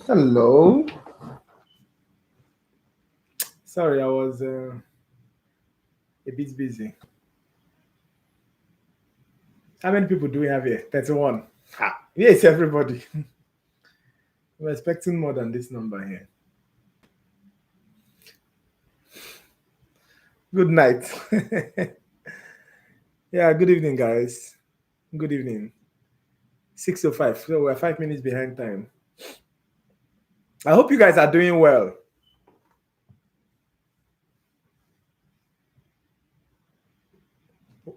Hello. Sorry, I was a bit busy. How many people do we have here? 31. Ha. Yes, everybody. We're expecting more than this number here. Good night. Yeah, good evening, guys. Good evening. 6:05. So we're 5 minutes behind time. I hope you guys are doing well.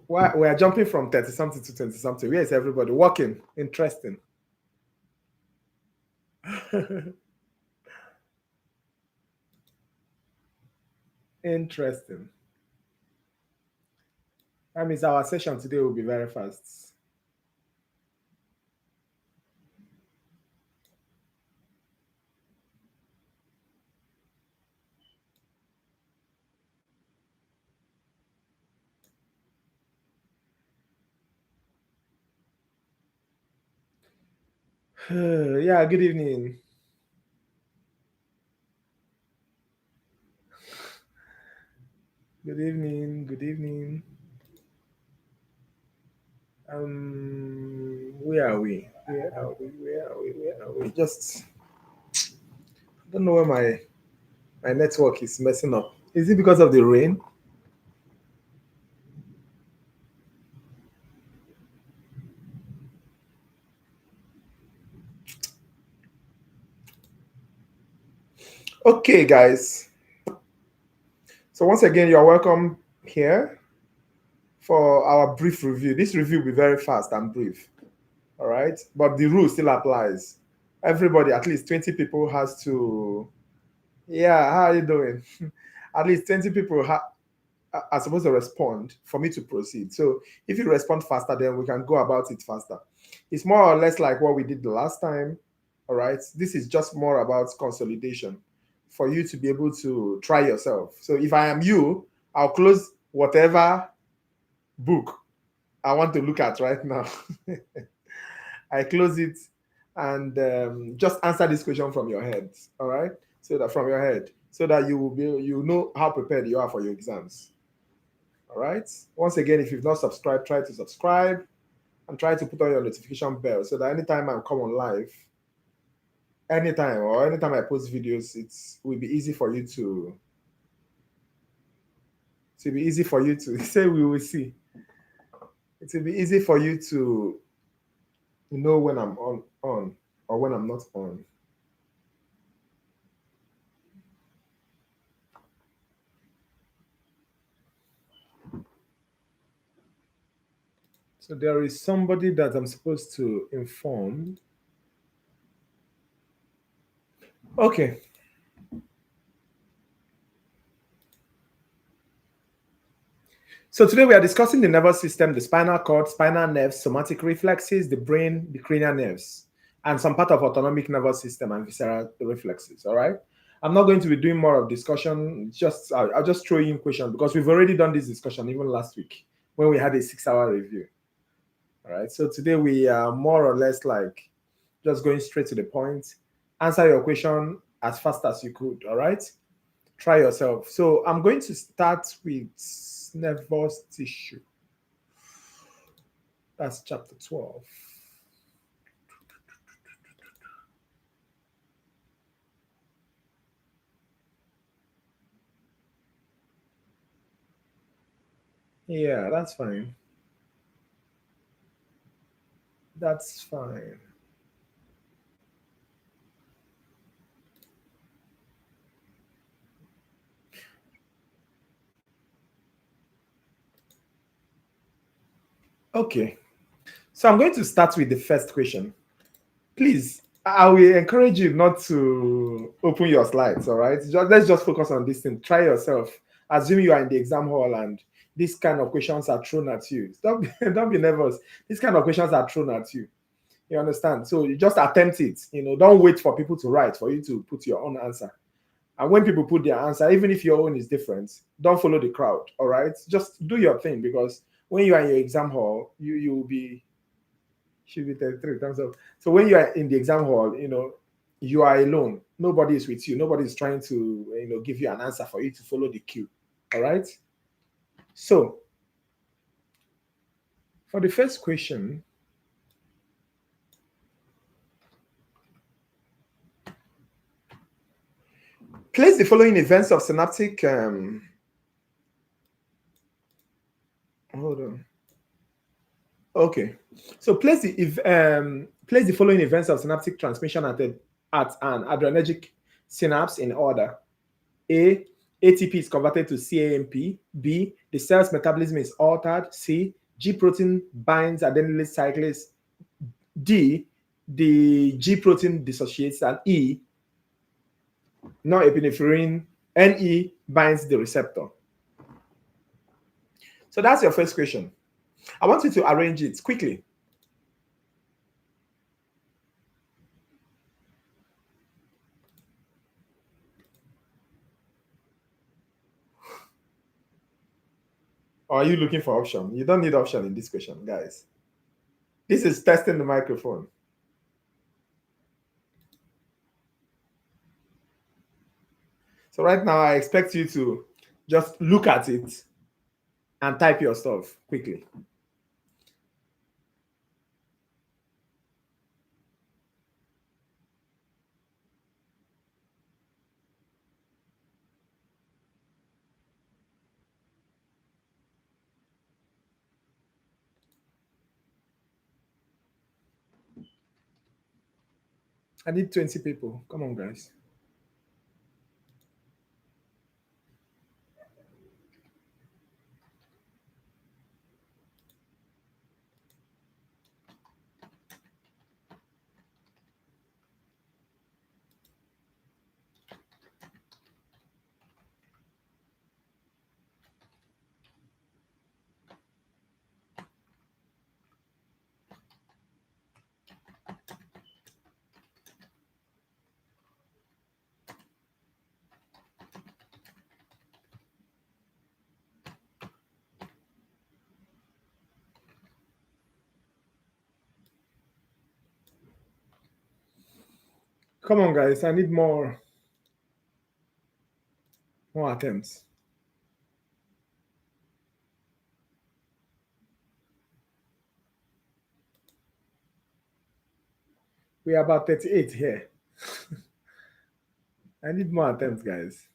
Why we are jumping from 30 something to 20 something. Where is everybody? Working. Interesting. Interesting. That means our session today will be very fast. Yeah, good evening. Good evening. Good evening. Where are we? Where are we? Where are we? Where are we? Just I don't know where my network is messing up. Is it because of the rain? Okay, guys. So once again, you're welcome here for our brief review. This review will be very fast and brief. All right, but the rule still applies. Everybody, at least 20 people, has to. Yeah, how are you doing? At least 20 people are supposed to respond for me to proceed. So if you respond faster, then we can go about it faster. It's more or less like what we did the last time. All right. This is just more about consolidation for you to be able to try yourself. So if I am you, I'll close whatever book I want to look at right now. I close it and just answer this question from your head. All right. So that from your head, so that you know how prepared you are for your exams. All right. Once again, if you've not subscribed, try to subscribe and try to put on your notification bell so that anytime I come on live, anytime I post videos, it will be easy for you to be easy for you to say we will see. It will be easy for you to know when I'm on or when I'm not on. So there is somebody that I'm supposed to inform. Okay. So today we are discussing the nervous system, the spinal cord, spinal nerves, somatic reflexes, the brain, the cranial nerves, and some part of autonomic nervous system and visceral reflexes. All right. I'm not going to be doing more of discussion. Just I'll just throw in questions because we've already done this discussion even last week when we had a 6-hour review. All right. So today we are more or less like just going straight to the point. Answer your question as fast as you could. All right. Try yourself. So I'm going to start with nervous tissue. That's chapter 12. Yeah, that's fine. That's fine. Okay. So I'm going to start with the first question. Please, I will encourage you not to open your slides, all right? Let's just focus on this thing. Try yourself. Assume you are in the exam hall and these kind of questions are thrown at you. Don't be nervous. These kind of questions are thrown at you. You understand? So you just attempt it. Don't wait for people to write for you to put your own answer. And when people put their answer, even if your own is different, don't follow the crowd. All right, just do your thing because when you are in your exam hall, you will be should be 33 thumbs up. So when you are in the exam hall, you are alone. Nobody is with you. Nobody is trying to give you an answer for you to follow the cue. All right. So for the first question, place the following events of synaptic. Hold on. Okay. So place the following events of synaptic transmission at an adrenergic synapse in order. A. ATP is converted to CAMP. B. The cell's metabolism is altered. C. G protein binds adenylate cyclase. D. The G protein dissociates. And E. Norepinephrine NE binds the receptor. So that's your first question. I want you to arrange it quickly. Or are you looking for option? You don't need option in this question, guys. This is testing the microphone. So right now, I expect you to just look at it and type your stuff quickly. I need 20 people. Come on, guys. Come on, guys. I need more attempts. We are about 38 here. I need more attempts, guys.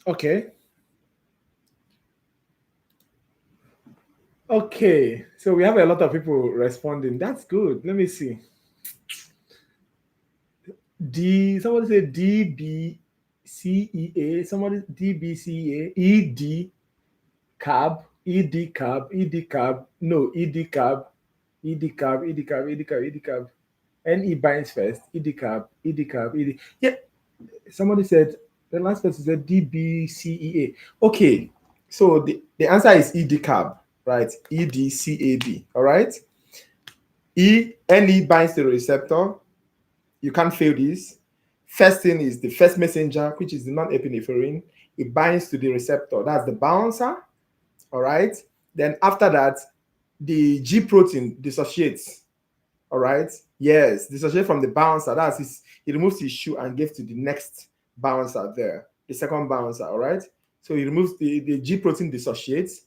Okay. Okay. So we have a lot of people responding. That's good. Let me see. Somebody said DBCEA. Somebody DBCEA. ED cab. ED cab. ED cab. No, ED cab. ED cab. ED cab. ED cab. ED cab. NE binds first. ED cab. ED cab. ED. Yeah. Somebody said, the last person said DBCEA. Okay. So the answer is ED cab, right? EDCAB. All right. NE binds to the receptor. You can't fail this. First thing is the first messenger, which is the non-epinephrine. It binds to the receptor. That's the bouncer. All right. Then after that, the G protein dissociates. All right. Yes, dissociate from the bouncer. He removes his shoe and gives to the next bouncer there, the second bouncer. All right. So he removes the G protein dissociates.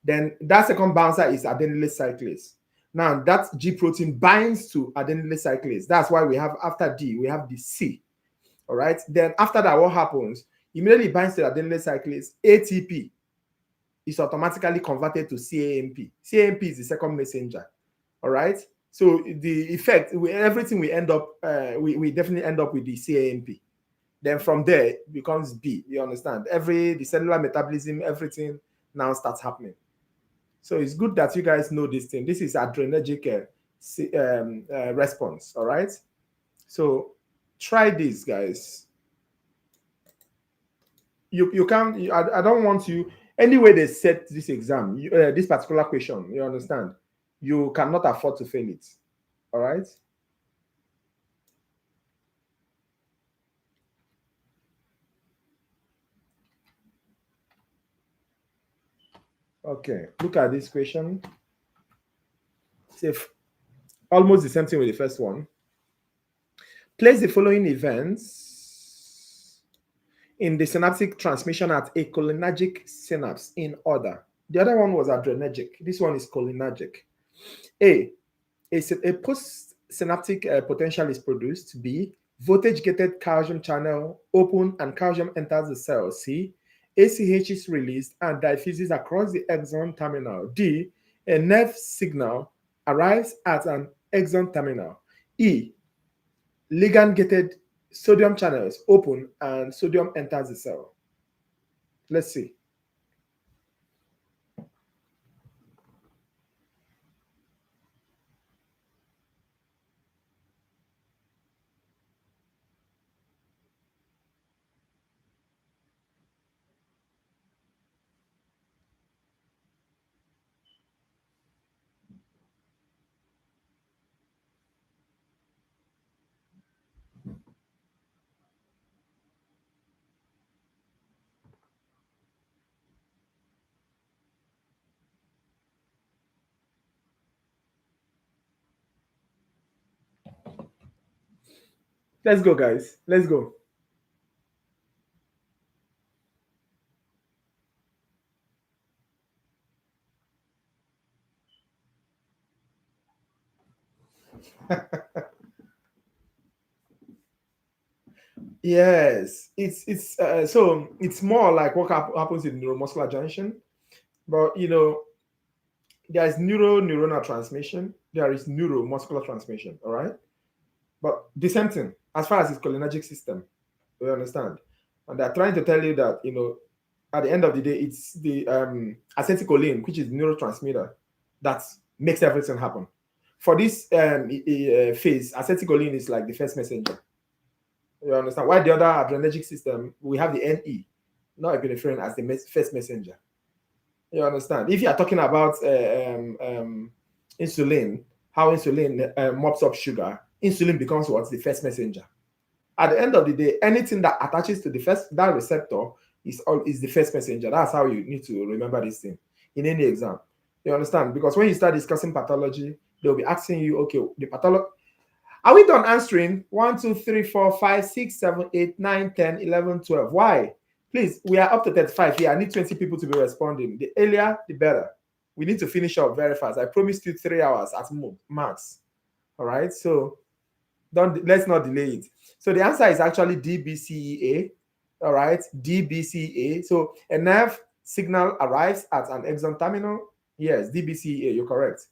Then that second bouncer is adenylate cyclase. Now that G protein binds to adenylate cyclase. That's why we have after D, we have the C. All right. Then after that, what happens? Immediately binds to the adenylyl cyclase. ATP is automatically converted to CAMP. CAMP is the second messenger. All right. So the effect, everything we end up, we definitely end up with the CAMP. Then from there it becomes B. You understand? The cellular metabolism, everything now starts happening. So it's good that you guys know this thing. This is adrenergic response. All right. So try this, guys. You can't. I don't want you. Anyway, they set this exam, this particular question. You understand? You cannot afford to fail it. All right. Okay. Look at this question. It's almost the same thing with the first one. Place the following events in the synaptic transmission at a cholinergic synapse in order. The other one was adrenergic. This one is cholinergic. A post-synaptic potential is produced. B, voltage-gated calcium channel open and calcium enters the cell. C, ACH is released and diffuses across the axon terminal. D, a nerve signal arrives at an axon terminal. E, ligand-gated sodium channels open and sodium enters the cell. Let's see. Let's go, guys. Let's go. Yes, so it's more like what happens in neuromuscular junction, but there is neuronal transmission, there is neuromuscular transmission, all right? But the same thing as far as its cholinergic system, you understand? And they're trying to tell you that at the end of the day, it's the acetylcholine, which is neurotransmitter, that makes everything happen. For this phase, acetylcholine is like the first messenger. You understand? Why the other adrenergic system, we have the NE, not epinephrine, as the first messenger. You understand? If you are talking about insulin, how insulin mops up sugar, insulin becomes what's the first messenger. At the end of the day, anything that attaches to that receptor is the first messenger. That's how you need to remember this thing in any exam. You understand? Because when you start discussing pathology, they'll be asking you, okay, the pathology. Are we done answering? 1, 2, 3, 4, 5, 6, 7, 8, 9, 10, 11, 12. Why? Please, we are up to 35 here. I need 20 people to be responding. The earlier, the better. We need to finish up very fast. I promised you 3 hours at max. All right. So let's not delay it. So the answer is actually DBCEA. All right. DBCEA. So a nerve signal arrives at an axon terminal. Yes, DBCEA. You're correct.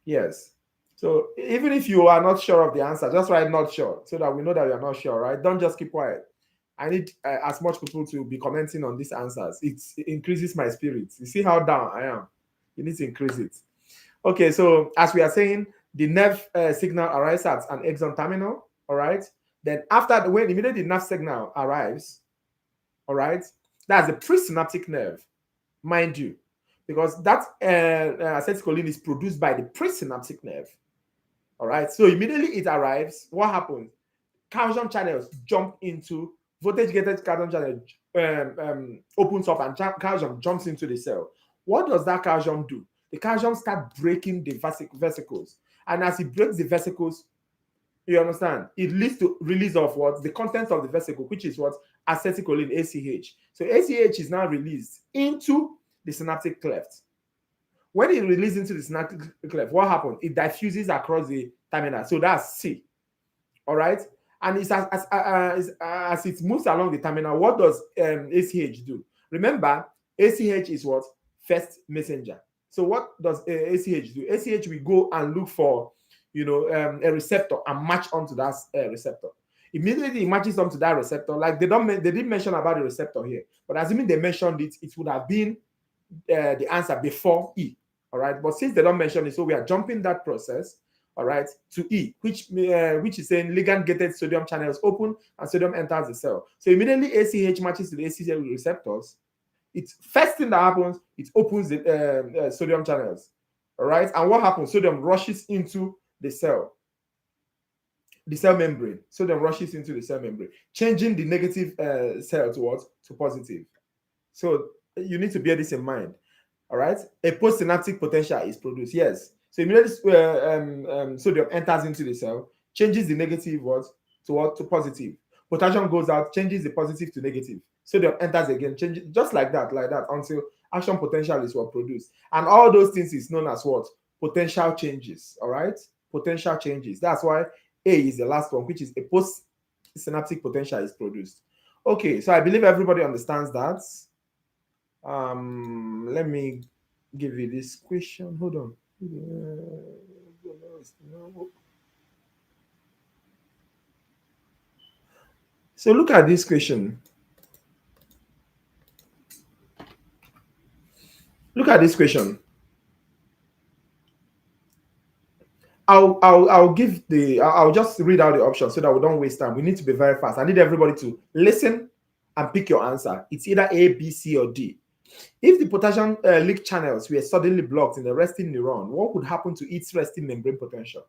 Yes. So even if you are not sure of the answer, just write not sure so that we know that you're not sure, right? Don't just keep quiet. I need as much people to be commenting on these answers. It increases my spirit. You see how down I am? You need to increase it. Okay, so as we are saying, the nerve signal arrives at an axon terminal, all right? Then after when immediately the nerve signal arrives, all right, that's the presynaptic nerve, mind you, because that acetylcholine is produced by the presynaptic nerve. All right. So immediately it arrives, what happens? Calcium channels jump into voltage-gated calcium channel opens up and calcium jumps into the cell. What does that calcium do? The calcium starts breaking the vesicles. And as it breaks the vesicles, you understand, it leads to release of what? The contents of the vesicle, which is what? Acetylcholine, ACH. So ACH is now released into the synaptic cleft. When it releases into the synaptic cleft, what happens? It diffuses across the terminal. So that's C. All right. And it's as it moves along the terminal, what does ACH do? Remember, ACH is what? First messenger. So what does ACH do? ACH will go and look for, a receptor and match onto that receptor. Immediately it matches onto that receptor. Like they didn't mention about the receptor here, but assuming they mentioned it, it would have been the answer before E. All right, but since they don't mention it, so we are jumping that process, all right, to E, which is saying ligand-gated sodium channels open and sodium enters the cell. So immediately ACH matches to the ACH receptors. It's first thing that happens, it opens the sodium channels, all right. And what happens? Sodium rushes into the cell membrane. Sodium rushes into the cell membrane, changing the negative cell to what? To positive. So you need to bear this in mind. All right, a postsynaptic potential is produced. Yes, so immediately sodium enters into the cell, changes the negative to positive. Potassium goes out, changes the positive to negative. Sodium enters again, changes just like that, until action potential is what produced. And all those things is known as what? Potential changes. All right, potential changes. That's why A is the last one, which is a postsynaptic potential is produced. Okay, so I believe everybody understands that. Let me give you this question. Hold on. So look at this question. Look at this question. I'll just read out the options so that we don't waste time. We need to be very fast. I need everybody to listen and pick your answer. It's either A, B, C, or D. If the potassium leak channels were suddenly blocked in the resting neuron, what would happen to its resting membrane potential?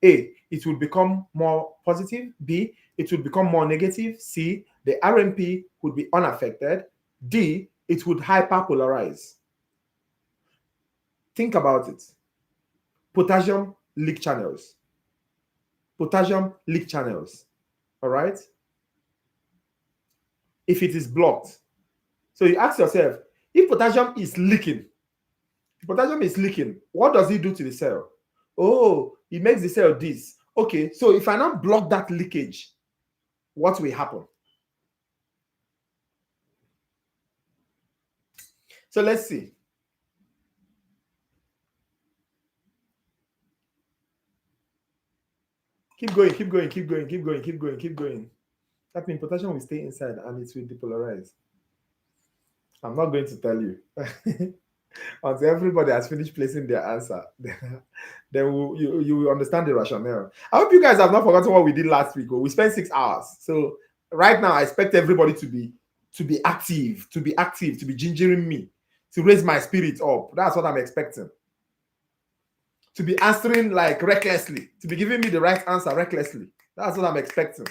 A, it would become more positive. B, it would become more negative. C, the RMP would be unaffected. D, it would hyperpolarize. Think about it. Potassium leak channels. Potassium leak channels. All right? If it is blocked. So you ask yourself, if potassium is leaking, what does it do to the cell? Oh, it makes the cell this. Okay, so if I now block that leakage, what will happen? So let's see. Keep going. That means potassium will stay inside and it will depolarize. I'm not going to tell you. Until everybody has finished placing their answer, then you will understand the rationale. I hope you guys have not forgotten what we did last week. We spent 6 hours. So right now, I expect everybody to be active, to be gingering me, to raise my spirit up. That's what I'm expecting. To be answering like recklessly, to be giving me the right answer recklessly. That's what I'm expecting.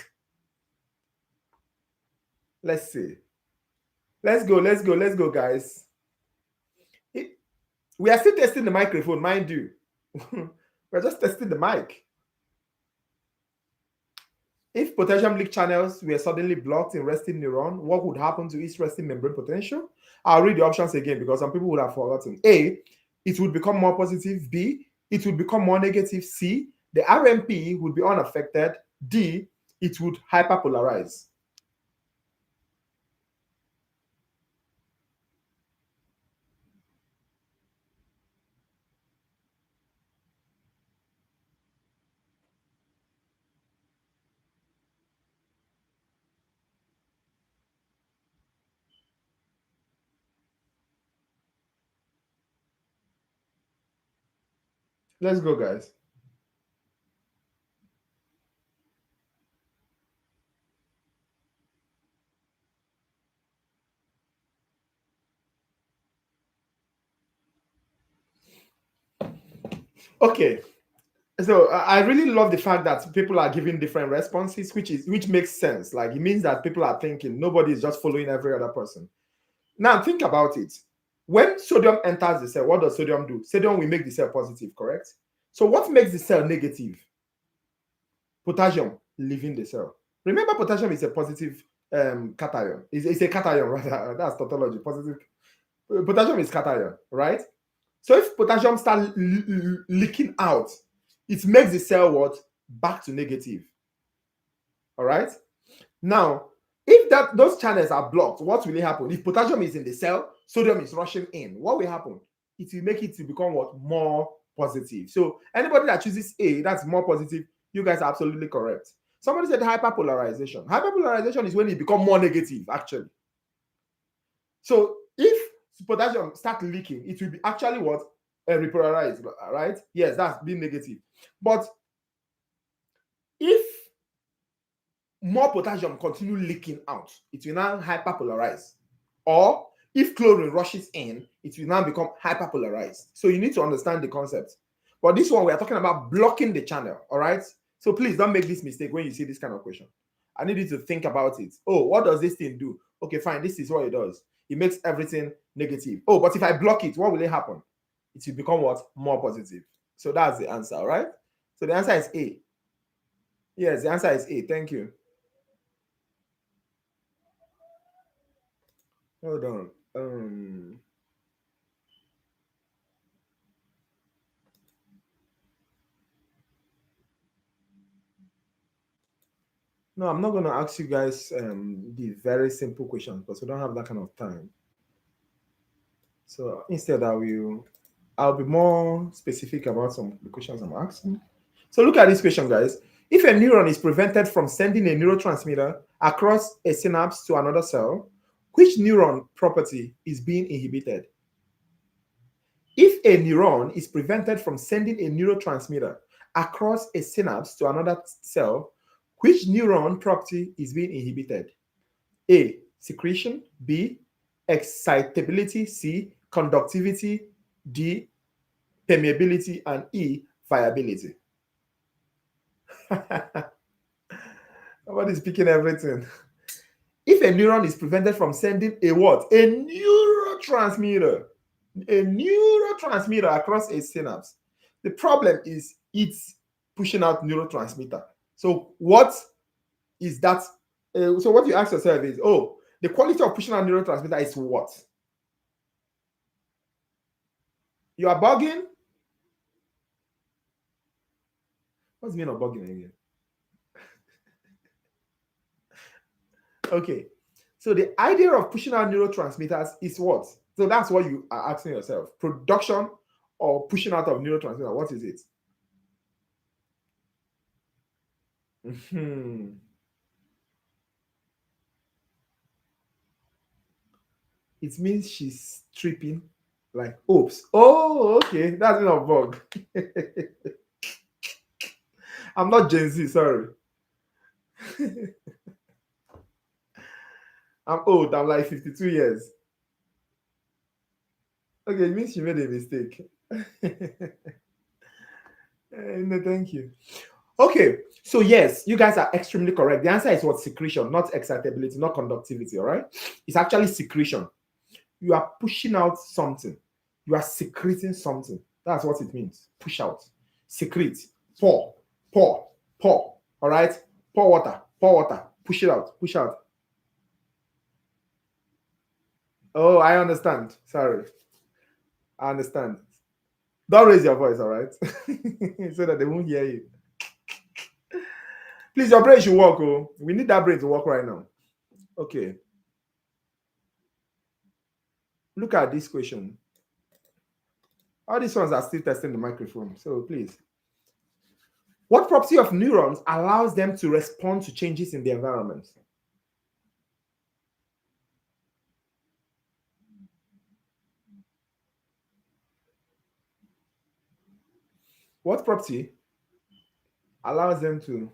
Let's see. Let's go, guys. We are still testing the microphone, mind you. We're just testing the mic. If potassium leak channels were suddenly blocked in resting neuron, what would happen to its resting membrane potential? I'll read the options again because some people would have forgotten. A, it would become more positive. B, it would become more negative. C, the RMP would be unaffected. D, it would hyperpolarize. Let's go, guys. Okay. So I really love the fact that people are giving different responses, which makes sense. Like it means that people are thinking, nobody is just following every other person. Now think about it. When sodium enters the cell, what does sodium do? Sodium will make the cell positive, correct? So what makes the cell negative? Potassium leaving the cell. Remember, potassium is a positive cation. It's a cation, rather. That's tautology. Positive. Potassium is cation, right? So if potassium starts leaking out, it makes the cell what? Back to negative. All right. Now, if those channels are blocked, what will happen? If potassium is in the cell, sodium is rushing in. What will happen? It will make it to become what? More positive. So anybody that chooses A, that's more positive, you guys are absolutely correct. Somebody said hyperpolarization. Hyperpolarization is when it becomes more negative, actually. So if potassium starts leaking, it will be actually what? Repolarized, right? Yes, that's being negative. But if more potassium continue leaking out, it will now hyperpolarize. Or if chlorine rushes in, it will now become hyperpolarized. So you need to understand the concept. But this one, we are talking about blocking the channel, all right? So please don't make this mistake when you see this kind of question. I need you to think about it. Oh, what does this thing do? Okay, fine, this is what it does. It makes everything negative. Oh, but if I block it, what will it happen? It will become what? More positive. So that's the answer, all right? So the answer is A. Yes, the answer is A. Thank you. Hold on. No, I'm not going to ask you guys the very simple questions because we don't have that kind of time. So instead, I'll be more specific about some of the questions I'm asking. So look at this question, guys. If a neuron is prevented from sending a neurotransmitter across a synapse to another cell, which neuron property is being inhibited? If a neuron is prevented from sending a neurotransmitter across a synapse to another cell, which neuron property is being inhibited? A, secretion. B, excitability. C, conductivity. D, permeability. And E, viability. Somebody's picking everything. If a neuron is prevented from sending a what? A neurotransmitter. A neurotransmitter across a synapse. The problem is it's pushing out neurotransmitter. So what is that? So what you ask yourself is, oh, the quality of pushing out neurotransmitter is what? You are bugging? What's the meaning of bugging again? Okay. So the idea of pushing out neurotransmitters is what? So that's what you are asking yourself. Production or pushing out of neurotransmitter, what is it? It means she's tripping. Like, oops. Oh, okay. That's not a bug. I'm not Gen Z, sorry. I'm old. I'm like 52 years. Okay, it means she made a mistake. No, thank you. Okay, so yes, you guys are extremely correct. The answer is what? Secretion, not excitability, not conductivity, all right? It's actually secretion. You are pushing out something. You are secreting something. That's what it means. Push out. Secrete. Pour. Pour. Pour. All right? Pour water. Pour water. Push it out. Push out. Oh, I understand. Sorry. I understand. Don't raise your voice, all right? So that they won't hear you. Please, your brain should work. Oh, we need that brain to work right now. Okay. Look at this question. All these ones are still testing the microphone. So please. What property of neurons allows them to respond to changes in the environment? What property allows them to?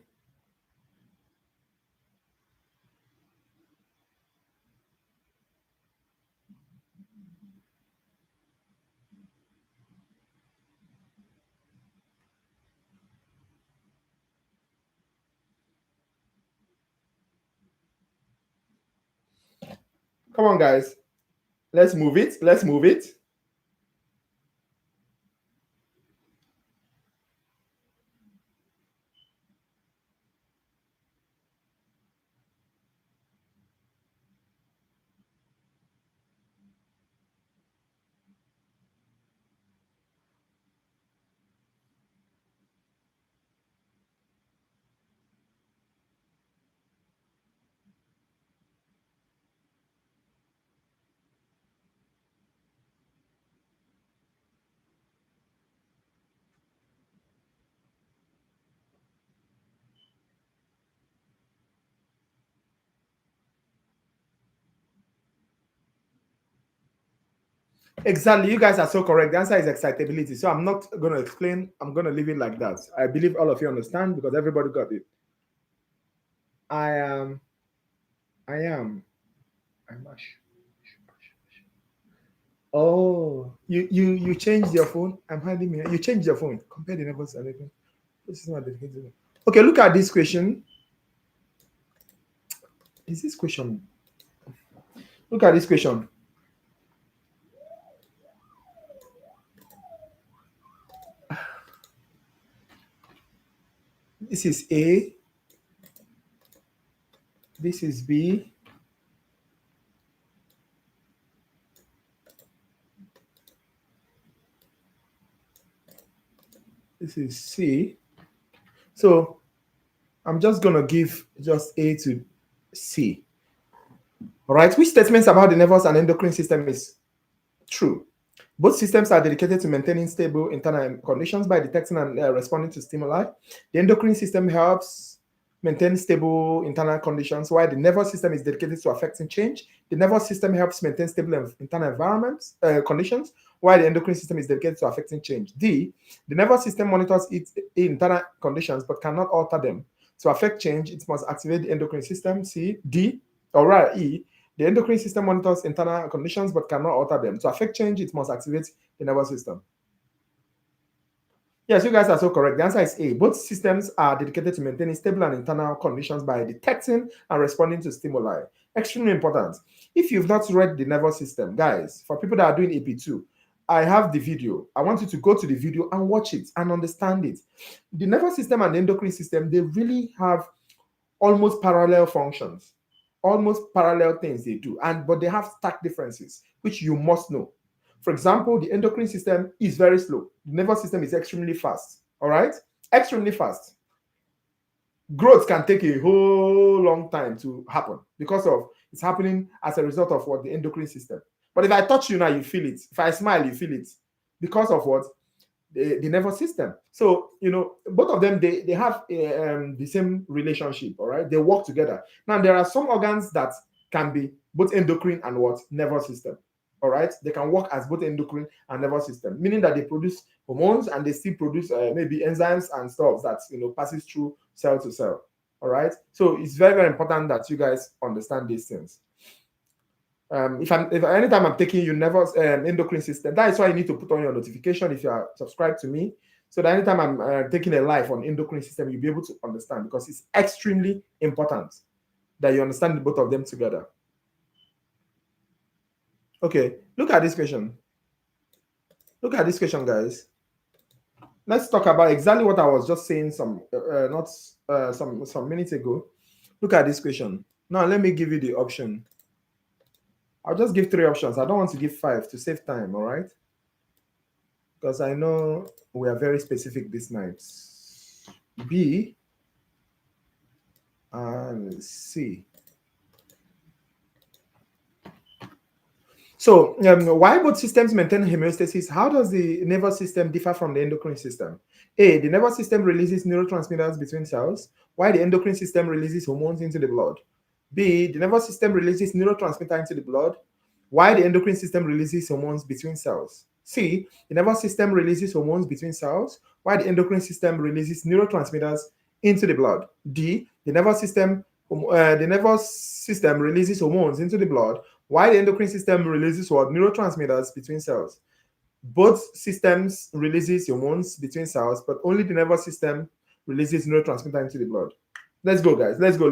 Come on, guys. Let's move it. Let's move it. Exactly. You guys are so correct. The answer is excitability. So I'm not going to explain. I'm going to leave it like that. I believe all of you understand because everybody got it. I am. I am. I'm not sure. Oh, you changed your phone. I'm hiding me. You changed your phone. Compare the numbers and everything. This is not dedicated. Okay, look at this question. Is this question? Look at this question. This is A. This is B. This is C. So I'm just gonna give just A to C. All right. Which statements about the nervous and endocrine system is true? Both systems are dedicated to maintaining stable internal conditions by detecting and responding to stimuli. The endocrine system helps maintain stable internal conditions, while the nervous system is dedicated to affecting change. The nervous system helps maintain stable internal environments conditions, while the endocrine system is dedicated to affecting change. D, the nervous system monitors its internal conditions but cannot alter them. To affect change, it must activate the endocrine system. C, D, or rather E, the endocrine system monitors internal conditions but cannot alter them. To affect change, it must activate the nervous system. Yes, you guys are so correct. The answer is A. Both systems are dedicated to maintaining stable and internal conditions by detecting and responding to stimuli. Extremely important. If you've not read the nervous system, guys, for people that are doing AP2, I have the video. I want you to go to the video and watch it and understand it. The nervous system and the endocrine system, they really have almost parallel functions, almost parallel things they do, but they have stark differences, which you must know. For example, the endocrine system is very slow. The nervous system is extremely fast. All right, extremely fast. Growth can take a whole long time to happen because of it's happening as a result of what the endocrine system. But if I touch you now, you feel it. If I smile, you feel it because of what the nervous system. So, both of them, they have the same relationship, all right? They work together. Now, there are some organs that can be both endocrine and what? Nervous system, all right? They can work as both endocrine and nervous system, meaning that they produce hormones and they still produce maybe enzymes and stuff that, passes through cell to cell, all right? So it's very, very important that you guys understand these things. If anytime I'm taking you nervous endocrine system, that is why you need to put on your notification if you are subscribed to me, so that anytime I'm taking a live on endocrine system, you'll be able to understand, because it's extremely important that you understand both of them together. Okay, look at this question. Look at this question, guys. Let's talk about exactly what I was just saying some minutes ago. Look at this question. Now let me give you the option. I'll just give 3 options. I don't want to give 5 to save time, all right? Because I know we are very specific this night. B and C. So why both systems maintain homeostasis? How does the nervous system differ from the endocrine system? A, the nervous system releases neurotransmitters between cells, while the endocrine system releases hormones into the blood. B, the nervous system releases neurotransmitter into the blood, while the endocrine system releases hormones between cells. C, the nervous system releases hormones between cells, while the endocrine system releases neurotransmitters into the blood. D, the nervous system releases hormones into the blood, while the endocrine system releases what? Neurotransmitters between cells. Both systems releases hormones between cells, but only the nervous system releases neurotransmitter into the blood. Let's go, guys. Let's go.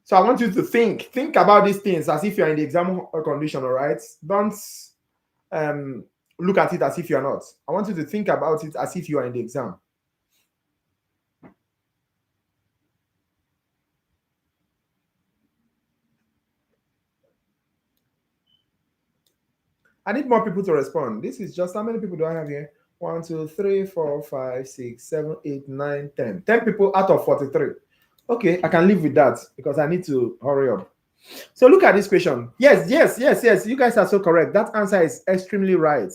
So I want you to think about these things as if you're in the exam condition, all right? Don't look at it as if you're not. I want you to think about it as if you are in the exam. I need more people to respond. This is just, how many people do I have here? 1, 2, 3, 4, 5, 6, 7, 8, 9, 10. 10 people out of 43. Okay, I can live with that because I need to hurry up. So look at this question. Yes. You guys are so correct. That answer is extremely right.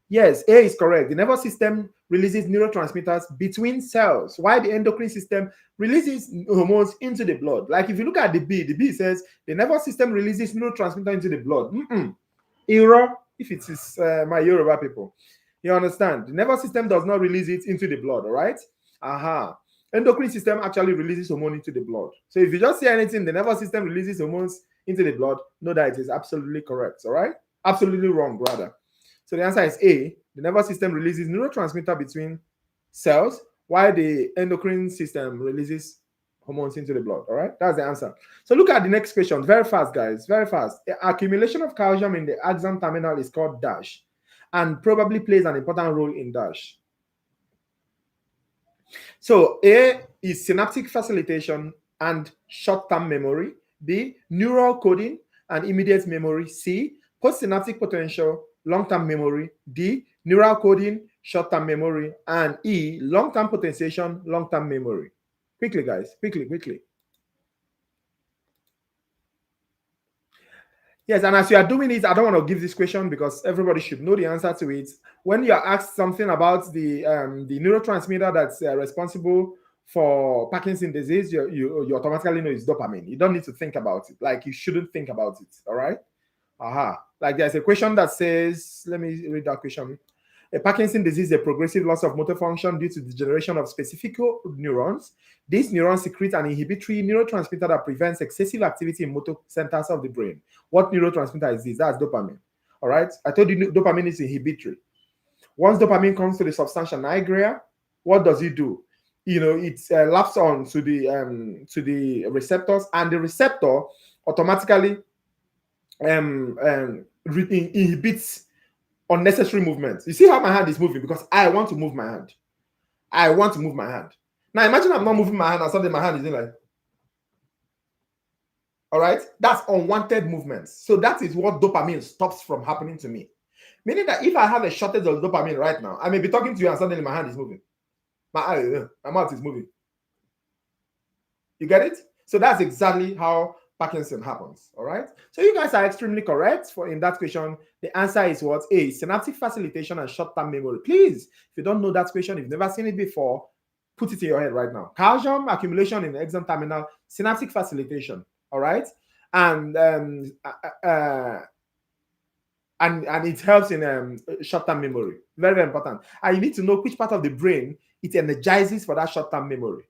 Yes, A is correct. The nervous system releases neurotransmitters between cells, while the endocrine system releases hormones into the blood. Like if you look at the B says the nervous system releases neurotransmitter into the blood. Error if it is my Yoruba people. You understand? The nervous system does not release it into the blood, all right? Aha. Endocrine system actually releases hormone into the blood. So if you just see anything, the nervous system releases hormones into the blood, know that it is absolutely correct, all right? Absolutely wrong, rather. So the answer is A. The nervous system releases neurotransmitter between cells, while the endocrine system releases hormones into the blood. All right, that's the answer. So look at the next question. Very fast, guys. Very fast. The accumulation of calcium in the axon terminal is called DASH, and probably plays an important role in DASH. So A is synaptic facilitation and short-term memory. B, neural coding and immediate memory. C, postsynaptic potential, long-term memory. D, neural coding, short-term memory. And E, long-term potentiation, long-term memory. Quickly, guys. Quickly. Yes, and as you are doing it, I don't want to give this question because everybody should know the answer to it. When you are asked something about the neurotransmitter that's responsible for Parkinson's disease, you automatically know it's dopamine. You don't need to think about it. Like you shouldn't think about it. All right. Aha. Like there's a question that says, let me read that question. A Parkinson's disease is a progressive loss of motor function due to degeneration of specific neurons. These neurons secrete an inhibitory neurotransmitter that prevents excessive activity in motor centers of the brain. What neurotransmitter is this? That's dopamine. All right. I told you dopamine is inhibitory. Once dopamine comes to the substantia nigra, what does it do? It laps on to the receptors, and the receptor automatically inhibits unnecessary movements. You see how my hand is moving because I want to move my hand. Now imagine I'm not moving my hand and suddenly my hand is in like, all right, that's unwanted movements. So that is what dopamine stops from happening to me. Meaning that if I have a shortage of dopamine right now, I may be talking to you and suddenly my hand is moving. My mouth is moving. You get it? So that's exactly how Parkinson happens. All right. So you guys are extremely correct in that question. The answer is what? A, synaptic facilitation and short-term memory. Please, if you don't know that question, if you've never seen it before, put it in your head right now. Calcium accumulation in the axon terminal, synaptic facilitation. All right. And it helps in short-term memory. Very, very important. And you need to know which part of the brain it energizes for that short-term memory.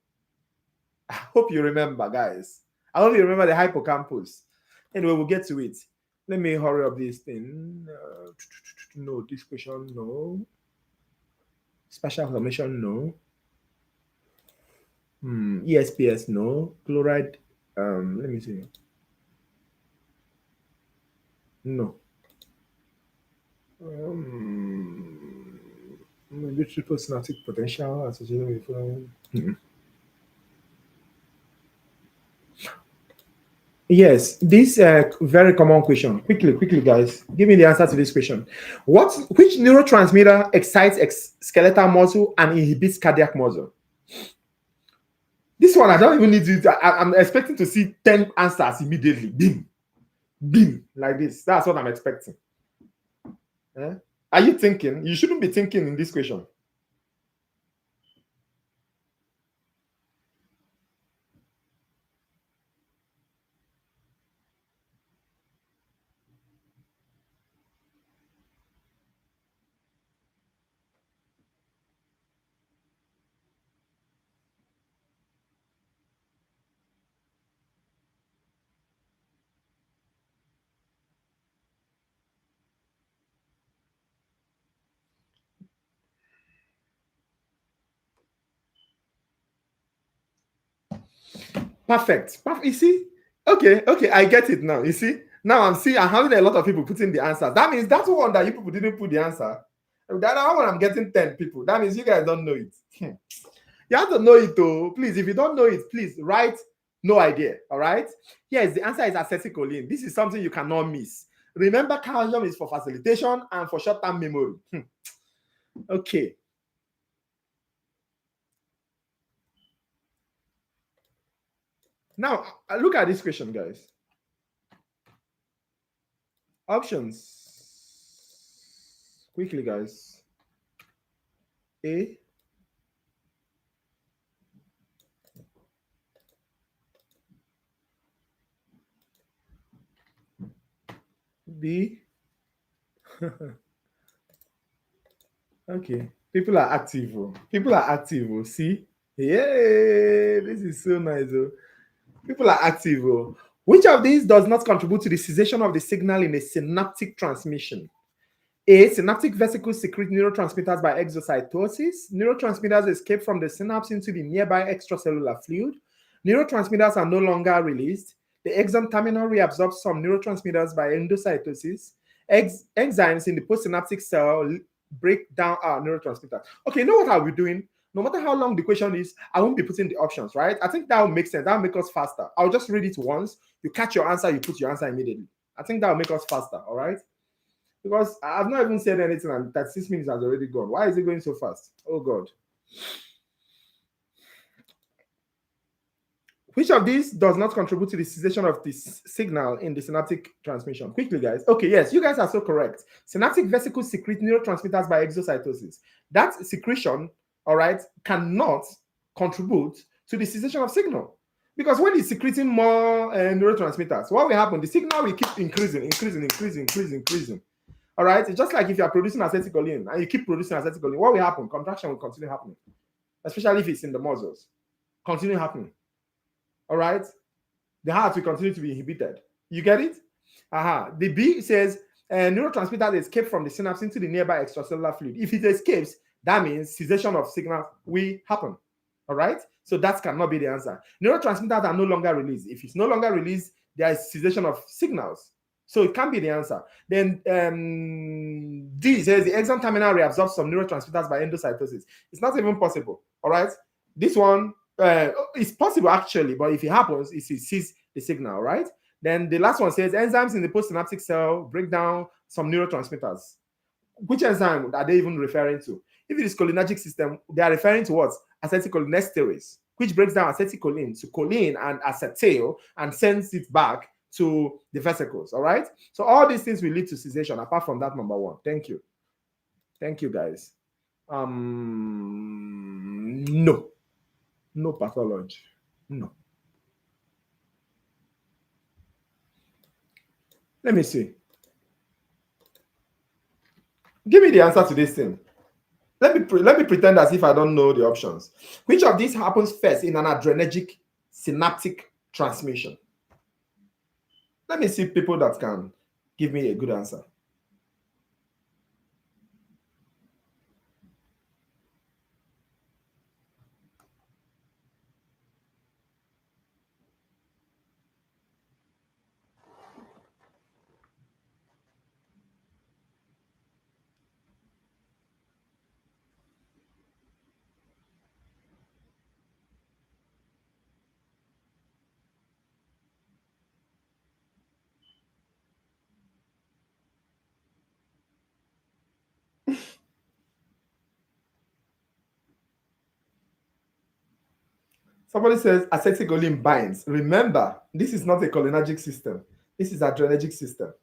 I hope you remember, guys. I hope you remember the hippocampus. Anyway, we'll get to it. Let me hurry up this thing. No, this question, no. Spatial formation, no. ESPS, no. Chloride, let me see. No. Triple synaptic potential associated with. Yes, this very common question. Quickly, guys. Give me the answer to this question. Which neurotransmitter excites skeletal muscle and inhibits cardiac muscle? This one, I don't even need to. I'm expecting to see 10 answers immediately. Bim, like this. That's what I'm expecting. Are you thinking? You shouldn't be thinking in this question. Perfect. You see? Okay, I get it now. You see? Now I'm having a lot of people putting the answers. That means that's one that you people didn't put the answer. That one I'm getting 10 people. That means you guys don't know it. You have to know it though. Please, if you don't know it, please write no idea. All right. Yes, the answer is acetylcholine. This is something you cannot miss. Remember, calcium is for facilitation and for short-term memory. Okay. Now, look at this question, guys. Options. Quickly, guys. A. B. Okay. People are active. Oh. People are active. Oh. See? Yay! This is so nice. Oh. People are active. Oh. Which of these does not contribute to the cessation of the signal in a synaptic transmission? A. Synaptic vesicles secrete neurotransmitters by exocytosis. Neurotransmitters escape from the synapse into the nearby extracellular fluid. Neurotransmitters are no longer released. The exon terminal reabsorbs some neurotransmitters by endocytosis. Enzymes in the postsynaptic cell break down our neurotransmitters. Okay, you know what I'll be doing? No matter how long the question is, I won't be putting the options, right? I think that will make sense. That will make us faster. I'll just read it once. You catch your answer, you put your answer immediately. I think that will make us faster, all right? Because I've not even said anything and 36 minutes has already gone. Why is it going so fast? Oh, God. Which of these does not contribute to the cessation of this signal in the synaptic transmission? Quickly, guys. Okay, yes, you guys are so correct. Synaptic vesicles secrete neurotransmitters by exocytosis. That secretion, all right, cannot contribute to the cessation of signal. Because when it's secreting more neurotransmitters, what will happen? The signal will keep increasing. All right, it's just like if you are producing acetylcholine and you keep producing acetylcholine, what will happen? Contraction will continue happening, especially if it's in the muscles. Continue happening. All right, the heart will continue to be inhibited. You get it? The B says neurotransmitters escape from the synapse into the nearby extracellular fluid. If it escapes, that means cessation of signal will happen. All right, so that cannot be the answer. Neurotransmitters are no longer released. If it's no longer released, there is cessation of signals. So it can't be the answer. Then D says the exon terminal reabsorbs some neurotransmitters by endocytosis. It's not even possible. All right. This one is possible actually, but if it happens, it sees the signal, right? Then the last one says enzymes in the postsynaptic cell break down some neurotransmitters. Which enzyme are they even referring to? If it is cholinergic system, they are referring to what? Acetylcholinesterase, which breaks down acetylcholine to choline and acetyl and sends it back to the vesicles. All right. So all these things will lead to cessation apart from that number one. Thank you. Thank you, guys. No pathology. No. Let me see. Give me the answer to this thing. Let me pretend as if I don't know the options. Which of these happens first in an adrenergic synaptic transmission? Let me see people that can give me a good answer. Somebody says acetylcholine binds. Remember, this is not a cholinergic system. This is an adrenergic system.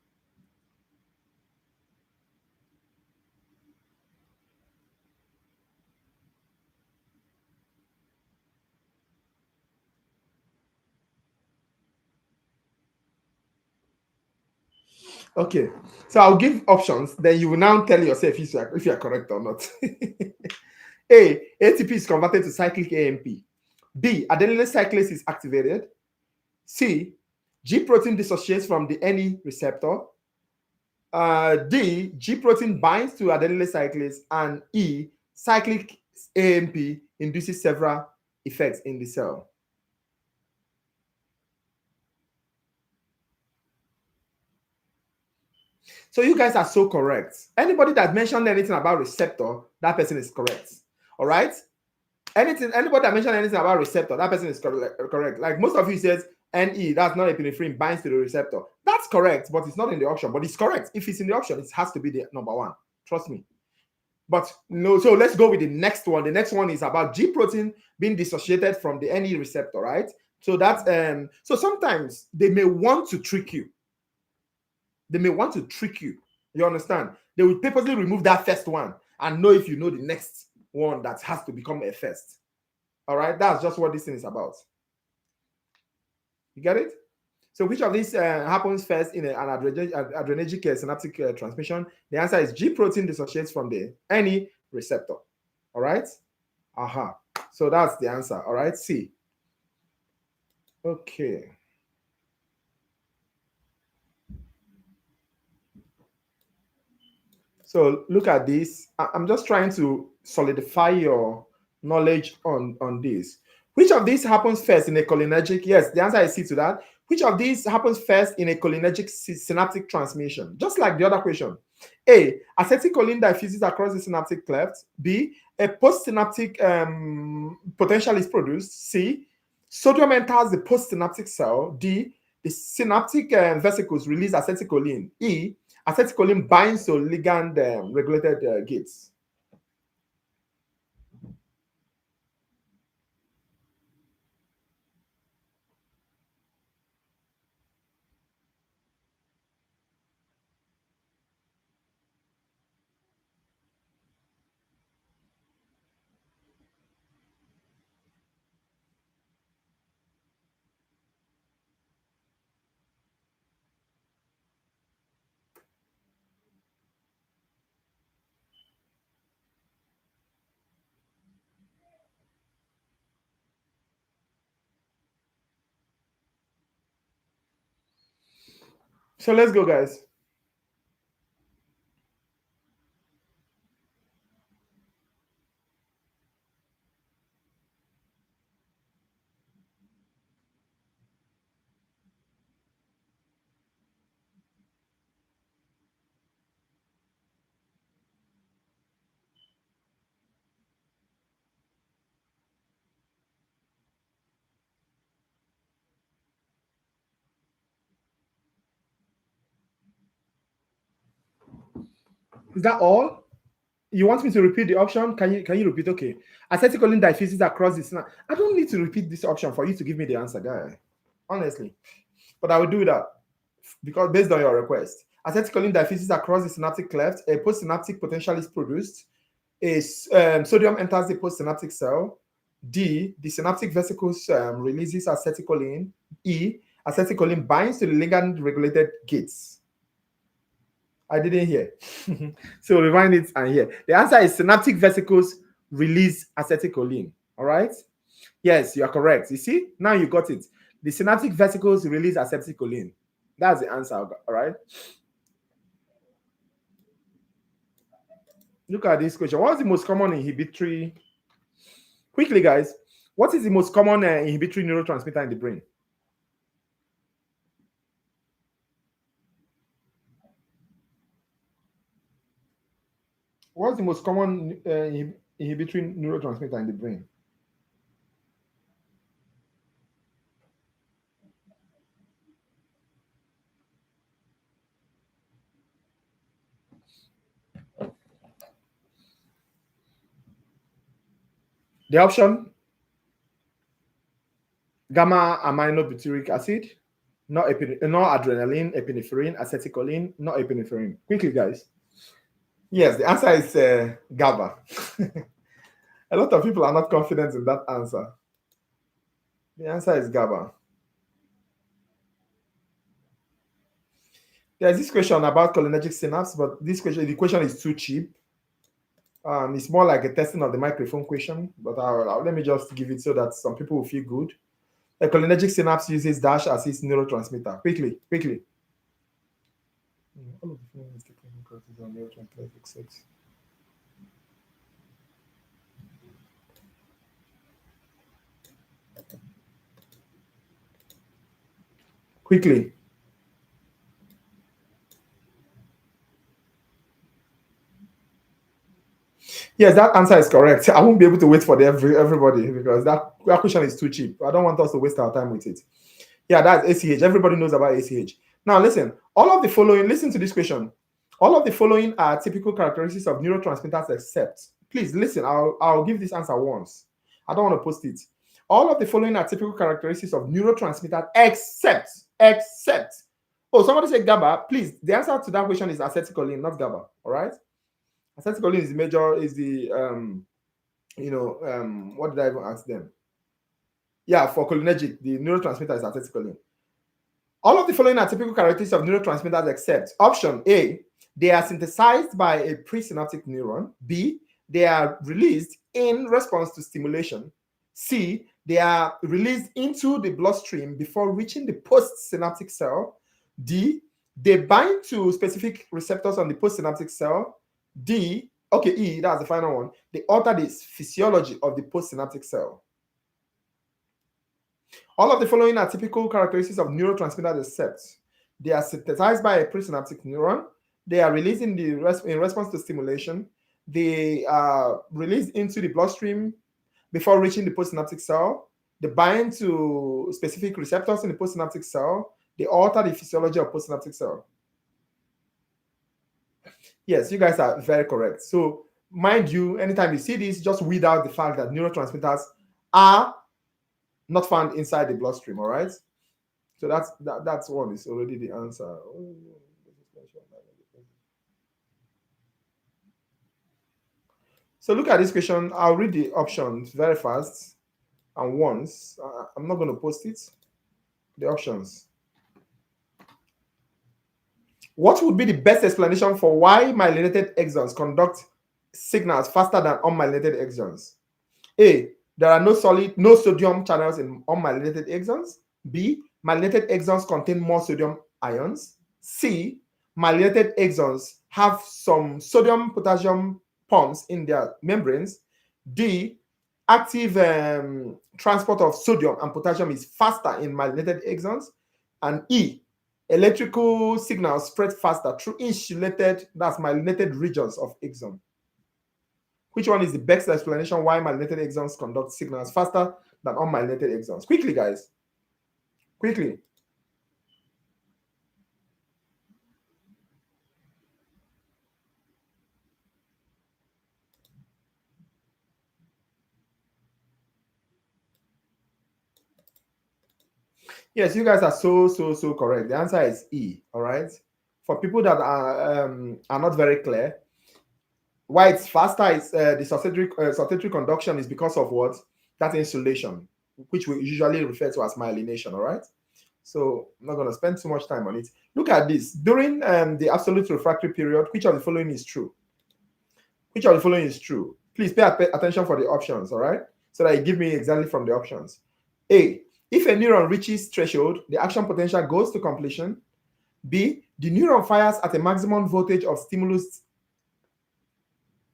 Okay, so I'll give options. Then you will now tell yourself if you are correct or not. A. ATP is converted to cyclic AMP. B. Adenylyl cyclase is activated. C. G protein dissociates from the NE receptor. D. G protein binds to adenylyl cyclase. And E. Cyclic AMP induces several effects in the cell. So you guys are so correct. Anybody that mentioned anything about receptor, that person is correct. All right. Anybody that mentioned anything about receptor, that person is correct. Like most of you says NE, that's not epinephrine, binds to the receptor. That's correct, but it's not in the option. But it's correct. If it's in the option, it has to be the number one. Trust me. But no, so let's go with the next one. The next one is about G protein being dissociated from the NE receptor, right? So that's so sometimes they may want to trick you. They may want to trick you. You understand? They will purposely remove that first one and know if you know the next one that has to become a first. All right, that's just what this thing is about. You get it? So which of these happens first in an adrenergic synaptic transmission? The answer is G protein dissociates from the any receptor. All right. Aha. So that's the answer. All right. C. Okay. So look at this. I'm just trying to solidify your knowledge on this. Which of these happens first in a cholinergic? Yes, the answer is C to that. Which of these happens first in a cholinergic synaptic transmission? Just like the other question. A, acetylcholine diffuses across the synaptic cleft. B, a postsynaptic potential is produced. C, sodium enters the postsynaptic cell. D, the synaptic vesicles release acetylcholine. E, acetylcholine binds to ligand regulated gates. So let's go, guys. Is that all? You want me to repeat the option? Can you repeat? Okay. Acetylcholine diffuses across the synapse. I don't need to repeat this option for you to give me the answer, guy. Honestly. But I will do that because based on your request. Acetylcholine diffuses across the synaptic cleft. A postsynaptic potential is produced. Sodium enters the postsynaptic cell. D, the synaptic vesicles releases acetylcholine. E, acetylcholine binds to the ligand regulated gates. I didn't hear. So rewind it and hear. The answer is synaptic vesicles release acetylcholine. All right. Yes, you are correct. You see, now you got it. The synaptic vesicles release acetylcholine. That's the answer. All right. Look at this question. What's the most common inhibitory? Quickly, guys. What is the most common inhibitory neurotransmitter in the brain? What's the most common inhibitory neurotransmitter in the brain? The option: gamma aminobutyric acid, noradrenaline, epinephrine, acetylcholine, norepinephrine. Quickly, guys. Yes, the answer is GABA. A lot of people are not confident in that answer. The answer is GABA. There's this question about cholinergic synapse, but the question is too cheap. It's more like a testing of the microphone question, but let me just give it so that some people will feel good. A cholinergic synapse uses dash as its neurotransmitter. Quickly. All of the is taking on neurotransmitter except. Quickly. Yes, that answer is correct. I won't be able to wait for everybody because that question is too cheap. I don't want us to waste our time with it. Yeah, that's ACH. Everybody knows about ACH. Now, listen, listen to this question. All of the following are typical characteristics of neurotransmitters except, please listen, I'll give this answer once. I don't want to post it. All of the following are typical characteristics of neurotransmitters except. Oh, somebody said GABA. Please, the answer to that question is acetylcholine, not GABA. All right? Acetylcholine is what did I even ask them? Yeah, for cholinergic, the neurotransmitter is acetylcholine. All of the following are typical characteristics of neurotransmitters except option A, they are synthesized by a presynaptic neuron. B, they are released in response to stimulation. C, they are released into the bloodstream before reaching the postsynaptic cell. D, they bind to specific receptors on the postsynaptic cell. D, okay, E, that's the final one. They alter the physiology of the postsynaptic cell. All of the following are typical characteristics of neurotransmitters except they are synthesized by a presynaptic neuron, they are released in response to stimulation, they are released into the bloodstream before reaching the postsynaptic cell, they bind to specific receptors in the postsynaptic cell, they alter the physiology of postsynaptic cell. Yes, you guys are very correct. So mind you, anytime you see this, just weed out the fact that neurotransmitters are not found inside the bloodstream, all right? So that's one is already the answer. So look at this question. I'll read the options very fast and once. I'm not going to post it. The options. What would be the best explanation for why myelinated axons conduct signals faster than unmyelinated axons? A, there are no sodium channels in unmyelinated axons. B, myelinated axons contain more sodium ions. C, myelinated axons have some sodium potassium pumps in their membranes. D, active transport of sodium and potassium is faster in myelinated axons. And E, electrical signals spread faster through insulated, that's myelinated regions of axon. Which one is the best explanation why myelinated axons conduct signals faster than unmyelinated axons? Quickly, guys. Quickly. Yes, you guys are so correct. The answer is E. All right. For people that are not very clear, why it's faster is the sautilatory conduction is because of what? That insulation, which we usually refer to as myelination. All right. So I'm not going to spend too much time on it. Look at this. During the absolute refractory period, which of the following is true? Which of the following is true? Please pay attention for the options, all right? So that you give me exactly from the options. A, if a neuron reaches threshold, the action potential goes to completion. B, the neuron fires at a maximum voltage of stimulus.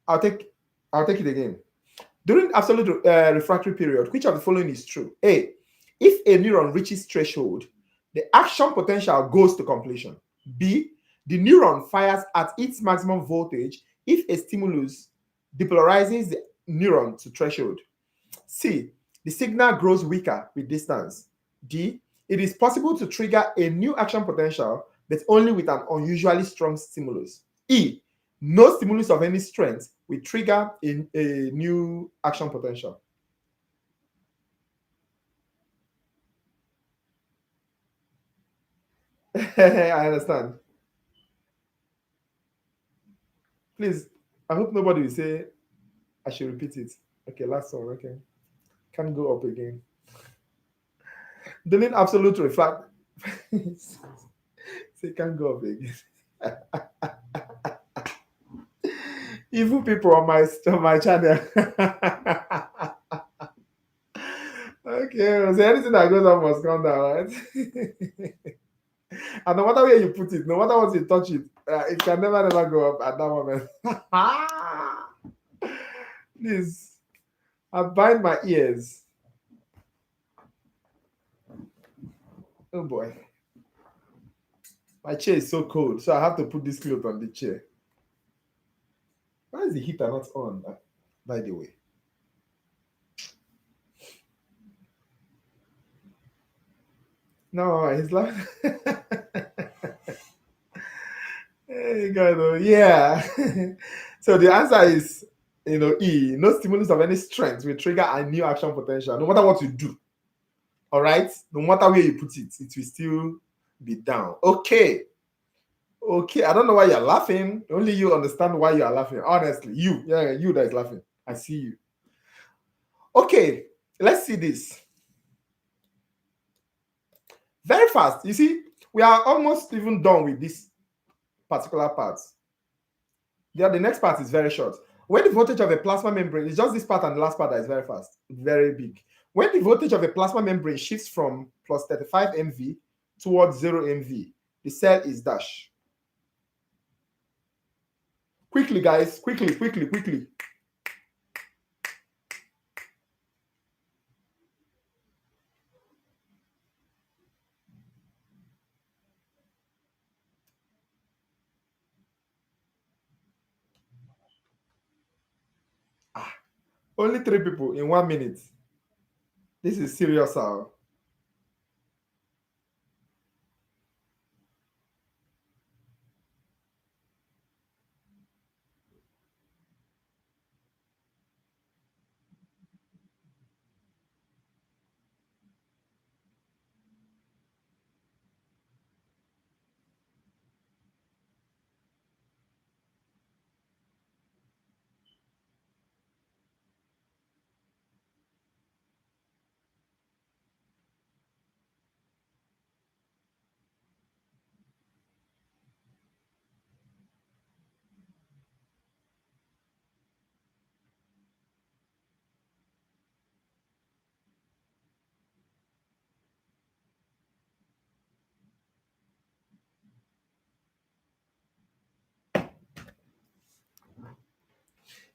I'll take it again. During absolute refractory period, which of the following is true? A, if a neuron reaches threshold, the action potential goes to completion. B, the neuron fires at its maximum voltage if a stimulus depolarizes the neuron to threshold. C, the signal grows weaker with distance. D, it is possible to trigger a new action potential, but only with an unusually strong stimulus. E, no stimulus of any strength will trigger a new action potential. I understand. Please, I hope nobody will say I should repeat it. Okay, last one. Okay. Can't go up again. During absolute refract. Say can't go up again. Evil people on my channel. Okay, so anything that goes up must come down, right? And no matter where you put it, no matter what you touch it can never go up at that moment. Please, I bind my ears. Oh boy. My chair is so cold, so I have to put this cloth on the chair. Why is the heater not on, by the way? No, he's like, hey, God, oh, yeah. So the answer is, E. No stimulus of any strength will trigger a new action potential, no matter what you do. All right, no matter where you put it, it will still be down. Okay. I don't know why you're laughing. Only you understand why you are laughing. Honestly, you that is laughing. I see you. Okay, let's see this. Very fast. You see, we are almost even done with this particular part. The next part is very short. When the voltage of a plasma membrane is just this part and the last part that is very fast, very big. When the voltage of a plasma membrane shifts from plus 35 MV towards 0 MV, the cell is dash. Quickly, guys, quickly. Only 3 people in 1 minute. This is serious.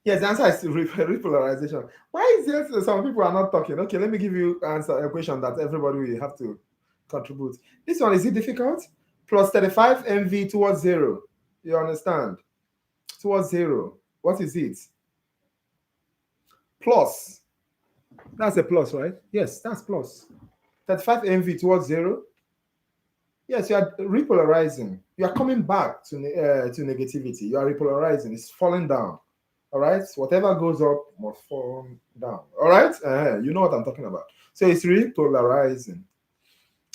Yes, the answer is repolarization. Why is there some people are not talking? Okay, let me give you answer a question that everybody will have to contribute. This one, is it difficult? Plus 35 MV towards 0. You understand? Towards 0. What is it? Plus. That's a plus, right? Yes, that's plus. 35 MV towards 0. Yes, you are repolarizing. You are coming back to negativity. You are repolarizing. It's falling down. All right. So whatever goes up must fall down. All right. You know what I'm talking about. So it's repolarizing.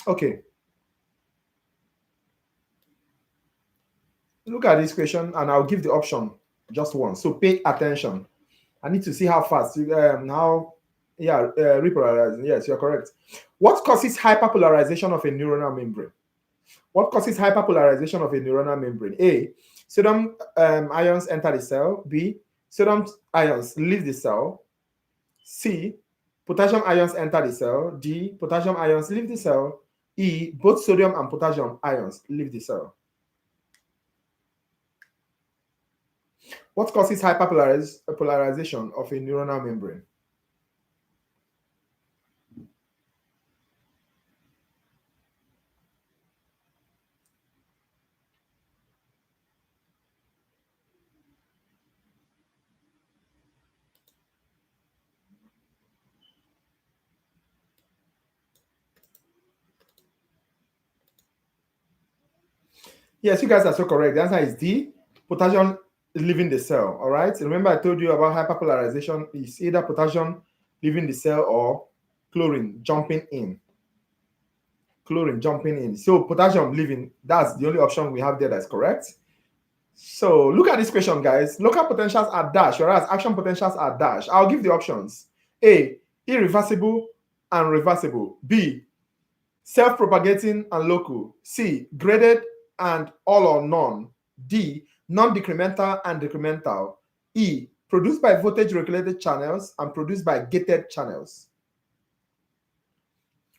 Okay. Look at this question, and I'll give the option just once. So pay attention. I need to see how fast you repolarizing. Yes, you're correct. What causes hyperpolarization of a neuronal membrane? What causes hyperpolarization of a neuronal membrane? A. Sodium ions enter the cell. B. Sodium ions leave the cell. C. Potassium ions enter the cell. D. Potassium ions leave the cell. E. Both sodium and potassium ions leave the cell. What causes hyperpolarization of a neuronal membrane? Yes, you guys are so correct. The answer is D. Potassium leaving the cell. All right. Remember, I told you about hyperpolarization is either potassium leaving the cell or chlorine jumping in. Chlorine jumping in. So potassium leaving, that's the only option we have there that's correct. So look at this question, guys. Local potentials are dash, whereas action potentials are dash. I'll give the options. A. Irreversible and reversible. B. Self-propagating and local. C. Graded and all or none. D. Non-decremental and decremental. E. Produced by voltage-regulated channels and produced by gated channels.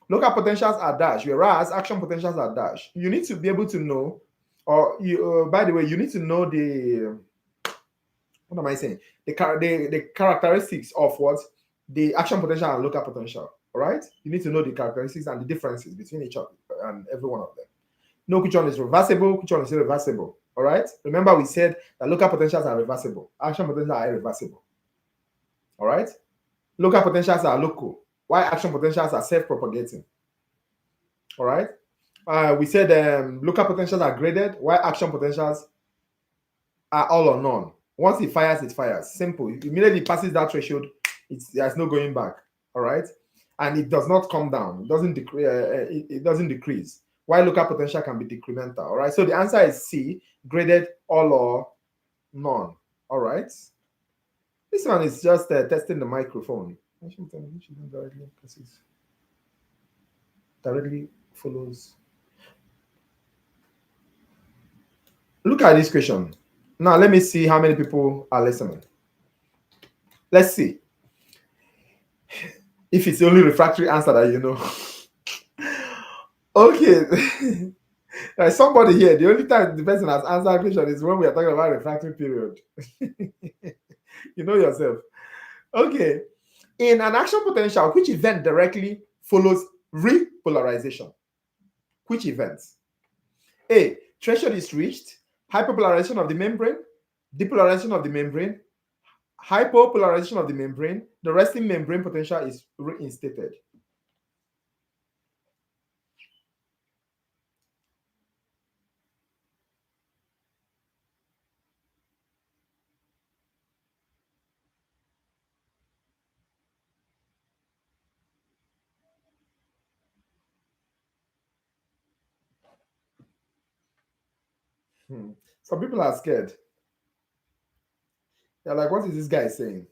Local potentials are dash, whereas action potentials are dash. You need to be able to know, or by the way, you need to know the, what am I saying? The characteristics of what the action potential and local potential. All right, you need to know the characteristics and the differences between each other and every one of them. Know which one is reversible, which one is irreversible. All right. Remember, we said that local potentials are reversible, action potentials are irreversible. All right. Local potentials are local, while action potentials are self-propagating. All right. We said local potentials are graded, while action potentials are all or none. Once it fires, it fires. Simple. Immediately it passes that threshold, there's no going back. All right. And it does not come down. It doesn't decrease. It doesn't decrease. While local potential can be decremental. All right. So the answer is C, graded all or none. All right. This one is just testing the microphone. directly follows. Look at this question. Now, let me see how many people are listening. Let's see if it's the only refractory answer that you know. Okay. There's somebody here. The only time the person has answered question is when we are talking about refractory period. You know yourself. Okay. In an action potential, which event directly follows repolarization? Which event? A. Threshold is reached. Hyperpolarization of the membrane. Depolarization of the membrane. Hypopolarization of the membrane. The resting membrane potential is reinstated. Some people are scared. They're like, what is this guy saying?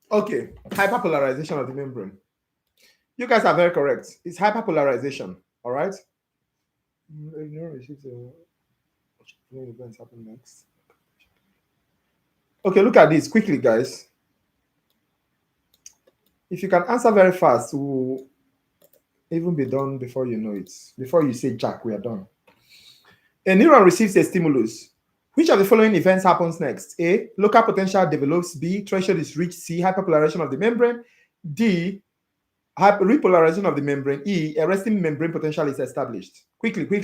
Okay, hyperpolarization of the membrane. You guys are very correct. It's hyperpolarization. All right. Events happen next. Okay, look at this quickly, guys. If you can answer very fast, we'll even be done before you know it. Before you say Jack, we are done. A neuron receives a stimulus. Which of the following events happens next? A. Local potential develops. B. Threshold is reached. C. Hyperpolarization of the membrane. D. Repolarization of the membrane. E. A resting membrane potential is established. Quickly, guys.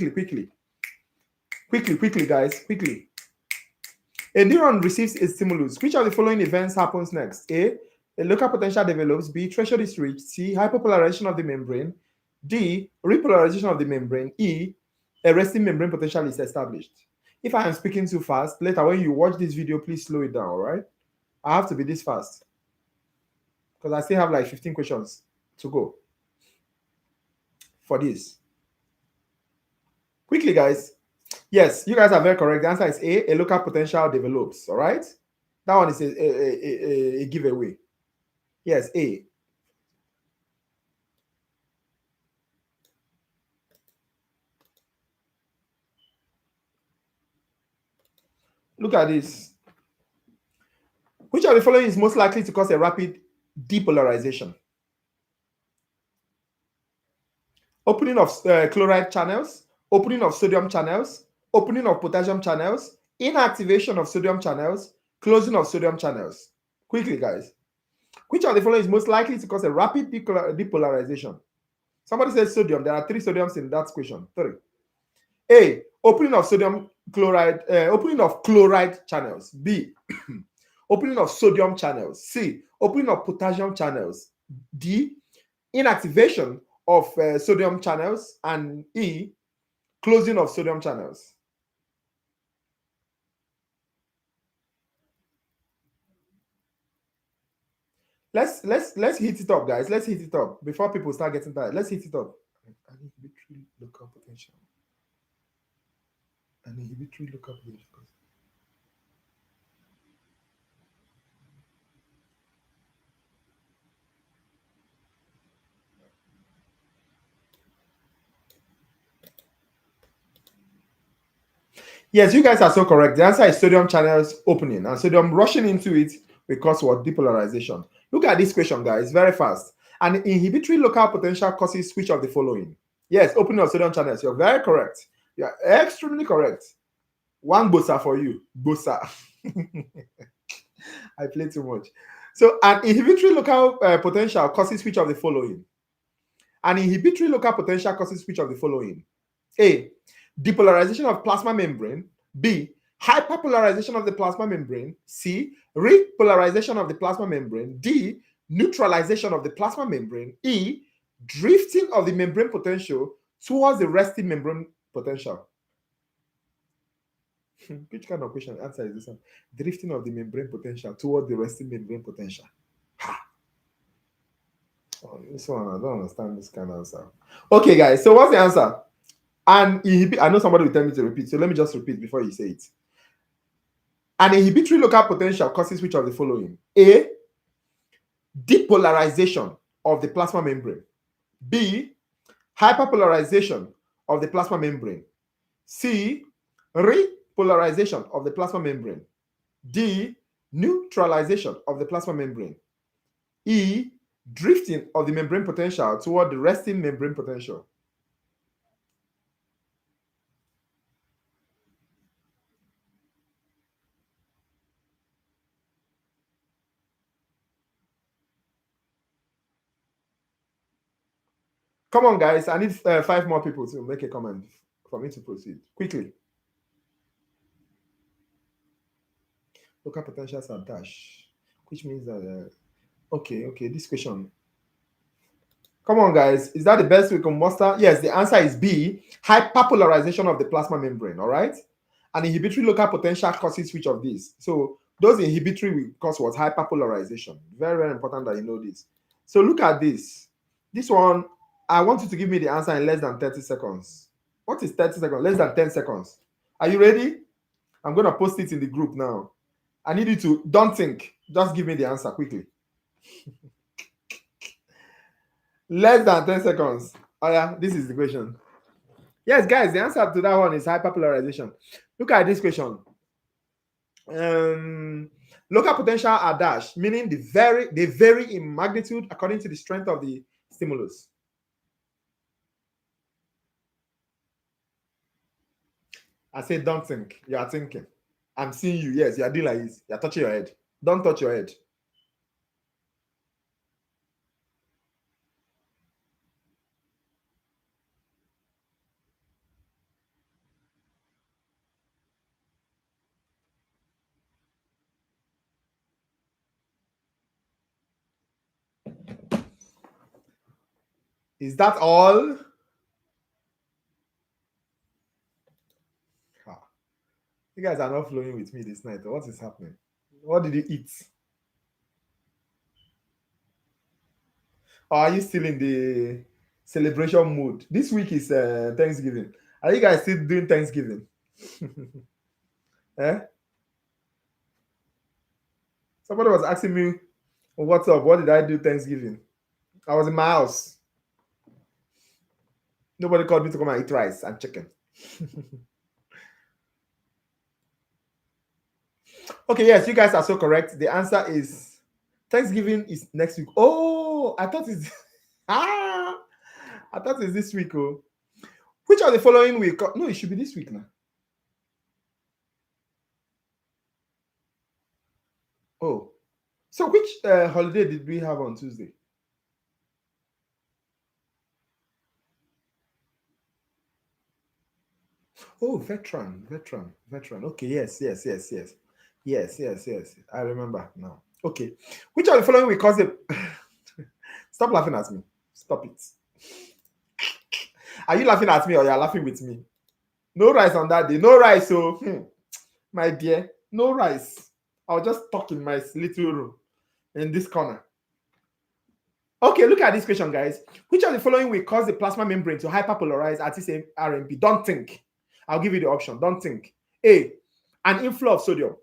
Quickly. A neuron receives a stimulus. Which of the following events happens next? A. A local potential develops. B. Threshold is reached. C. Hyperpolarization of the membrane. D. Repolarization of the membrane. E. A resting membrane potential is established. If I am speaking too fast, later when you watch this video, please slow it down, all right? I have to be this fast because I still have like 15 questions to go for this. Quickly, guys. Yes, you guys are very correct. The answer is A local potential develops, all right? That one is a giveaway. Yes, A. Look at this. Which of the following is most likely to cause a rapid depolarization? Opening of chloride channels, opening of sodium channels, opening of potassium channels, inactivation of sodium channels, closing of sodium channels. Quickly, guys. Which of the following is most likely to cause a rapid depolarization? Somebody says sodium. There are 3 sodiums in that question. 3. A. Opening of sodium chloride, opening of chloride channels. B. Opening of sodium channels. C. Opening of potassium channels. D. Inactivation of sodium channels. And E. Closing of sodium channels. Let's hit it up, guys. Let's hit it up before people start getting tired. Let's hit it up. An inhibitory local potential. An inhibitory local potential. Yes, you guys are so correct. The answer is sodium channels opening, and sodium rushing into it will cause what? Depolarization. Look at this question, guys, very fast. An inhibitory local potential causes which of the following? Yes, opening of sodium channels. You're very correct. You are extremely correct. One bossa for you. Bossa. I play too much. So, an inhibitory local potential causes which of the following? An inhibitory local potential causes which of the following? A. Depolarization of plasma membrane. B. Hyperpolarization of the plasma membrane. C. Repolarization of the plasma membrane. D. Neutralization of the plasma membrane. E. Drifting of the membrane potential towards the resting membrane potential. Which kind of question answer is this one? Drifting of the membrane potential toward the resting membrane potential. Ha! Oh, this one, I don't understand this kind of answer. Okay, guys, so what's the answer? And I know somebody will tell me to repeat, so let me just repeat before you say it. An inhibitory local potential causes which of the following? A. Depolarization of the plasma membrane. B. Hyperpolarization of the plasma membrane. C. Repolarization of the plasma membrane. D. Neutralization of the plasma membrane. E. Drifting of the membrane potential toward the resting membrane potential. Come on, guys. I need 5 more people to make a comment for me to proceed. Quickly. Local potentials are dash, which means that, okay, this question. Come on, guys. Is that the best we can muster? Yes, the answer is B. Hyperpolarization of the plasma membrane, all right? An inhibitory local potential causes which of these? So those inhibitory will cause what? Hyperpolarization. Very, very important that you know this. So look at this. This one, I want you to give me the answer in less than 30 seconds. What is 30 seconds? Less than 10 seconds. Are you ready? I'm going to post it in the group now. I need you to, don't think. Just give me the answer quickly. Less than 10 seconds. Oh yeah, this is the question. Yes, guys, the answer to that one is hyperpolarization. Look at this question. Local potential are dash, meaning they vary in magnitude according to the strength of the stimulus. I say don't think. You are thinking. I'm seeing you. Yes, you are doing like this. You are touching your head. Don't touch your head. Is that all? You guys are not flowing with me this night. What is happening? What did you eat? Or are you still in the celebration mood? This week is Thanksgiving. Are you guys still doing Thanksgiving? Eh? Somebody was asking me, what's up? What did I do Thanksgiving? I was in my house. Nobody called me to come and eat rice and chicken. Okay, yes, you guys are so correct. The answer is Thanksgiving is next week. Oh, I thought it's I thought it's this week. Oh, which of the following week? No, it should be this week now. Oh, so which holiday did we have on Tuesday? Oh, veteran. Okay, yes. I remember now. Okay, which of the following will cause a? Stop laughing at me. Stop it. Are you laughing at me or you are laughing with me? No rice on that day. No rice. So, my dear, no rice. I'll just talk in my little room in this corner. Okay, look at this question, guys. Which of the following will cause the plasma membrane to hyperpolarize at its RMP? Don't think. I'll give you the option. Don't think. A, an inflow of sodium.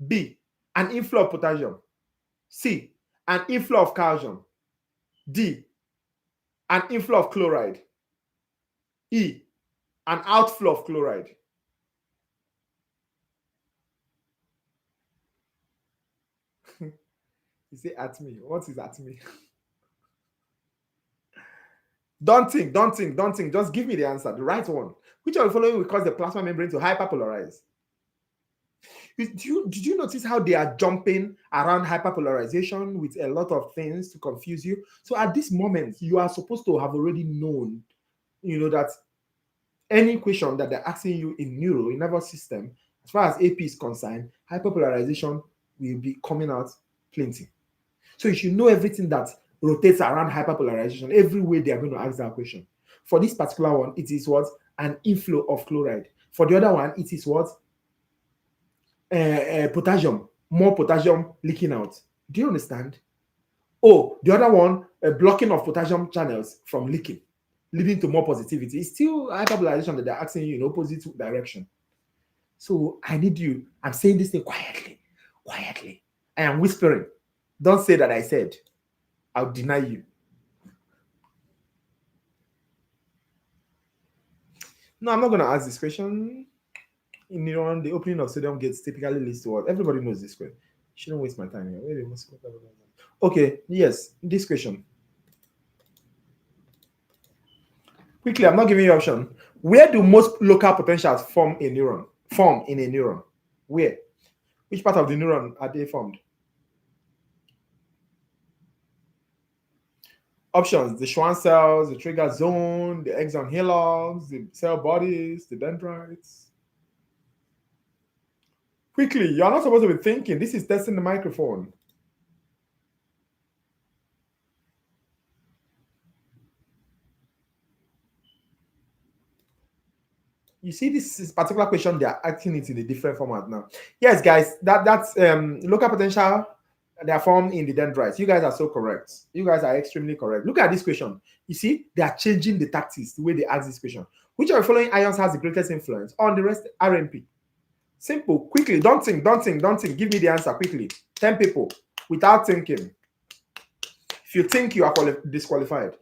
B, an inflow of potassium. C, an inflow of calcium. D, an inflow of chloride. E, an outflow of chloride. You say at me. What is at me? Don't think. Just give me the answer, the right one. Which of the following will cause the plasma membrane to hyperpolarize? Did you notice how they are jumping around hyperpolarization with a lot of things to confuse you? So at this moment, you are supposed to have already known, that any question that they're asking you in neuro, in nervous system, as far as AP is concerned, hyperpolarization will be coming out plenty. So you should know everything that rotates around hyperpolarization, every way they are going to ask that question. For this particular one, it is what? An inflow of chloride. For the other one, it is what? Potassium, more potassium leaking out. Do you understand? Oh, the other one, a blocking of potassium channels from leaking, leading to more positivity. It's still hyperpolarization that they're asking you in opposite direction. So I need you. I'm saying this thing quietly, quietly. I am whispering. Don't say that I said. I'll deny you. No, I'm not going to ask this question. In neuron, the opening of sodium gates typically leads to what? Everybody knows this question. Shouldn't waste my time here. Okay, yes, this question. Quickly, I'm not giving you option. Where do most local potentials form in a neuron? Where? Which part of the neuron are they formed? Options: the Schwann cells, the trigger zone, the axon halogs, the cell bodies, the dendrites. Quickly, you're not supposed to be thinking. This is testing the microphone. You see, this is particular question, they are acting it in a different format now. Yes, guys, that's local potential. They are formed in the dendrites. You guys are so correct. You guys are extremely correct. Look at this question. You see, they are changing the tactics, the way they ask this question. Which of the following ions has the greatest influence on the rest RMP? Simple. Quickly. Don't think. Give me the answer quickly. 10 people without thinking. If you think, you are disqualified.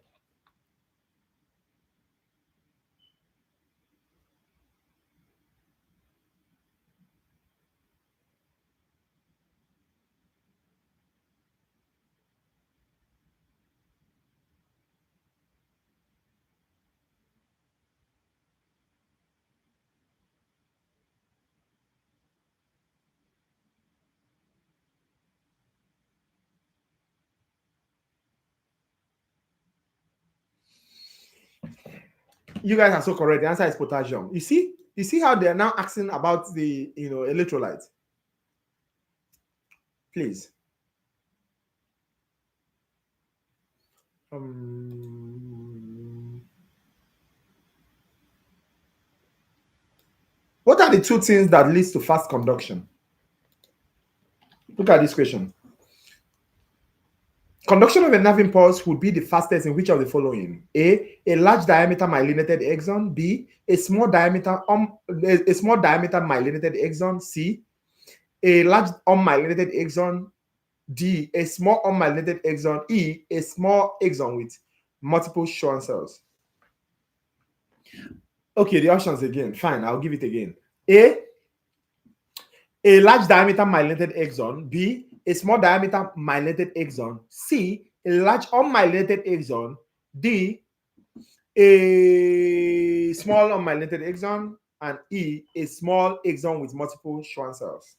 You guys are so correct. The answer is potassium. You see how they're now asking about the electrolytes. Please. What are the two things that leads to fast conduction? Look at this question. Conduction of a nerve impulse would be the fastest in which of the following? A large diameter myelinated axon. B, a small diameter myelinated axon. C, a large unmyelinated axon. D, a small unmyelinated axon. E, a small axon with multiple Schwann cells. Okay, the options again. Fine, I'll give it again. A large diameter myelinated axon. B, a small diameter myelinated axon. C, a large unmyelinated axon. D, a small unmyelinated axon. And E, a small axon with multiple Schwann cells.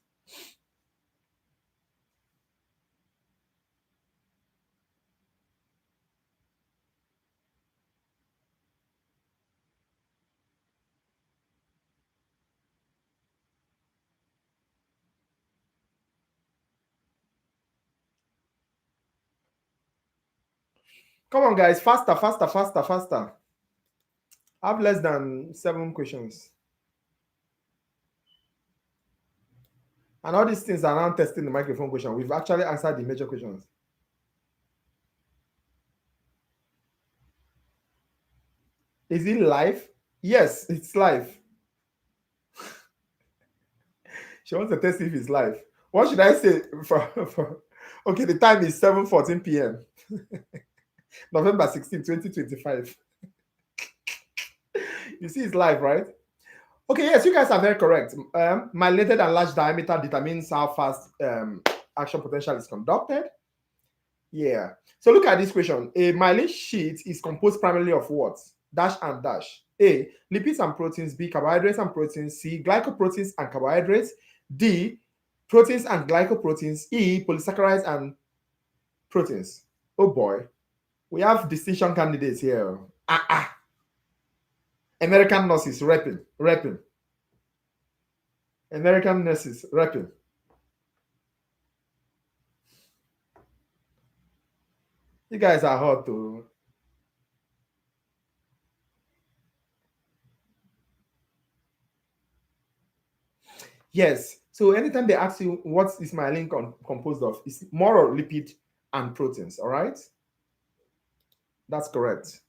Come on, guys, faster. I have less than 7 questions. And all these things are now testing the microphone question. We've actually answered the major questions. Is it live? Yes, it's live. She wants to test if it's live. What should I say? Okay, the time is 7:14 p.m. November 16, 2025. You see it's live, right? Okay, yes, you guys are very correct. Myelinated and large diameter determines how fast action potential is conducted. Yeah. So look at this question. A myelin sheet is composed primarily of what? Dash and dash. A, lipids and proteins. B, carbohydrates and proteins. C, glycoproteins and carbohydrates. D, Proteins and glycoproteins. E, polysaccharides and proteins. Oh boy, we have distinction candidates here. American nurses repping. American nurses repping. You guys are hot too. Yes. So anytime they ask you what is myelin composed of, it's more lipid and proteins. All right. That's correct.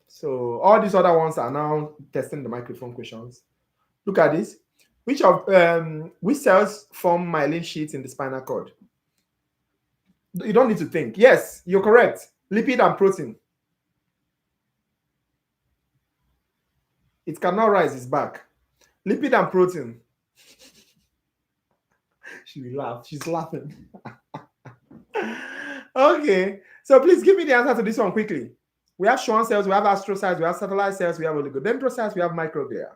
So all these other ones are now testing the microphone questions. Look at this. Which cells form myelin sheets in the spinal cord? You don't need to think. Yes, you're correct. Lipid and protein. It cannot rise its back. Lipid and protein. She will laugh. She's laughing. Okay. So please give me the answer to this one quickly. We have Schwann cells, we have astrocytes, we have satellite cells, we have oligodendrocytes, we have microglia.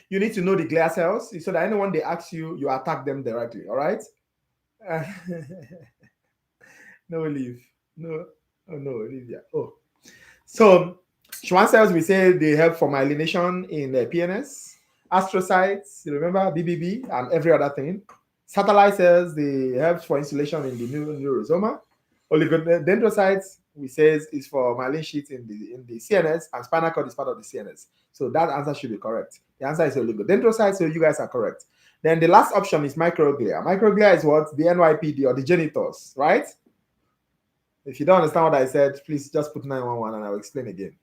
You need to know the glia cells so that anyone they ask you, you attack them directly. All right? No, leave. No, oh no, Olivia. Oh, so Schwann cells, we say they help for myelination in the PNS. Astrocytes, you remember BBB and every other thing. Satellite cells, they help for insulation in the neurosoma. Oligodendrocytes, we say is for myelin sheath in the CNS, and spinal cord is part of the CNS. So that answer should be correct. The answer is oligodendrocytes, so you guys are correct. Then the last option is microglia. Microglia is what? The NYPD or the genitors, right? If you don't understand what I said, please just put 911 and I'll explain again.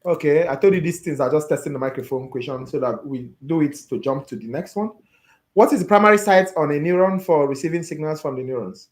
Okay, I told you these things are just testing the microphone question so that we do it to jump to the next one. What is the primary site on a neuron for receiving signals from the neurons?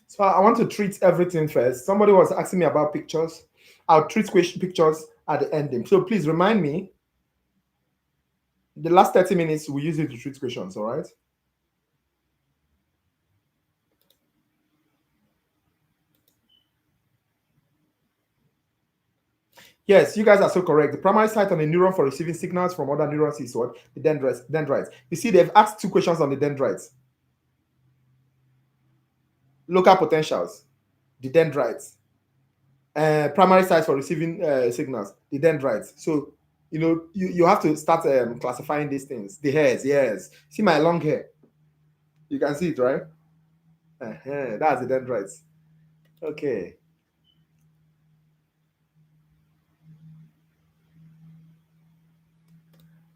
So I want to treat everything first. Somebody was asking me about pictures. I'll treat pictures at the ending. So please remind me, the last 30 minutes, we use it to treat questions, all right? Yes, you guys are so correct. The primary site on a neuron for receiving signals from other neurons is what? The dendrites. You see, they've asked two questions on the dendrites. Local potentials, the dendrites. Primary sites for receiving signals, the dendrites. So, you have to start classifying these things. The hairs, yes. See my long hair. You can see it, right? That's the dendrites. Okay.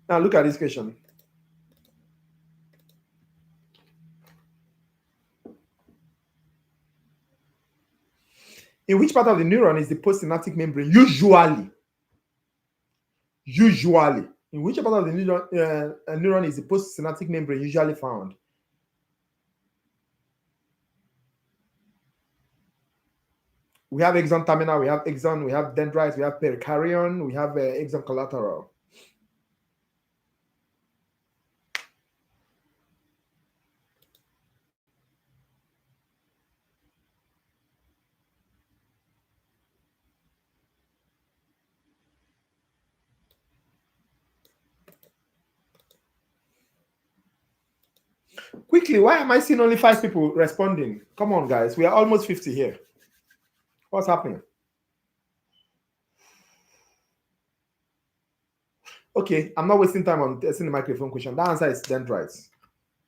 Now look at this question. In which part of the neuron is the postsynaptic membrane usually? In which part of the neuron is the postsynaptic membrane usually found? We have axon terminal, we have axon, we have dendrites, we have pericardium, we have axon collateral. Quickly, why am I seeing only 5 people responding? Come on, guys. We are almost 50 here. What's happening? Okay, I'm not wasting time on testing the microphone question. The answer is dendrites.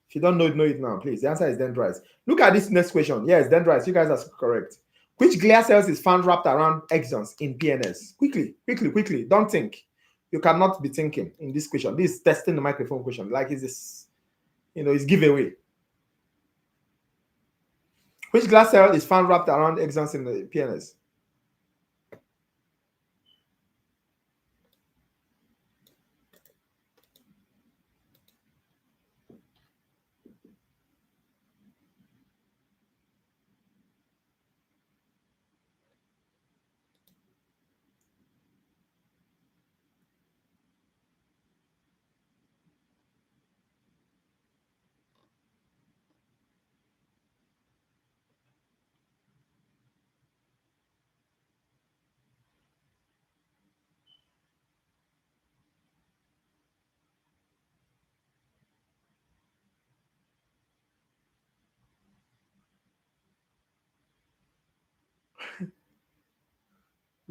If you don't know it now, please. The answer is dendrites. Look at this next question. Yes, dendrites. You guys are correct. Which glia cells is found wrapped around axons in PNS? Quickly. Don't think. You cannot be thinking in this question. This is testing the microphone question. Like, is this, it's giveaway. Which glia cell is found wrapped around axons in the PNS?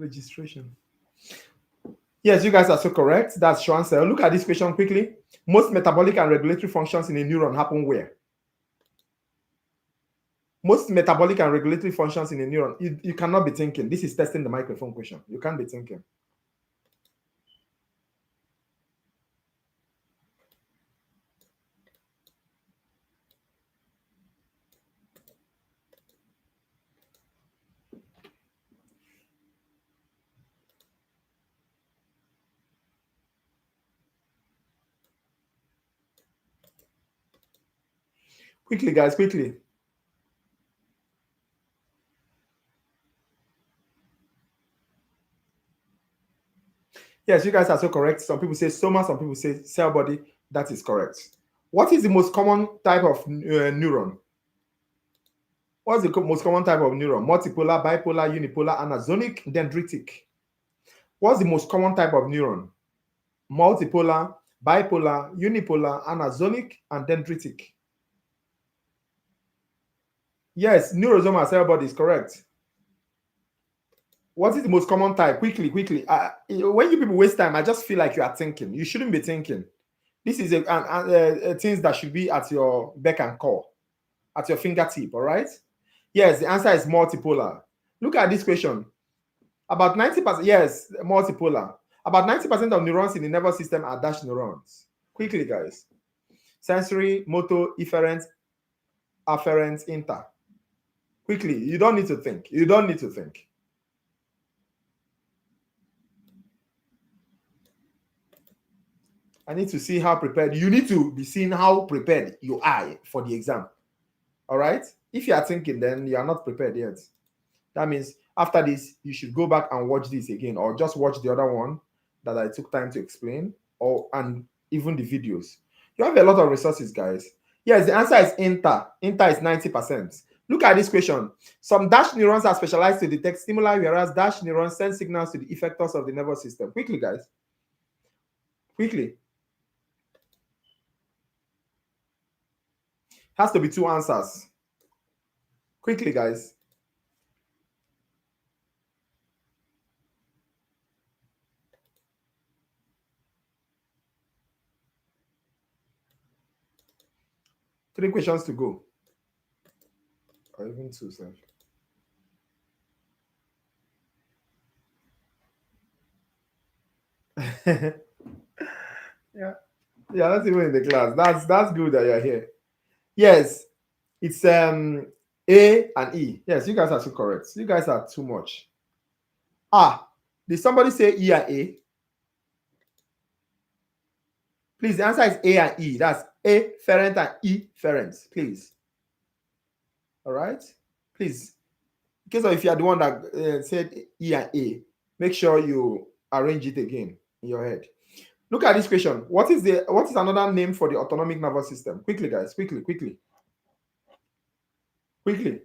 Registration. Yes, you guys are so correct. That's your answer. Look at this question quickly. Most metabolic and regulatory functions in a neuron happen where? Most metabolic and regulatory functions in a neuron. You cannot be thinking. This is testing the microphone question. You can't be thinking. Quickly, guys, quickly. Yes, you guys are so correct. Some people say soma, some people say cell body. That is correct. What is the most common type of neuron? What's the most common type of neuron? Multipolar, bipolar, unipolar, anazonic, dendritic. What's the most common type of neuron? Multipolar, bipolar, unipolar, anazonic, and dendritic. Yes, neurosomal cell body is correct. What is the most common type? Quickly, quickly. When you people waste time, I just feel like you are thinking. You shouldn't be thinking. This is a things that should be at your beck and call, at your fingertip, all right? Yes, the answer is multipolar. Look at this question. About 90%, yes, multipolar. About 90% of neurons in the nervous system are dash neurons. Quickly, guys. Sensory, motor, efferent, afferent, inter. Quickly, you don't need to think. You don't need to think. I need to see how prepared. You need to be seeing how prepared you are for the exam. All right? If you are thinking, then you are not prepared yet. That means after this, you should go back and watch this again, or just watch the other one that I took time to explain, and even the videos. You have a lot of resources, guys. Yes, the answer is inter. Inter is 90%. Look at this question. Some dash neurons are specialized to detect stimuli, whereas dash neurons send signals to the effectors of the nervous system. Quickly, guys. Quickly. Has to be two answers. Quickly, guys. Three questions to go. Or even two, sir. Yeah. Yeah, that's even in the class. That's good that you're here. Yes, it's A and E. Yes, you guys are so correct. You guys are too much. Did somebody say E and A? Please, the answer is A and E. That's A ferent and E ferent. Please. All right. Please, in case of if you are the one that said E and A, make sure you arrange it again in your head. Look at this question. What is another name for the autonomic nervous system? Quickly, guys. Quickly, quickly. Quickly.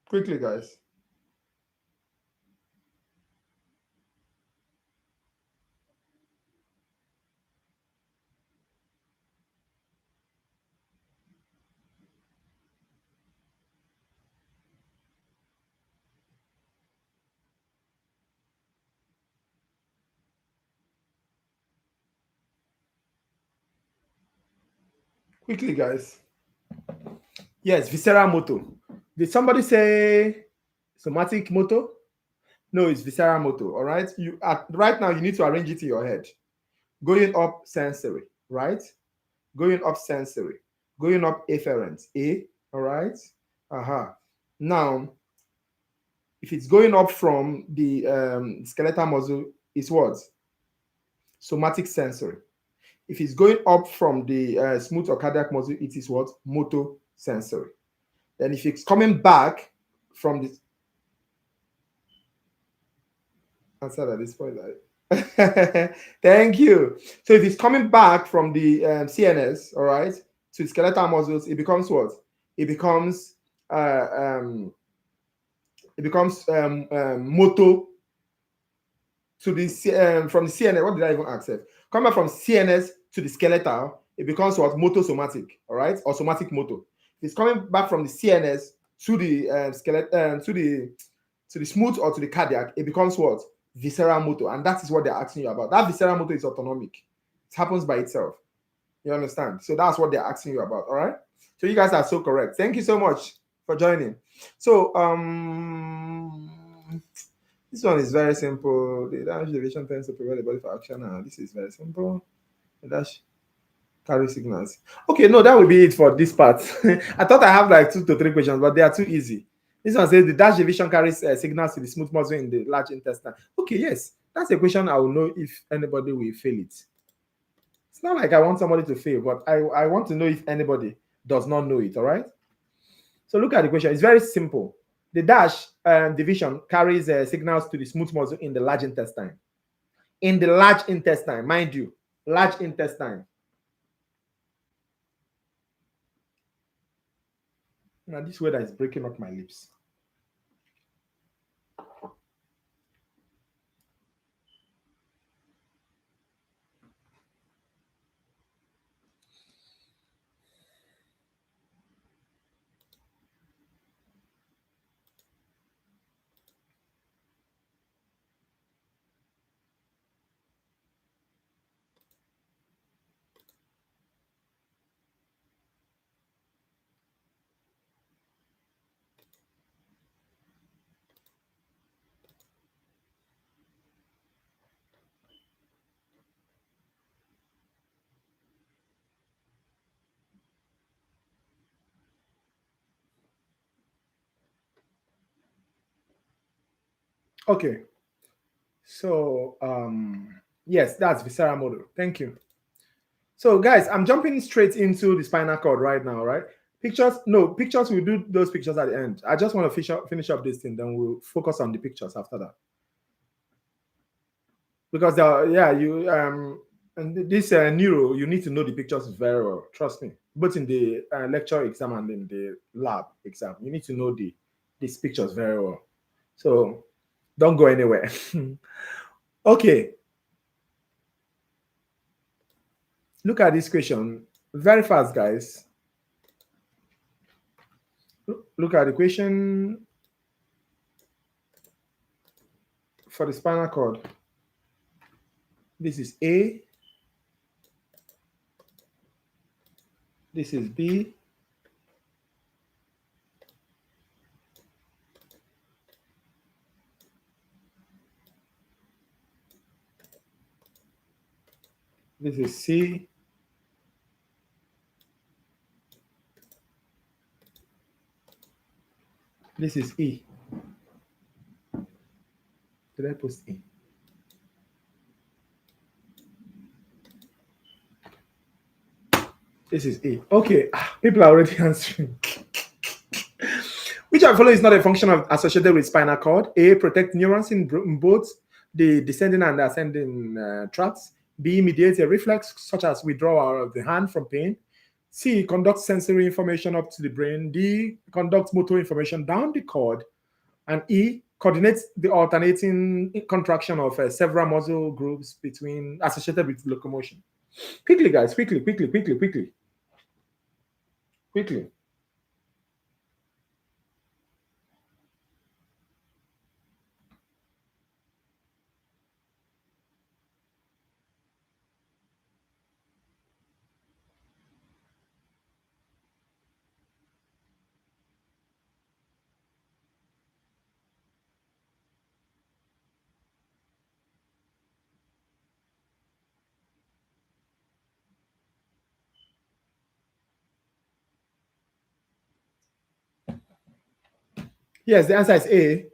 Quickly, guys. Quickly, guys. Yes, visceral motor. Did somebody say somatic motor? No, it's visceral motor. All right. Right now you need to arrange it in your head. Going up sensory, right? Going up sensory. Going up afferent. A. All right. Now, if it's going up from the skeletal muscle, it's what? Somatic sensory. If it's going up from the smooth or cardiac muscle, it is what? Motor sensory. Then if it's coming back from the answer at this point, Thank you. So if it's coming back from the CNS, all right, to the skeletal muscles, it becomes what? It becomes uh, um, motor to the from the CNS. What did I even accept? Coming from CNS to the skeletal, it becomes what? Motosomatic, all right, or somatic motor. If it's coming back from the CNS to the skeleton, to the smooth or to the cardiac, it becomes what? Visceral motor, and that is what they're asking you about. That visceral motor is autonomic. It happens by itself. You understand? So that's what they're asking you about. All right. So you guys are so correct. Thank you so much for joining. So this one is very simple. The dash deviation tends to prepare the body for action. This is very simple. The dash carry signals. Okay, no, that will be it for this part. I thought I have like 2 to 3 questions, but they are too easy. This one says the dash division carries signals to the smooth muscle in the large intestine. Okay, yes, that's a question I will know if anybody will fail it. It's not like I want somebody to fail, but I want to know if anybody does not know it. All right. So look at the question. It's very simple. The dash division carries signals to the smooth muscle in the large intestine. In the large intestine, mind you, large intestine. Now this weather is breaking up my lips. Okay. So yes, that's visceral model. Thank you. So guys, I'm jumping straight into the spinal cord right now, right? Pictures, no, pictures, we'll do those pictures at the end. I just want to finish up this thing, then we'll focus on the pictures after that. Because yeah, you and this neuro, you need to know the pictures very well. Trust me. Both in the lecture exam and in the lab exam, you need to know these pictures very well. So don't go anywhere. Okay, look at this question very fast, guys. Look at the question for the spinal cord. This is A. This is B. This is C. This is E. Did I post E? This is E. Okay, people are already answering. Which I follow is not a function associated with spinal cord. A, protect neurons in both the descending and ascending tracts. B, mediate a reflex such as withdrawal of the hand from pain. C, conduct sensory information up to the brain. D, conduct motor information down the cord. And E, coordinates the alternating contraction of several muscle groups between associated with locomotion. Quickly, guys, quickly. Yes, the answer is A.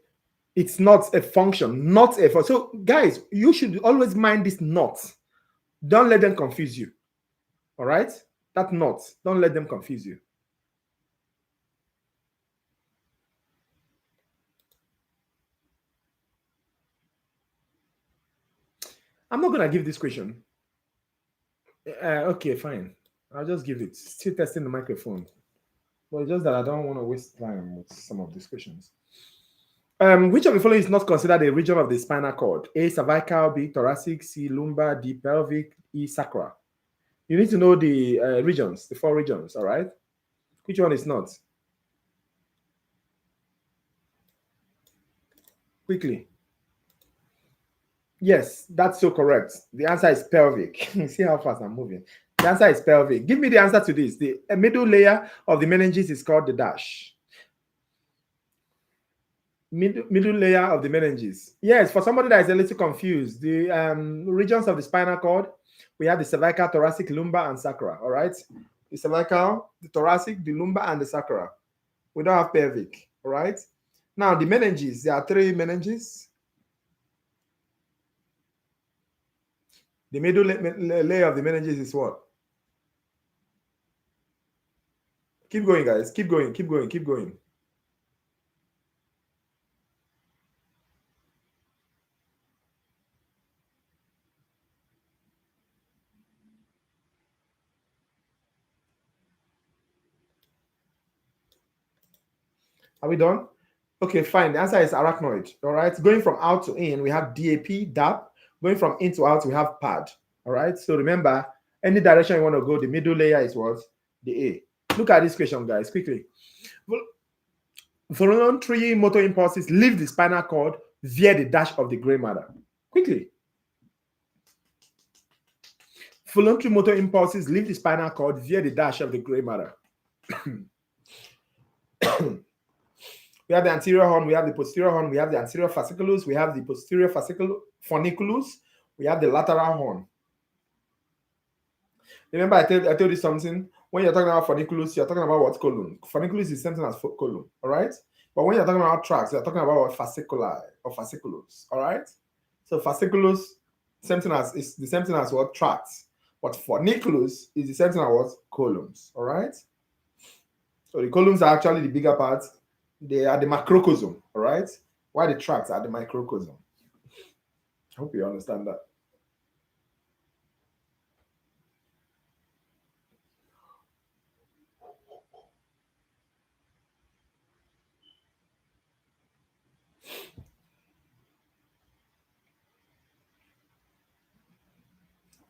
It's not a function, not a function. So, guys, you should always mind this not. Don't let them confuse you. All right? That not. Don't let them confuse you. I'm not gonna give this question. Okay, fine. I'll just give it. Still testing the microphone. But it's just that I don't want to waste time with some of these questions. Which of the following is not considered a region of the spinal cord? A, cervical, B, thoracic, C, lumbar, D, pelvic, E, sacral. You need to know the regions, the 4 regions, all right? Which one is not? Quickly. Yes, that's so correct. The answer is pelvic. See how fast I'm moving. The answer is pelvic. Give me the answer to this. The middle layer of the meninges is called the dash. Middle layer of the meninges. Yes, for somebody that is a little confused, the regions of the spinal cord, we have the cervical, thoracic, lumbar, and sacral. All right, the cervical, the thoracic, the lumbar, and the sacral. We don't have pelvic. All right. Now the meninges. There are 3 meninges. The middle layer of the meninges is what? Keep going, guys. Keep going. Keep going. Keep going. Are we done? Okay, fine. The answer is arachnoid. All right. Going from out to in, we have DAP, DAP. Going from in to out, we have pad. All right. So remember, any direction you want to go, the middle layer is what? The A. Look at this question, guys, quickly. Voluntary motor impulses leave the spinal cord via the dash of the gray matter. Quickly. Voluntary motor impulses leave the spinal cord via the dash of the gray matter. We have the anterior horn, we have the posterior horn, we have the anterior fasciculus, we have the posterior funiculus, we have the lateral horn. Remember, I told you something. When you're talking about funiculus, you're talking about what? Column. Funiculus is something as column, all right? But when you're talking about tracts, you're talking about what? Fasciculi or fasciculus, all right? So fasciculus, is the same thing as what? Tracts. But funiculus is the same thing as what? Columns, all right? So the columns are actually the bigger parts. They are the macrocosm, all right? While the tracts are the microcosm. I hope you understand that.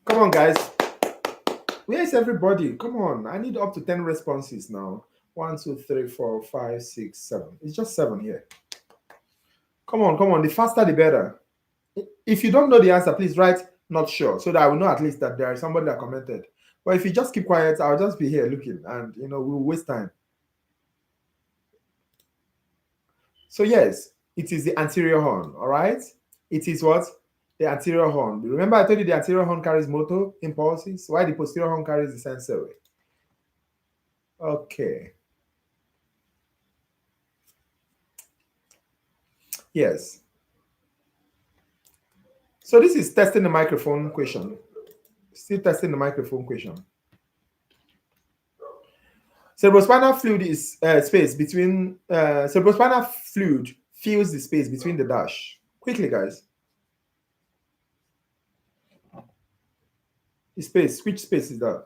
Come on, guys. Where is everybody? Come on. I need up to 10 responses now. 1, 2, 3, 4, 5, 6, 7. It's just 7 here. Come on, come on. The faster, the better. If you don't know the answer, please write not sure so that I will know at least that there is somebody that commented. But if you just keep quiet, I'll just be here looking and, we'll waste time. So, yes, it is the anterior horn, all right? It is what? The anterior horn. Remember, I told you the anterior horn carries motor impulses, while the posterior horn carries the sensory. Okay. Yes. So this is testing the microphone question. Still testing the microphone question. Cerebrospinal fluid is space between cerebrospinal fluid fills the space between the dash. Quickly, guys. The space. Which space is that?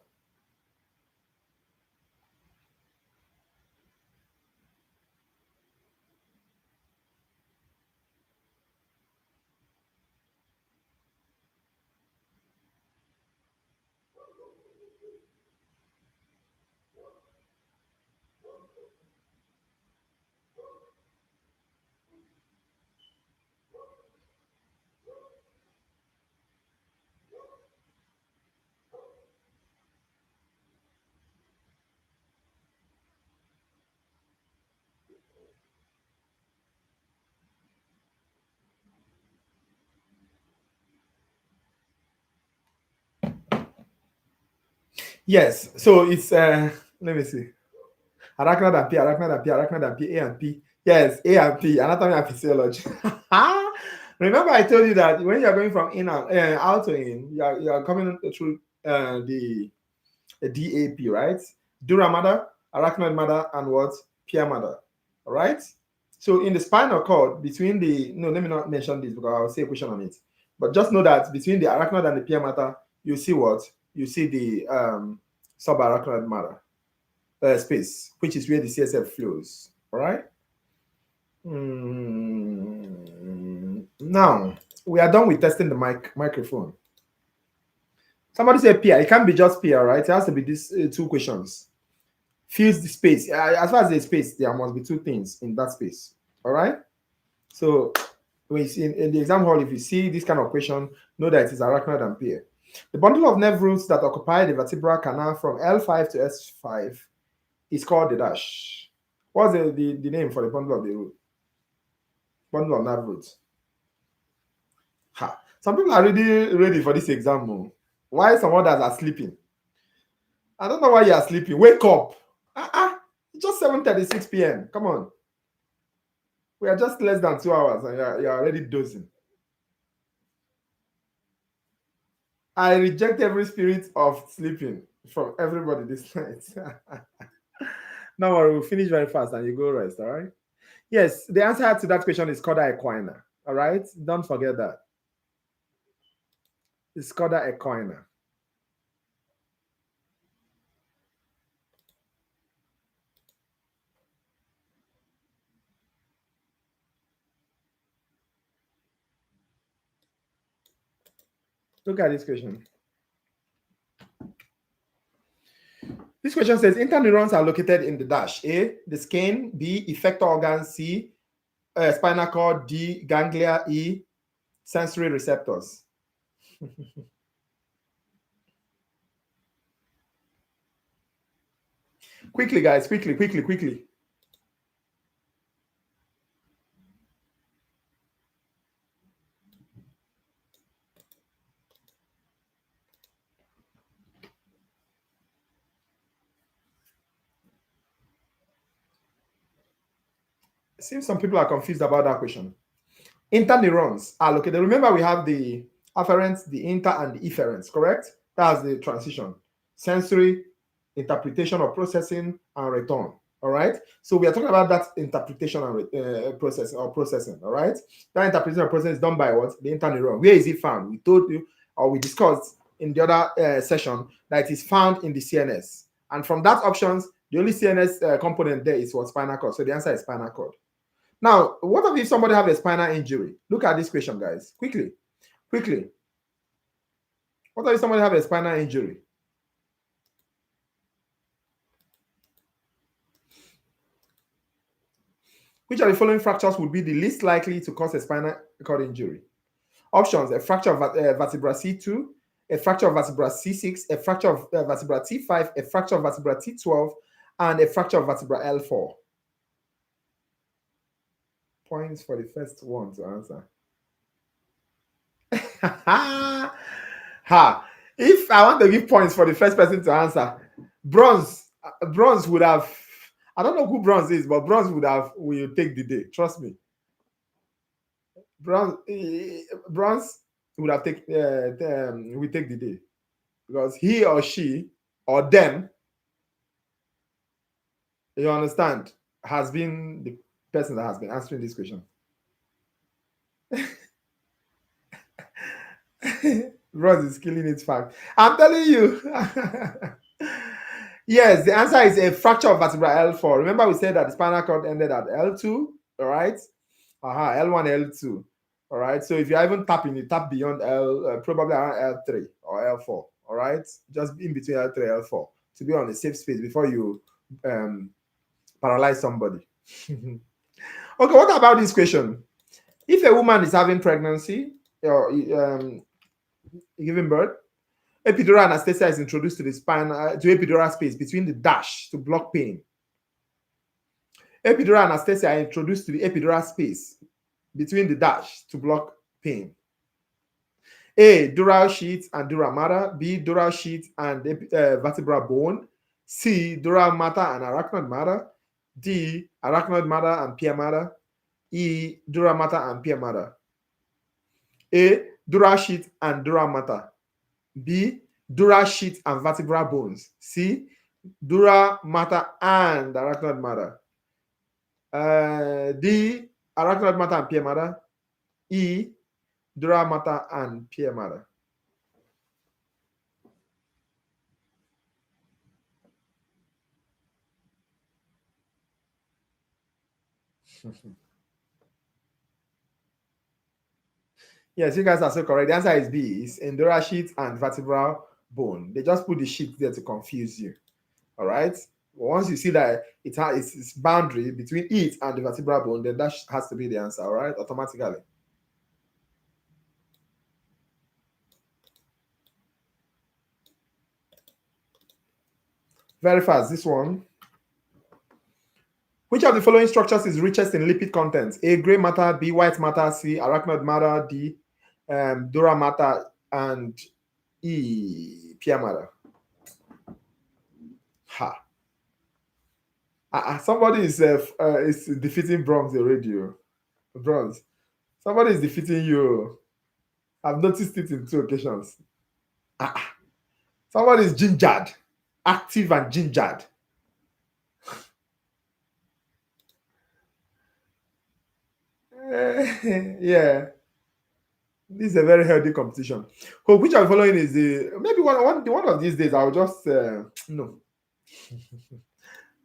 Yes. So it's let me see. Arachnid and P, arachnid and P, arachnid and P, A and P. Yes, A and P, anatomy and physiology. Remember, I told you that when you're going from in and out to in, you're coming through the DAP, right? Dura matter, arachnoid matter, and what? Pia matter. All right. So in the spinal cord, between let me not mention this because I'll say a question on it. But just know that between the arachnoid and the pia mater, you see what? You see the subarachnoid matter space, which is where the CSF flows. All right. Now we are done with testing the microphone. Somebody said PI. It can't be just PI, right? It has to be these two questions. Fills the space. As far as the space, there must be two things in that space. All right. So when you see in the exam hall, if you see this kind of question, know that it is arachnoid and PI. The bundle of nerve roots that occupy the vertebral canal from L5 to S5 is called the dash. What's the name for the bundle of the root? Bundle of nerve roots. Ha. Some people are already ready for this exam. Why some others are sleeping? I don't know why you are sleeping. Wake up. It's just 7:36 p.m. Come on. We are just less than 2 hours and you are already dozing. I reject every spirit of sleeping from everybody this night. No worry, we'll finish very fast and you go rest, all right? Yes, the answer to that question is cauda equina, all right? Don't forget that. It's cauda equina. Look at this question. This question says interneurons are located in the dash. A, the skin. B, effector organ. C, spinal cord. D, ganglia. E, sensory receptors. Quickly, guys, quickly. It seems some people are confused about that question. Interneurons are located. Remember, we have the afferents, the inter, and the efferents, correct? That's the transition. Sensory, interpretation or processing, and return. All right. So we are talking about that interpretation and processing, all right? That interpretation or processing is done by what? The interneuron. Where is it found? We told you, or we discussed in the other session, that it is found in the CNS. And from that options, the only CNS component there is what? Spinal cord. So the answer is spinal cord. Now, what if somebody have a spinal injury? Look at this question, guys. Quickly. What if somebody have a spinal injury? Which of the following fractures would be the least likely to cause a spinal cord injury? Options: a fracture of vertebra C2, a fracture of vertebra C6, a fracture of vertebra T5, a fracture of vertebra T12, and a fracture of vertebra L4. Points for the first one to answer. If I want to give points for the first person to answer, bronze would have. I don't know who bronze is, but bronze will take the day. Trust me. Bronze would have take will take the day because he or she or them, you understand, has been the person that has been answering this question. Bronze is killing its fact. I'm telling you. Yes, the answer is a fracture of vertebra L4. Remember, we said that the spinal cord ended at L2, all right? L1, L2, all right? So if you're even tapping, you tap beyond L, probably around L3 or L4, all right? Just in between L3 and L4 to be on a safe space before you paralyze somebody. Okay, what about this question? If a woman is having pregnancy or giving birth, epidural anesthesia is introduced to the spine, to epidural space between the dash to block pain. Epidural anesthesia is introduced to the epidural space between the dash to block pain. A, dural sheath and dural matter. B, dural sheath and vertebral bone. C, dural matter and arachnoid matter. D, arachnoid matter and pia matter. E, dural matter and pia matter. A, dural sheath and dural matter. B, dural sheath and vertebral bones. C, dural matter and arachnoid matter. D, arachnoid matter and pia matter. E, dura matter, and pure matter. Yes, you guys are so correct. The answer is B. It's endura sheath and vertebral bone. They just put the sheath there to confuse you. All right. Once you see that it has its boundary between it and the vertebral bone, then that has to be the answer. All right, automatically. Very fast. This one. Which of the following structures is richest in lipid contents? A. Gray matter. B. White matter. C. Arachnoid matter. D. Dura matter. And E. Pure matter. Ha. Somebody is defeating Bronze already. Bronze. Somebody is defeating you. I've noticed it in 2 occasions. Somebody is gingered. Active and gingered. Yeah. This is a very healthy competition. So which of the following is the maybe one of these days I'll just no.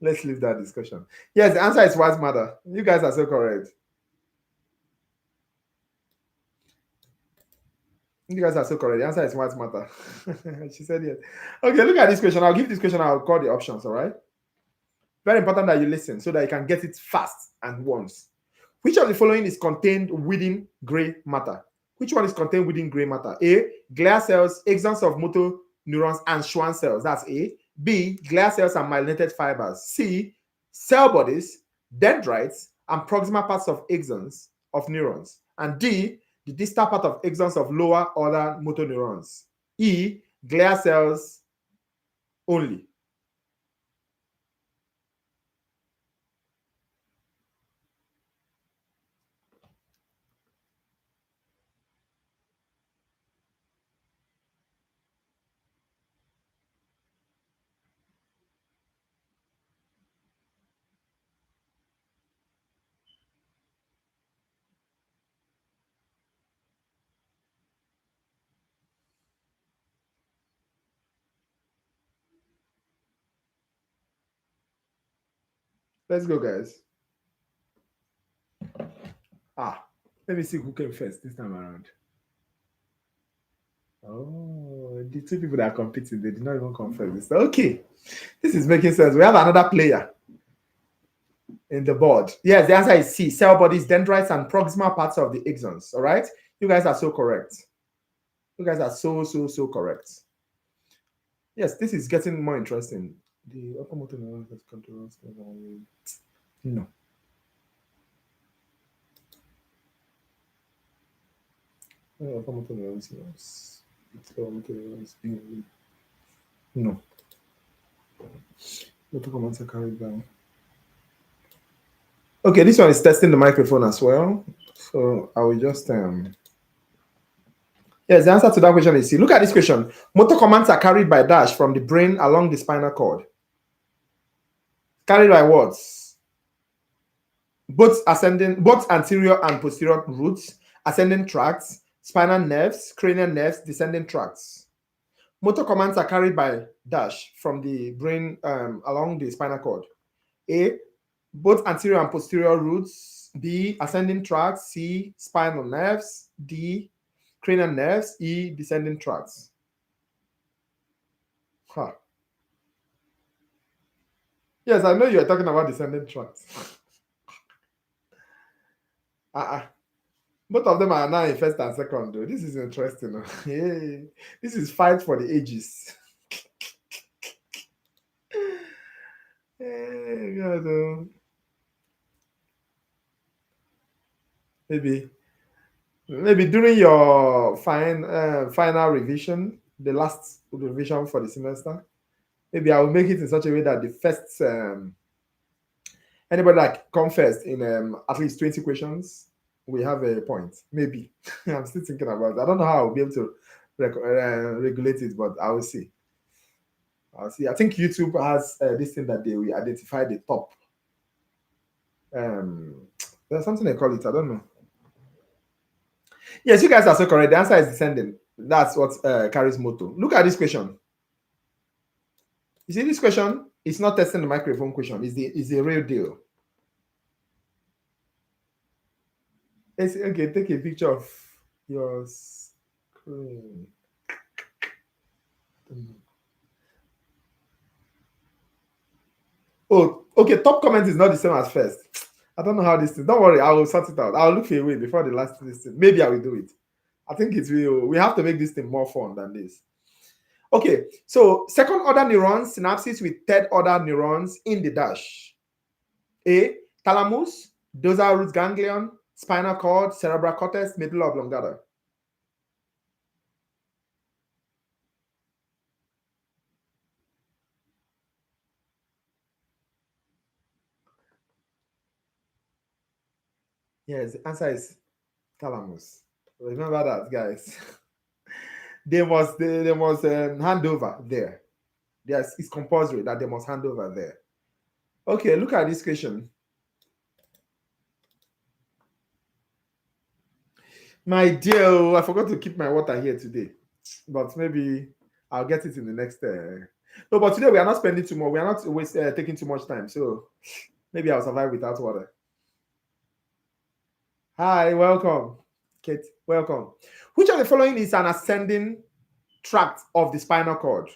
Let's leave that discussion. Yes, the answer is white matter. You guys are so correct. You guys are so correct. The answer is white matter. She said yes. Okay, look at this question. I'll give this question, I'll call the options, all right? Very important that you listen so that you can get it fast and once. Which of the following is contained within gray matter? Which one is contained within gray matter? A. Glial cells, axons of motor neurons, and Schwann cells. That's A. B. Glial cells and myelinated fibers. C. Cell bodies, dendrites, and proximal parts of axons of neurons. And D. The distal part of axons of lower order motor neurons. E. Glial cells only. Let's go, guys. Let me see who came first this time around. Oh, the 2 people that are competing, they did not even come first. Okay, this is making sense. We have another player in the board. Yes, the answer is C. Cell bodies, dendrites, and proximal parts of the axons. All right, you guys are so correct. You guys are so correct. Yes, this is getting more interesting. The upper motor neuron controls. No. Upper motor neurons. No. Motor commands are carried by. Okay, this one is testing the microphone as well. So I will just yes, the answer to that question is C. Look at this question. Motor commands are carried by dash from the brain along the spinal cord. Carried by what? Both anterior and posterior roots, ascending tracts, spinal nerves, cranial nerves, descending tracts. Motor commands are carried by dash from the brain along the spinal cord. A. Both anterior and posterior roots. B. Ascending tracts. C. Spinal nerves. D. Cranial nerves. E. Descending tracts. Huh. Yes, I know you're talking about descending tracts. Both of them are now in first and second, though. This is interesting. Hey, this is fight for the ages. Hey, God, maybe during your final revision, the last revision for the semester, maybe I will make it in such a way that the first anybody that comes first in at least 20 questions, we have a point. Maybe. I'm still thinking about it. I don't know how I'll be able to regulate it, but I will see. I'll see. I think YouTube has this thing that they will identify the top. There's something they call it. I don't know. Yes, you guys are so correct. The answer is descending. That's what carries motto. Look at this question. You see, this question is not testing the microphone question. It's the real deal. It's, okay, take a picture of your screen. Oh, okay. Top comment is not the same as first. I don't know how this thing. Don't worry, I will sort it out. I'll look for a way before the last listen. Maybe I will do it. I think it will. We have to make this thing more fun than this. Okay, so second order neurons, synapses with third order neurons in the dash. A. Thalamus, dorsal root ganglion, spinal cord, cerebral cortex, medulla oblongata. Yes, the answer is thalamus. Remember that, guys. they must hand over there. Yes, it's compulsory that they must hand over there. Okay, look at this question. My dear, I forgot to keep my water here today, but maybe I'll get it in the next. No, but today we are not spending too much. We are not taking too much time, so maybe I'll survive without water. Hi, welcome, Kate. Welcome. Which of the following is an ascending tract of the spinal cord?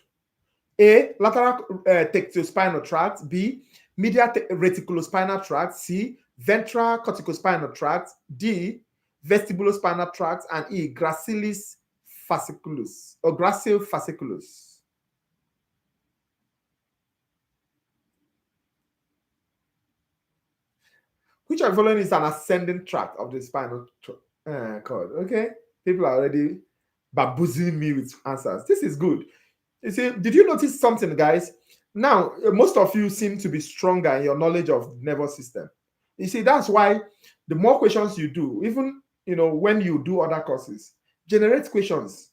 A. Lateral tectospinal tract. B. Medial reticulospinal tract. C. Ventral corticospinal tract. D. Vestibulospinal tract. And E. Gracilis fasciculus or gracile fasciculus. Which of the following is an ascending tract of the spinal cord? Okay, people are already baboozling me with answers. This is good. You see, did you notice something, guys? Now, most of you seem to be stronger in your knowledge of the nervous system. You see, that's why the more questions you do, even when you do other courses, generate questions.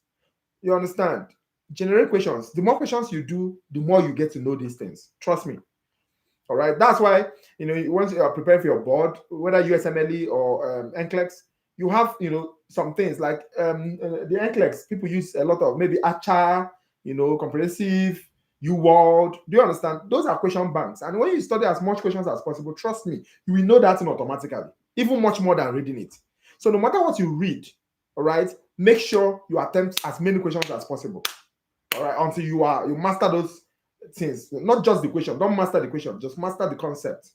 You understand? Generate questions. The more questions you do, the more you get to know these things. Trust me. All right. That's why once you are preparing for your board, whether USMLE or NCLEX, you have some things like the NCLEX. People use a lot of maybe ACHA, comprehensive, UWorld. Do you understand? Those are question banks, and when you study as much questions as possible, trust me, you will know that thing automatically, even much more than reading it. So no matter what you read, all right, make sure you attempt as many questions as possible. All right, until you master those things, not just the question. Don't master the question, just master the concept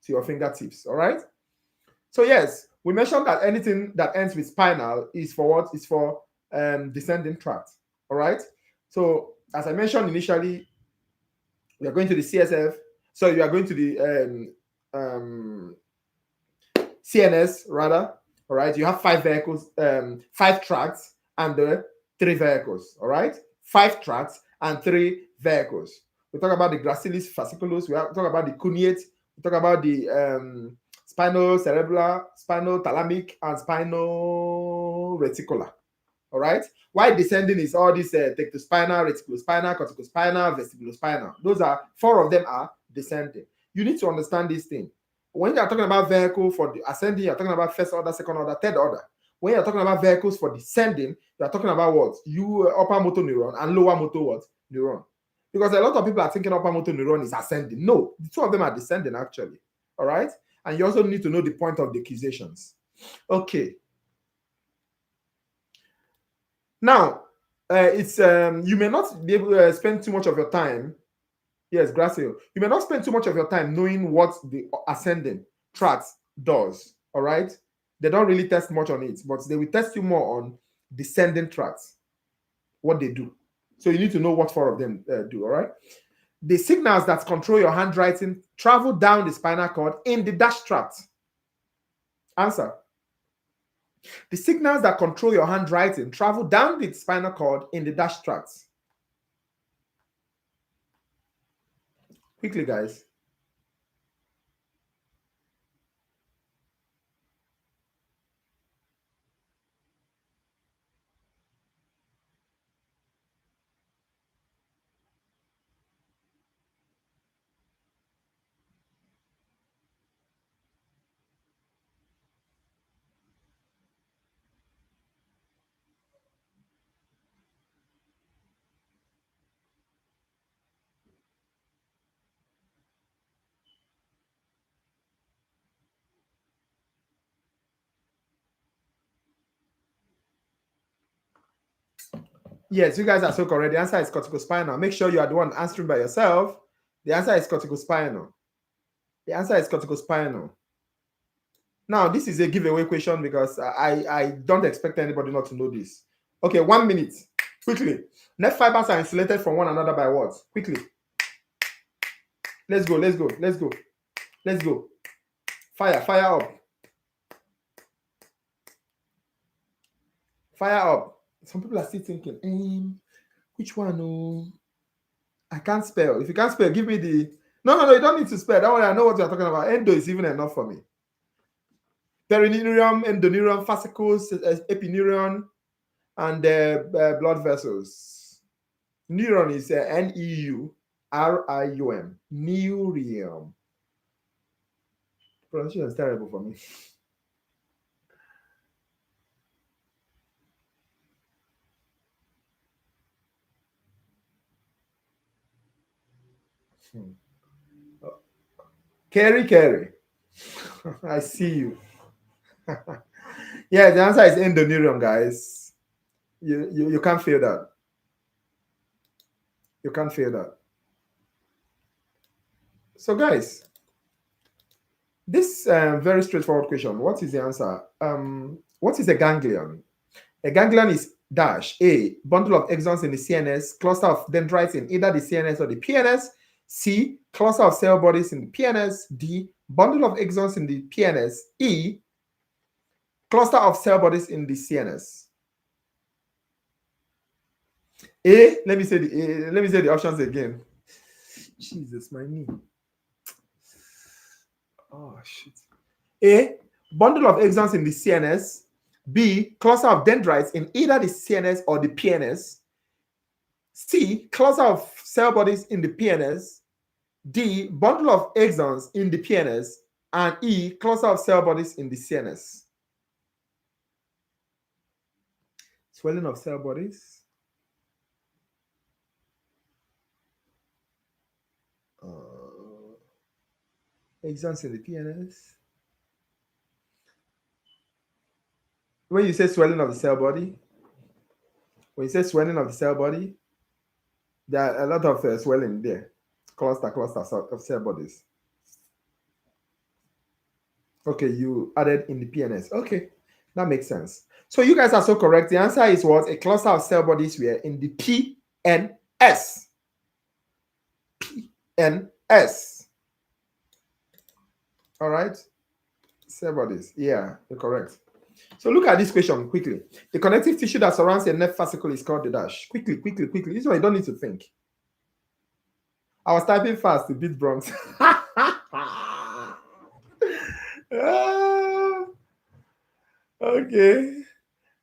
to your fingertips. All right. So yes, we mentioned that anything that ends with spinal is for what? Is for descending tract. All right. So as I mentioned initially, we are going to the CSF. So you are going to the CNS rather. All right. You have 5 vehicles, 5 tracts, and 3 vehicles. All right. 5 tracts and 3 vehicles. We talk about the gracilis fasciculus. We talk about the cuneate. We talk about the spinal cerebellar, spinal thalamic, and spinal reticular. All right. Why descending is all this tectospinal, reticulospinal, corticospinal, vestibulospinal. Those are 4 of them are descending. You need to understand this thing. When you are talking about vehicle for the ascending, you're talking about first order, second order, third order. When you're talking about vehicles for descending, you're talking about what? Upper motor neuron and lower motor what? Neuron. Because a lot of people are thinking upper motor neuron is ascending. No, the 2 of them are descending actually. All right. And you also need to know the point of the accusations. Okay. Now, it's you may not be able to spend too much of your time. Yes, Gracio. You may not spend too much of your time knowing what the ascending tract does. All right. They don't really test much on it, but they will test you more on descending tracts, what they do. So you need to know what 4 of them do. All right. The signals that control your handwriting travel down the spinal cord in the dash tract. Answer. The signals that control your handwriting travel down the spinal cord in the dash tracts. Quickly, guys. Yes, you guys are so correct. The answer is corticospinal. Make sure you are the one answering by yourself. The answer is corticospinal. The answer is corticospinal. Now, this is a giveaway question because I don't expect anybody not to know this. Okay, 1 minute. Quickly. Nerve fibers are insulated from one another by what? Quickly. Let's go, let's go, let's go. Let's go. Fire, fire up. Fire up. Some people are still thinking, which one? Oh, I can't spell. If you can't spell, give me the. No, you don't need to spell. That one, I know what you're talking about. Endo is even enough for me. Perineurium, endoneuron, fascicles, epineuron, and blood vessels. Neuron is Neurium. Neurium. Pronunciation is terrible for me. Carry. I see you. Yeah, the answer is endoneuron, guys. You can't fail that. You can't fail that. So, guys, this very straightforward question. What is the answer? What is a ganglion? A ganglion is dash A, bundle of axons in the CNS, cluster of dendrites in either the CNS or the PNS. C, cluster of cell bodies in the PNS. D, bundle of axons in the PNS. E, cluster of cell bodies in the CNS. A, let me say the options again. Jesus, my knee. Oh shit. A, bundle of axons in the CNS. B, cluster of dendrites in either the CNS or the PNS. C, cluster of cell bodies in the PNS. D, bundle of axons in the PNS. And E, cluster of cell bodies in the CNS. Swelling of cell bodies. Axons in the PNS. When you say swelling of the cell body, there are a lot of swelling there. Cluster of cell bodies. Okay, you added in the PNS. Okay, that makes sense. So you guys are so correct. The answer is what? A cluster of cell bodies were in the PNS. PNS. All right. Cell bodies. Yeah, you're correct. So look at this question quickly. The connective tissue that surrounds a nerve fascicle is called the dash. Quickly. This one you don't need to think. I was typing fast to beat Bronx. Okay.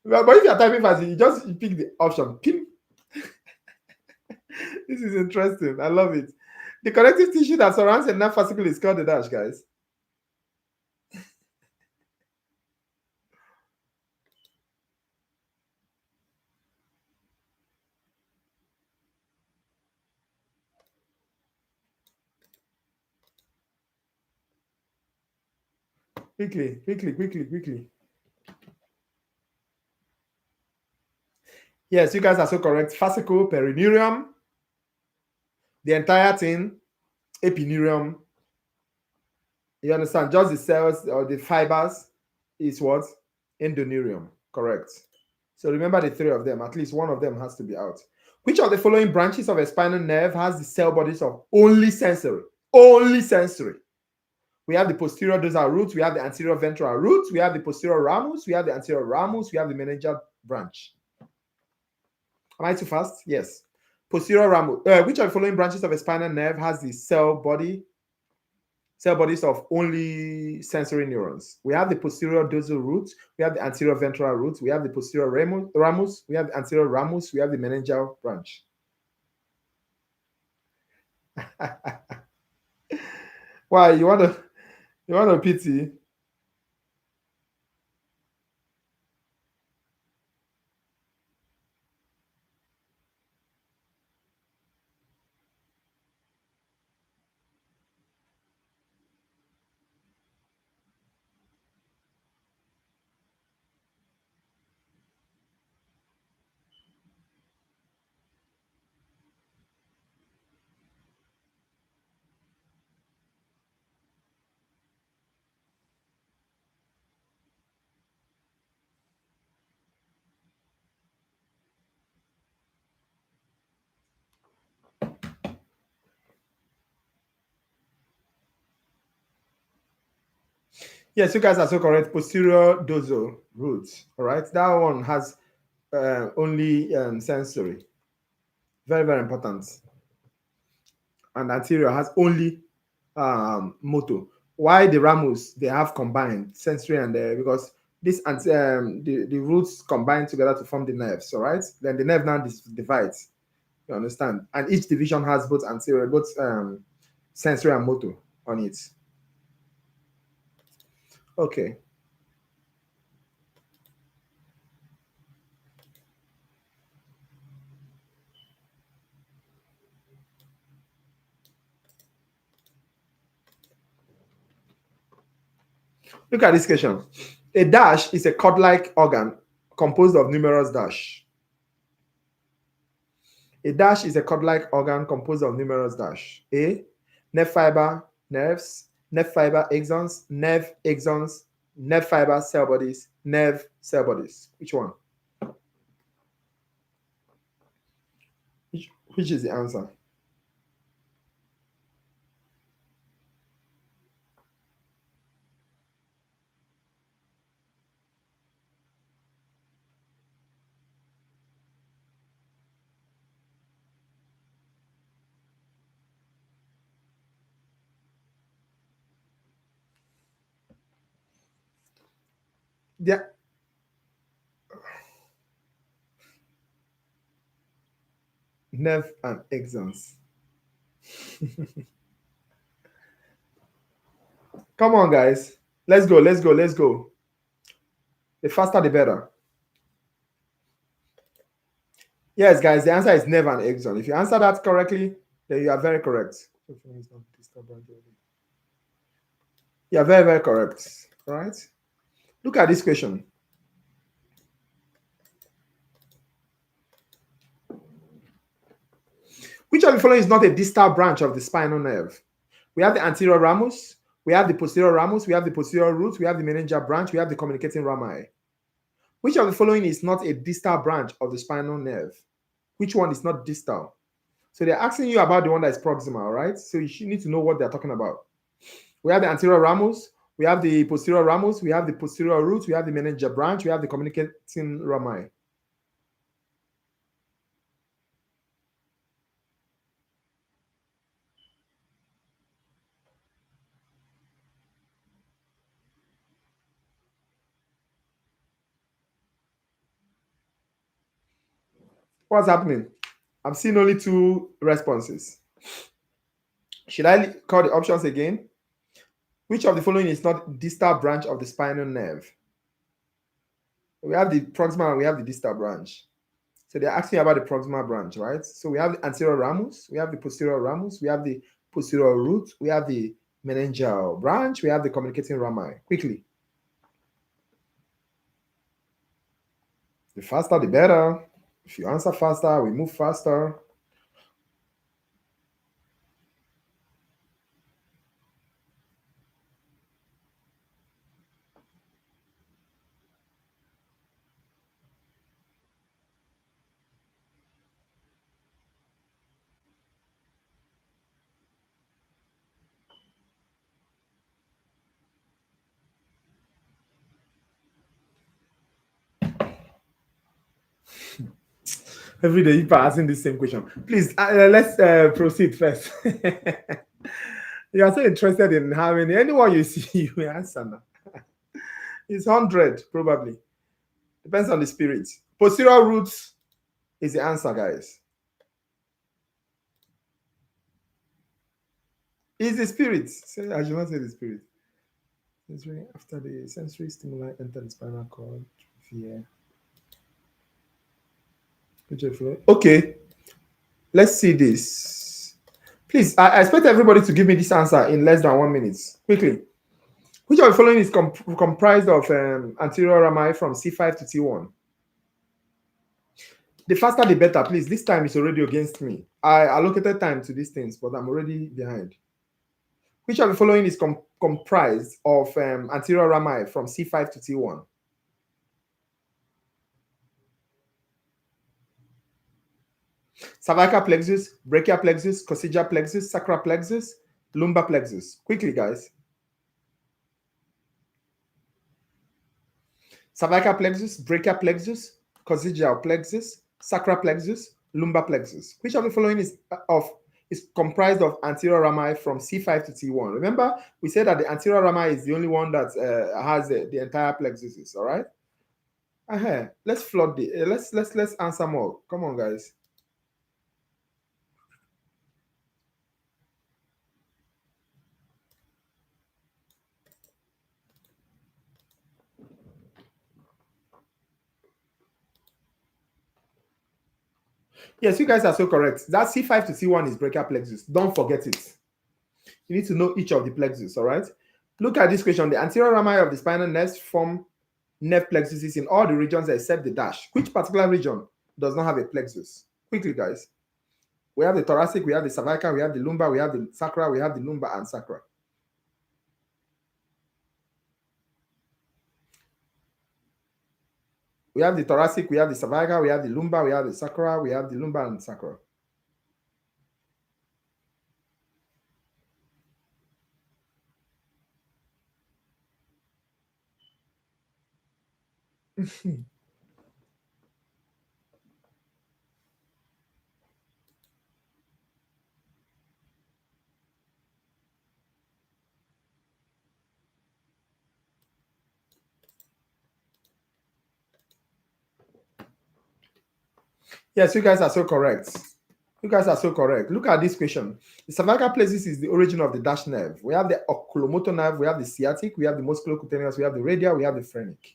But if you're typing fast, you pick the option. Pim. This is interesting. I love it. The connective tissue that surrounds a nerve fascicle is called the dash, guys. Quickly. Yes, you guys are so correct. Fascicle, perineurium, the entire thing, epineurum. You understand? Just the cells or the fibers is what? Endoneurium. Correct. So remember the three of them. At least one of them has to be out. Which of the following branches of a spinal nerve has the cell bodies of only sensory? Only sensory. We have the posterior dorsal root, we have the anterior ventral root, we have the posterior ramus, we have the anterior ramus, we have the meningeal branch. Am I too fast? Yes. Posterior ramus. Which of the following branches of a spinal nerve has the cell bodies of only sensory neurons? We have the posterior dorsal root, we have the anterior ventral root, we have the posterior ramus, we have the anterior ramus, we have the meningeal branch. Why you want to pity? Yes, you guys are so correct. Posterior dorsal roots. All right, that one has only sensory. Very, very important. And anterior has only motor. Why the ramus they have combined sensory and because this and the roots combine together to form the nerves. All right, then the nerve now divides. You understand? And each division has both anterior, both sensory and motor on it. Okay. Look at this question. A dash is a cord-like organ composed of numerous dash. A dash is a cord-like organ composed of numerous dash. A, nerve fiber, nerves, nerve fiber axons, nerve fiber cell bodies, nerve cell bodies. Which one? Which is the answer? Yeah. Nerve and axons. Come on, guys. Let's go, let's go, let's go. The faster, the better. Yes, guys, the answer is nerve and axon. If you answer that correctly, then you are very correct. You are very, very correct. All right. Look at this question. Which of the following is not a distal branch of the spinal nerve? We have the anterior ramus, we have the posterior ramus, we have the posterior root, we have the meningeal branch, we have the communicating rami. Which of the following is not a distal branch of the spinal nerve? Which one is not distal? So they're asking you about the one that is proximal, right? So you should need to know what they're talking about. We have the anterior ramus, we have the posterior ramus, we have the posterior root, we have the meningeal branch, we have the communicating rami. What's happening? I've seen only two responses. Should I call the options again? Which of the following is not distal branch of the spinal nerve? We have the proximal and we have the distal branch. So they're asking about the proximal branch, right? So we have the anterior ramus, we have the posterior ramus, we have the posterior root, we have the meningeal branch, we have the communicating rami. Quickly. The faster, the better. If you answer faster, we move faster. Every day you are asking the same question. Please, let's proceed first. You are so interested in how many. Anyone you see, you will answer now. It's 100, probably. Depends on the spirit. Posterior roots is the answer, guys. Is the spirit. Say, I should not say the spirit. Sensory, after the sensory stimuli enter the spinal cord via. Okay, let's see this. Please, I expect everybody to give me this answer in less than 1 minute. Quickly. Which of the following is comprised of anterior rami from C5 to T1? The faster the better, please. This time is already against me. I allocated time to these things, but I'm already behind. Which of the following is comprised of anterior rami from C5 to T1? Cervical plexus, brachial plexus, coccygeal plexus, sacral plexus, lumbar plexus. Quickly, guys. cervical plexus, brachial plexus, coccygeal plexus, sacral plexus, lumbar plexus. Which of the following is comprised of anterior rami from C5 to T1? Remember, we said that the anterior rami is the only one that has the entire plexuses. All right. Let's flood the. Let's answer more. Come on, guys. Yes, you guys are so correct. That C5 to C1 is brachial plexus. Don't forget it. You need to know each of the plexus, all right? Look at this question. The anterior rami of the spinal nerves form nerve plexuses in all the regions except the dash. Which particular region does not have a plexus? Quickly, guys. We have the thoracic, we have the cervical, we have the lumbar, we have the sacral, we have the lumbar and sacral. We have the thoracic, we have the cervical, we have the lumbar, we have the sacral, we have the lumbar and sacral. Yes, you guys are so correct. You guys are so correct. Look at this question. The cervical plexus is the origin of the dash nerve. We have the oculomotor nerve, we have the sciatic, we have the musculocutaneous, we have the radial, we have the phrenic.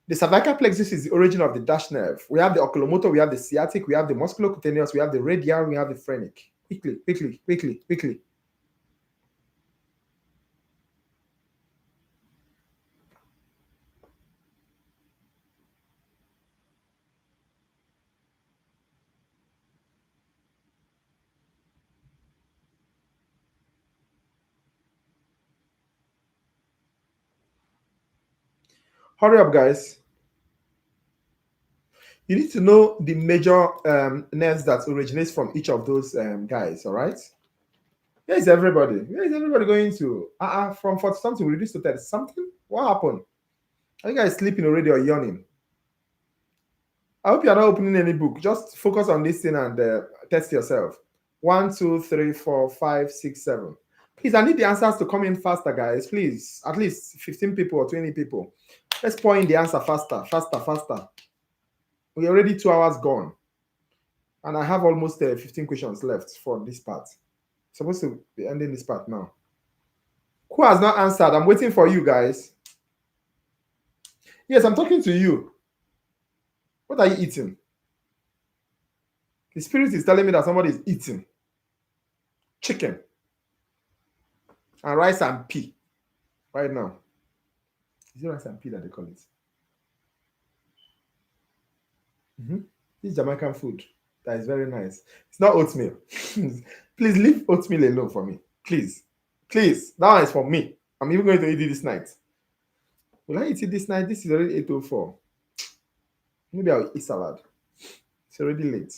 The cervical plexus is the origin of the dash nerve. We have the oculomotor, we have the sciatic, we have the musculocutaneous, we have the radial, we have the phrenic. Quickly. Hurry up, guys. You need to know the major nerves that originates from each of those guys, all right? Where is everybody? Where is everybody going to? From 40 something, we reduced to 30 something? What happened? Are you guys sleeping already or yawning? I hope you're not opening any book. Just focus on this thing and test yourself. 1, 2, 3, 4, 5, 6, 7. Please, I need the answers to come in faster, guys. Please, at least 15 people or 20 people. Let's pour in the answer faster. We're already 2 hours gone. And I have almost 15 questions left for this part. Supposed to be ending this part now. Who has not answered? I'm waiting for you guys. Yes, I'm talking to you. What are you eating? The spirit is telling me that somebody is eating chicken and rice and pea right now. Is it rice and pea that they call it? This is Jamaican food that is very nice. It's not oatmeal. Please leave oatmeal alone for me. Please. That one is for me. I'm even going to eat it this night. Will I eat it this night? This is already 8:04. Maybe I'll eat salad. It's already late.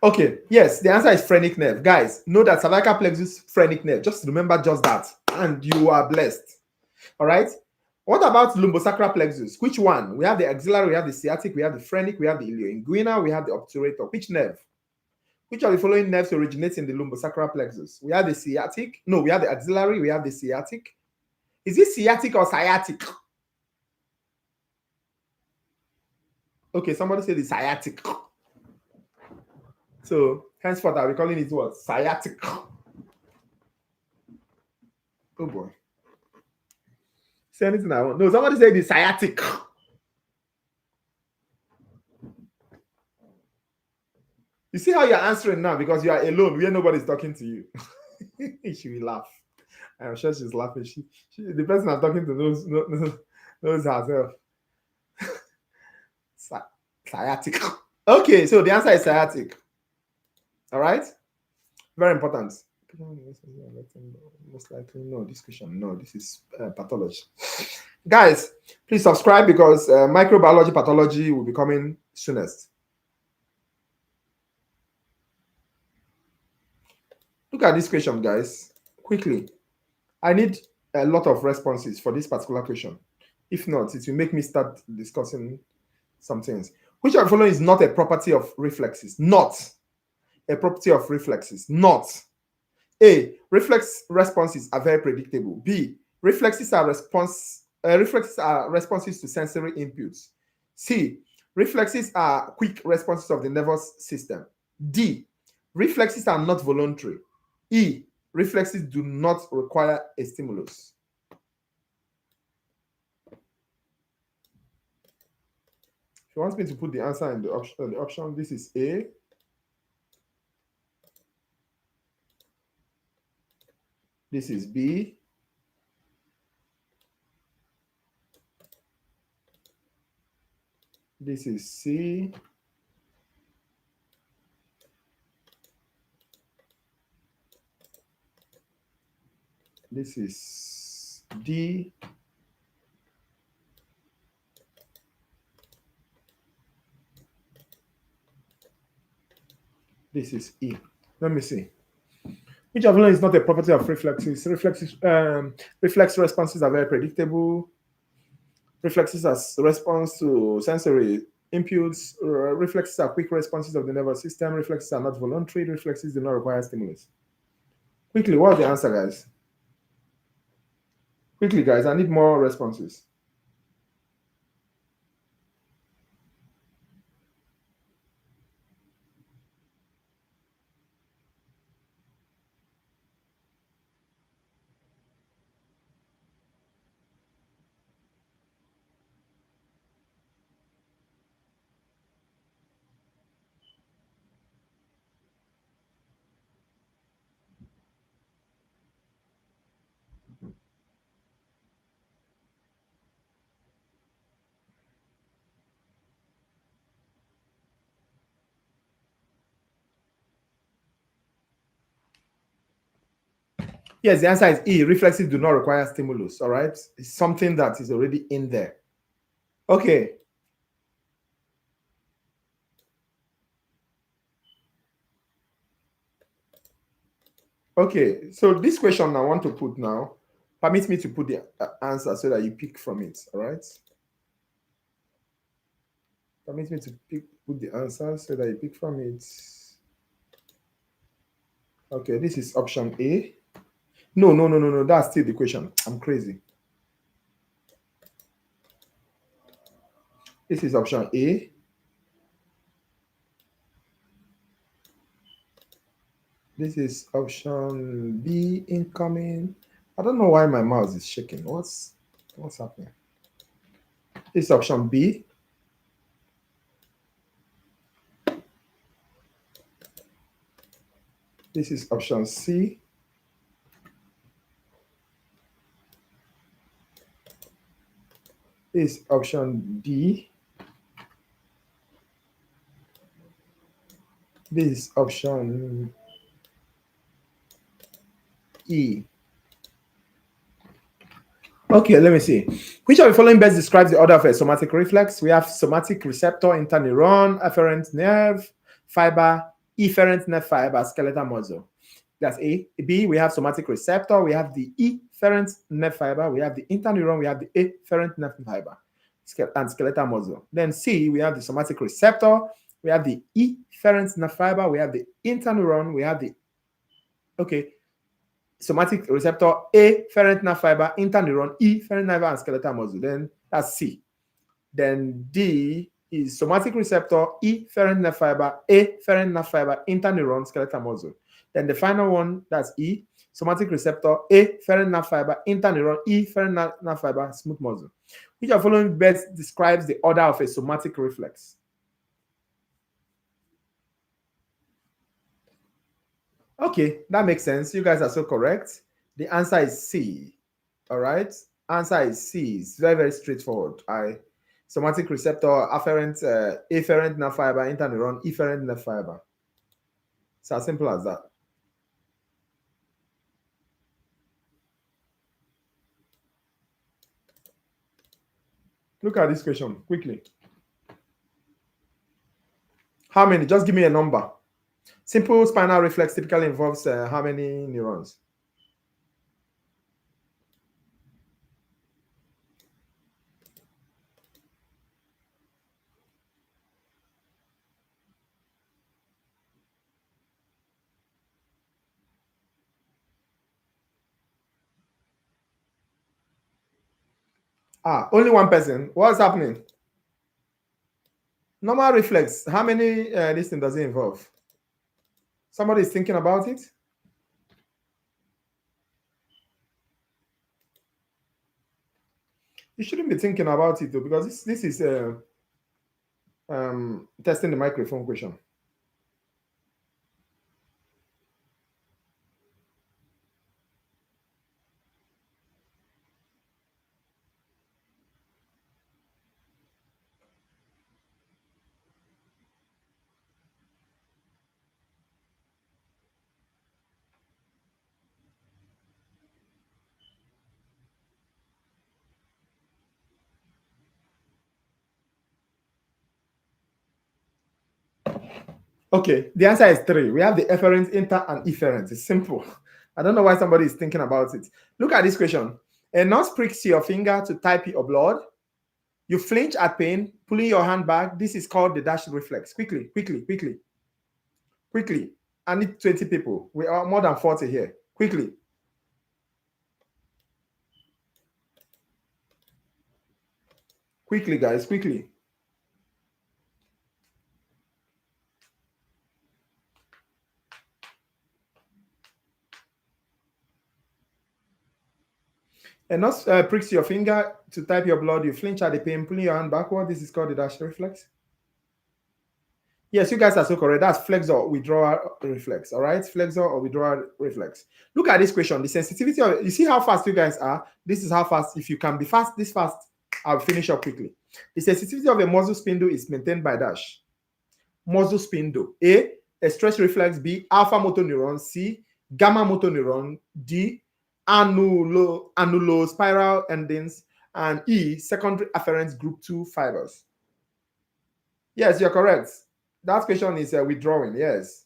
Okay, yes, the answer is phrenic nerve. Guys, know that cervical plexus, phrenic nerve. Just remember just that, and you are blessed. All right? What about lumbosacral plexus? Which one? We have the axillary, we have the sciatic, we have the phrenic, we have the ilioinguinal, we have the obturator. Which nerve? Which of the following nerves originates in the lumbosacral plexus? We have the sciatic. No, we have the axillary, we have the sciatic. Is it sciatic or sciatic? Okay, somebody said the sciatic. So, henceforth, I'll be calling it what? Sciatic. Oh boy. Say anything I want. No, somebody said the sciatic. You see how you're answering now because you are alone where nobody's talking to you. She will laugh. I'm sure she's laughing. The person I'm talking to knows herself. Sciatic. Okay, so the answer is sciatic. All right? Very important. Most likely, no, this question. No, this is pathology. Guys, please subscribe because microbiology pathology will be coming soonest. Look at this question, guys. Quickly. I need a lot of responses for this particular question. If not, it will make me start discussing some things. Which of the following is not a property of reflexes? Not a property of reflexes. Not. A. Reflex responses are very predictable. B. Reflexes are responses to sensory inputs. C. Reflexes are quick responses of the nervous system. D. Reflexes are not voluntary. E. Reflexes do not require a stimulus. If you want me to put the answer in the option, this is A. This is B. This is C. This is D. This is E. Let me see. Which of them is not a property of reflexes? Reflex responses are very predictable. Reflexes as response to sensory inputs. Reflexes are quick responses of the nervous system. Reflexes are not voluntary. Reflexes do not require stimulus. Quickly, what's the answer, guys? Quickly, guys, I need more responses. Yes, the answer is E. Reflexes do not require stimulus. All right. It's something that is already in there. Okay. Okay. So this question I want to put now, permit me to put the answer so that you pick from it. All right. Permit me to put the answer so that you pick from it. Okay. This is option A. No. That's still the question. I'm crazy. This is option A. This is option B incoming. I don't know why my mouse is shaking. What's happening? This is option B. This is option C. This is option D. This is option E. Okay, let me see. Which of the following best describes the order of a somatic reflex? We have somatic receptor, interneuron, afferent nerve fiber, efferent nerve fiber, skeletal muscle. That's A. B, we have somatic receptor, we have the efferent nerve fiber, we have the interneuron, we have the afferent nerve fiber, and skeletal muscle. Then C, we have the somatic receptor, we have the efferent nerve fiber, we have the interneuron, we have the somatic receptor, afferent nerve fiber, interneuron, efferent nerve, and skeletal muscle. Then that's C. Then D is somatic receptor, efferent nerve fiber, afferent nerve fiber, interneuron, skeletal muscle. Then the final one, that's E, somatic receptor, afferent nerve fiber, interneuron, efferent nerve fiber, smooth muscle. Which of the following best describes the order of a somatic reflex? Okay, that makes sense. You guys are so correct. The answer is C. All right. Answer is C. It's very, very straightforward. Somatic receptor, afferent nerve fiber, interneuron, efferent nerve fiber. It's as simple as that. Look at this question quickly. How many? Just give me a number. Simple spinal reflex typically involves how many neurons? Only one person. What's happening? Normal reflex. How many this thing does it involve? Somebody is thinking about it? You shouldn't be thinking about it though, because this is testing the microphone question. Okay, the answer is 3. We have the efferent, inter, and efferent. It's simple. I don't know why somebody is thinking about it. Look at this question. A nurse pricks your finger to type your blood. You flinch at pain, pulling your hand back. This is called the dash reflex. Quickly, quickly, quickly, quickly. I need 20 people. We are more than 40 here. Quickly. Quickly, guys, quickly. A nurse pricks your finger to type your blood. You flinch at the pain, pulling your hand backward. This is called the dash reflex. Yes, you guys are so correct. That's flexor withdrawal reflex. All right, flexor or withdrawal reflex. Look at this question. The sensitivity of, you see how fast you guys are. This is how fast. If you can be fast, this fast, I'll finish up quickly. The sensitivity of a muscle spindle is maintained by dash. Muscle spindle. A stress reflex. B, alpha motor neuron. C, gamma motor neuron. D, annulospiral endings. And E, secondary afferent group 2 fibers. Yes, you're correct. That question is withdrawing. Yes.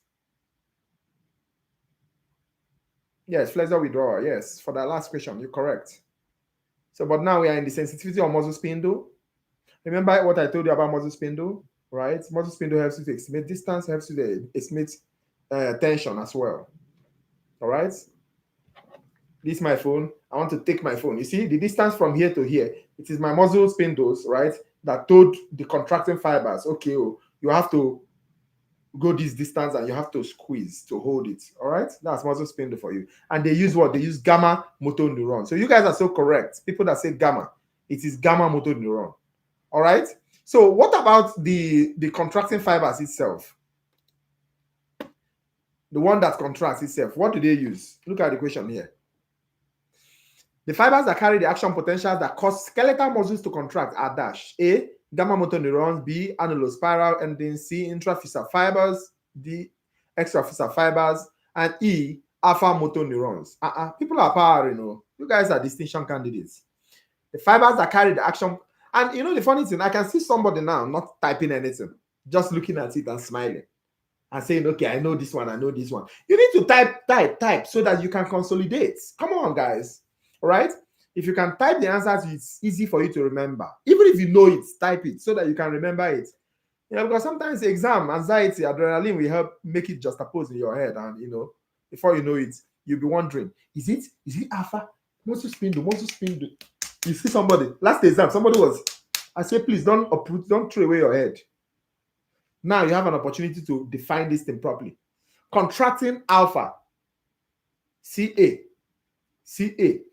Yes, flexor withdrawal. Yes, for that last question, you're correct. So, but now we are in the sensitivity of muscle spindle. Remember what I told you about muscle spindle, right? Muscle spindle helps you to estimate distance, helps you to estimate tension as well. All right. This is my phone. I want to take my phone. You see the distance from here to here. It is my muscle spindles, right, that told the contracting fibers, okay, oh, you have to go this distance and you have to squeeze to hold it. All right, that's muscle spindle for you. And they use what? They use gamma motor neuron. So you guys are so correct. People that say gamma, it is gamma motor neuron. All right. So what about the contracting fibers itself? The one that contracts itself, what do they use? Look at the question here. The fibers that carry the action potentials that cause skeletal muscles to contract are dash. A, gamma motor neurons. B, annulospiral endings. C, intrafisal fibers. D, extrafisal fibers. And E, alpha motor neurons. People are power, you know. You guys are distinction candidates. The fibers that carry the action. And you know the funny thing, I can see somebody now not typing anything, just looking at it and smiling and saying, okay, I know this one, I know this one. You need to type so that you can consolidate. Come on, guys. All right. If you can type the answers, it's easy for you to remember. Even if you know it, type it so that you can remember it. You know, because sometimes exam anxiety, adrenaline will help make it juxtapose in your head, and you know, before you know it, you'll be wondering, is it alpha? Muscle spindle. You see somebody last exam, somebody was, I say, please don't throw away your head. Now you have an opportunity to define this thing properly. Contracting alpha, CA,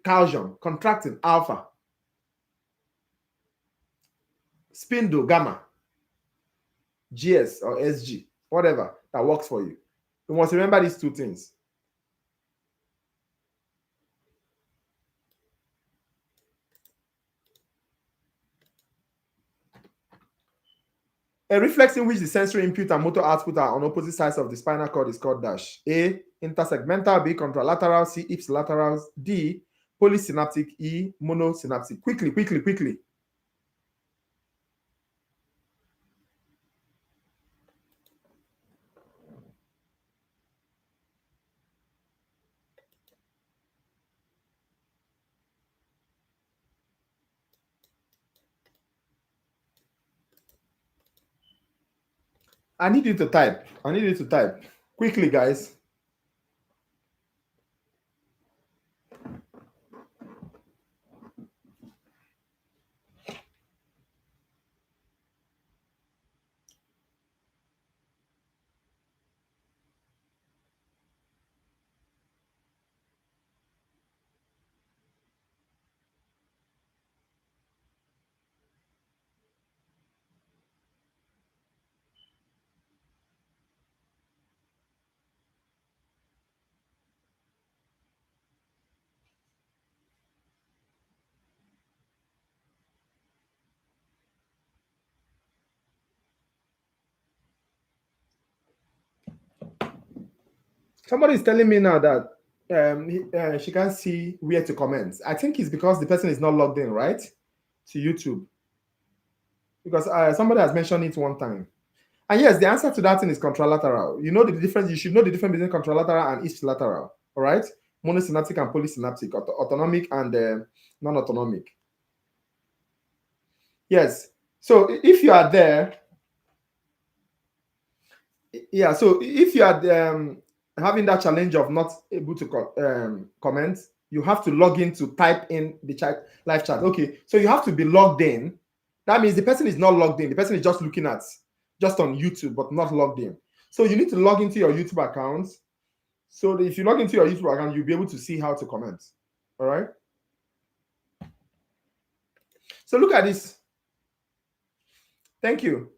calcium, contracting alpha, spindle gamma, GS or SG, whatever that works for you. You must remember these two things. A reflex in which the sensory input and motor output are on opposite sides of the spinal cord is called dash. A, intersegmental. B, contralateral. C, ipsilateral. D, polysynaptic. E, monosynaptic. Quickly. I need you to type. Quickly, guys. Somebody is telling me now that she can't see where to comment. I think it's because the person is not logged in, right? To YouTube. Because somebody has mentioned it one time. And yes, the answer to that thing is contralateral. You know the difference. You should know the difference between contralateral and ipsilateral. All right, monosynaptic and polysynaptic, autonomic and non-autonomic. Yes. So if you are there, yeah. So if you are having that challenge of not able to comment, you have to log in to type in the chat, live chat. Okay. So you have to be logged in. That means the person is not logged in. The person is just looking at just on YouTube, but not logged in. So you need to log into your YouTube account. So if you log into your YouTube account, you'll be able to see how to comment. All right. So look at this. Thank you.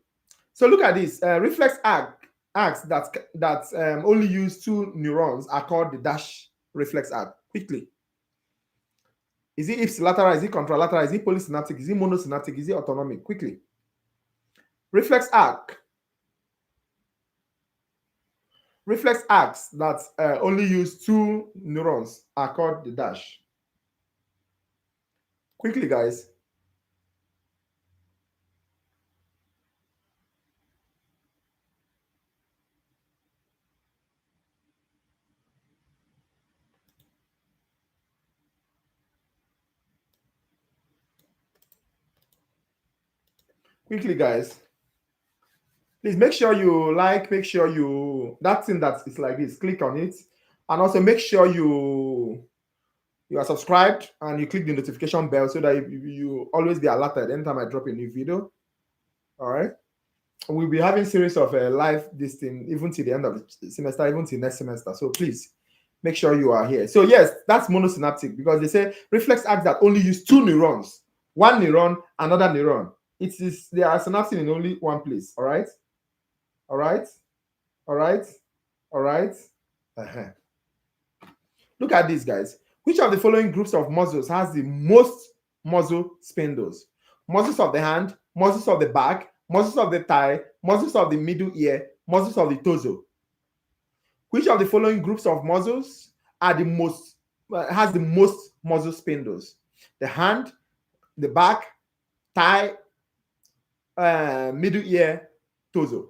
So look at this. Reflex acts that only use two neurons are called the dash reflex act. Quickly. Is it ipsilateral? Is it contralateral? Is it polysynaptic? Is it monosynaptic? Is it autonomic? Quickly. Reflex act. Reflex acts that only use two neurons are called the dash. Quickly, guys. Quickly, guys. Please make sure you like, make sure you, that thing that is like this, click on it. And also make sure you are subscribed and you click the notification bell so that you always be alerted anytime I drop a new video. All right. We'll be having series of live this thing even till the end of the semester, even till next semester. So please make sure you are here. So yes, that's monosynaptic because they say reflex acts that only use two neurons, one neuron, another neuron. It is they are synapsing in only one place. All right. All right. All right. All right. Uh-huh. Look at this, guys. Which of the following groups of muscles has the most muscle spindles? Muscles of the hand, muscles of the back, muscles of the thigh, muscles of the middle ear, muscles of the torso. Which of the following groups of muscles are the most has the most muscle spindles? The hand, the back, thigh, middle ear, torso.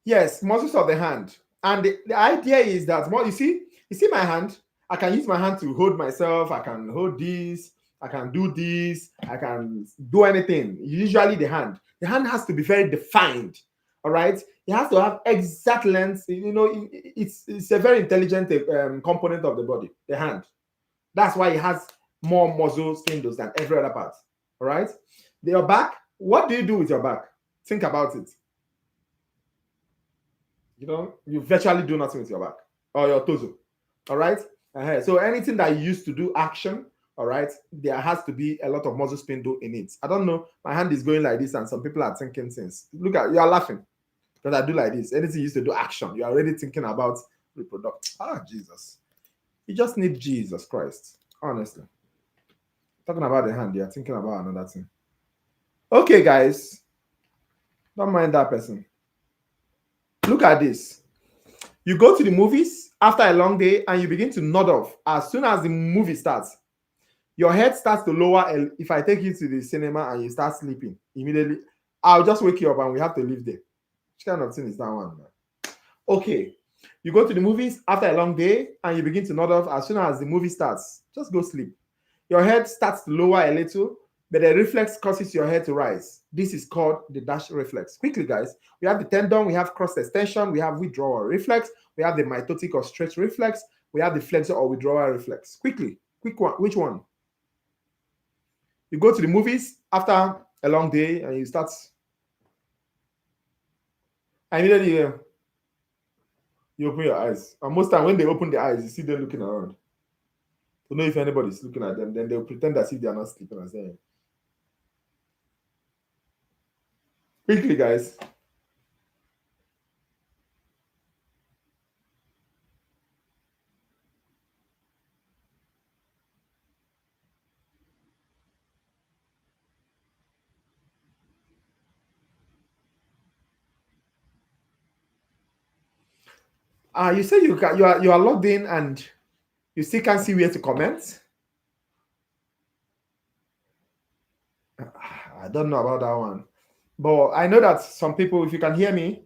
Yes, muscles of the hand. And the idea is that you see my hand, I can use my hand to hold myself, I can hold this, I can do this, I can do anything. Usually the hand. The hand has to be very defined. All right. It has to have exact length. You know, it's a very intelligent component of the body, the hand. That's why it has more muscle spindles than every other part. All right. Your back, what do you do with your back? Think about it. You know, you virtually do nothing with your back or your torso. All right. So anything that you use to do action, all right, there has to be a lot of muscle spindle in it. I don't know. My hand is going like this, and some people are thinking things. Look at you are laughing because I do like this. Anything you used to do action, you are already thinking about reproduction. Ah, Jesus. You just need Jesus Christ. Honestly. Talking about the hand, you're thinking about another thing. Okay, guys. Don't mind that person. Look at this. You go to the movies after a long day and you begin to nod off. As soon as the movie starts, your head starts to lower. If I take you to the cinema and you start sleeping, immediately, I'll just wake you up and we have to leave there. Which kind of thing is that one? Okay. You go to the movies after a long day and you begin to nod off as soon as the movie starts. Just go sleep. Your head starts to lower a little, but the reflex causes your head to rise. This is called the dash reflex. Quickly, guys, we have the tendon, we have cross extension, we have withdrawal reflex, we have the mitotic or stretch reflex, we have the flexor or withdrawal reflex. Quickly, quick one. Which one? You go to the movies after a long day and you start. Immediately, you open your eyes. And most time when they open their eyes, you see them looking around to know if anybody's looking at them. Then they'll pretend as if they are not sleeping and saying, Quickly, guys. You say you are logged in and you still can't see where to comment. I don't know about that one, but I know that some people, if you can hear me,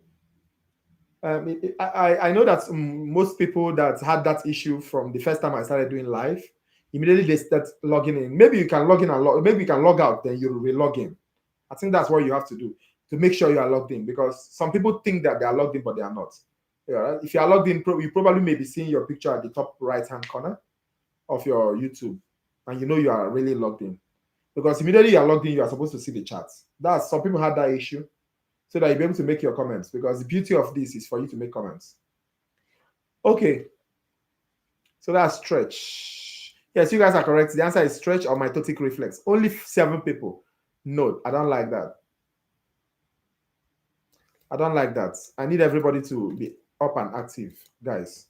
I know that most people that had that issue from the first time I started doing live, immediately they start logging in. Maybe you can log in and maybe you can log out, then you re-log in. I think that's what you have to do to make sure you are logged in, because some people think that they are logged in, but they are not. Yeah, if you are logged in, you probably may be seeing your picture at the top right-hand corner of your YouTube, and you know you are really logged in. Because immediately you are logged in, you are supposed to see the charts. That's some people had that issue, so that you'll be able to make your comments, because the beauty of this is for you to make comments. Okay, so that's stretch. Yes, you guys are correct. The answer is stretch or mitotic reflex. Only 7 people. No, I don't like that. I don't like that. I need everybody to be up and active, guys.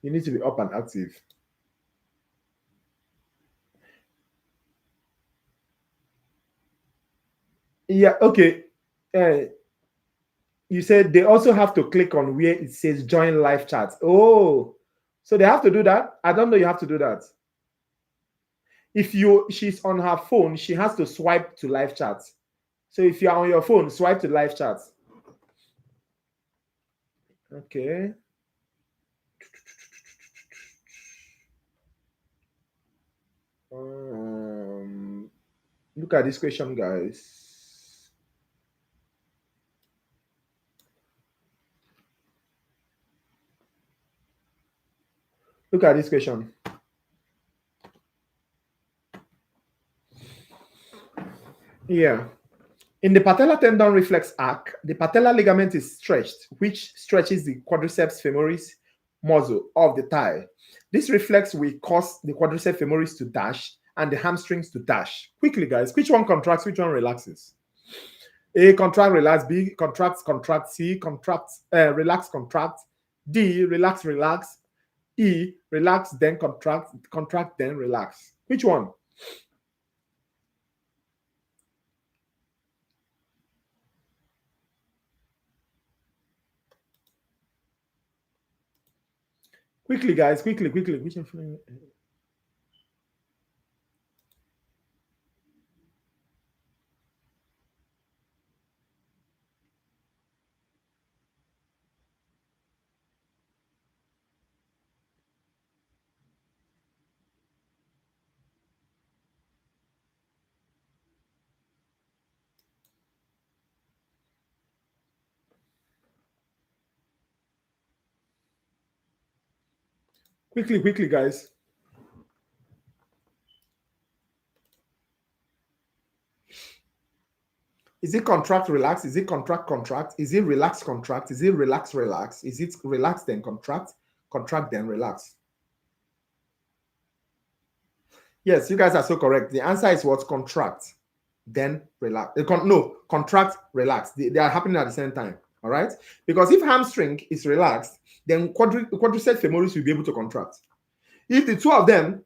You need to be up and active. Yeah, okay. You said they also have to click on where it says join live chat. Oh, so they have to do that? I don't know you have to do that. If she's on her phone, she has to swipe to live chat. So if you're on your phone, swipe to live chat. Okay. Look at this question, guys. Look at this question. Yeah. In the patellar tendon reflex arc, the patellar ligament is stretched, which stretches the quadriceps femoris muscle of the thigh. This reflex will cause the quadriceps femoris to dash and the hamstrings to dash. Quickly, guys, which one contracts, which one relaxes? A, contract, relax. B, contract, contract. C, contract, relax, contract. D, relax, relax. E, relax, then contract, contract, then relax. Which one? Quickly, guys, quickly, quickly. Which one? Quickly, quickly, guys. Is it contract, relax? Is it contract, contract? Is it relax, contract? Is it relax, relax? Is it relax, then contract? Contract, then relax? Yes, you guys are so correct. The answer is what? Contract, then relax. No, contract, relax. They are happening at the same time. All right? Because if hamstring is relaxed, then quadriceps femoris will be able to contract. If the two of them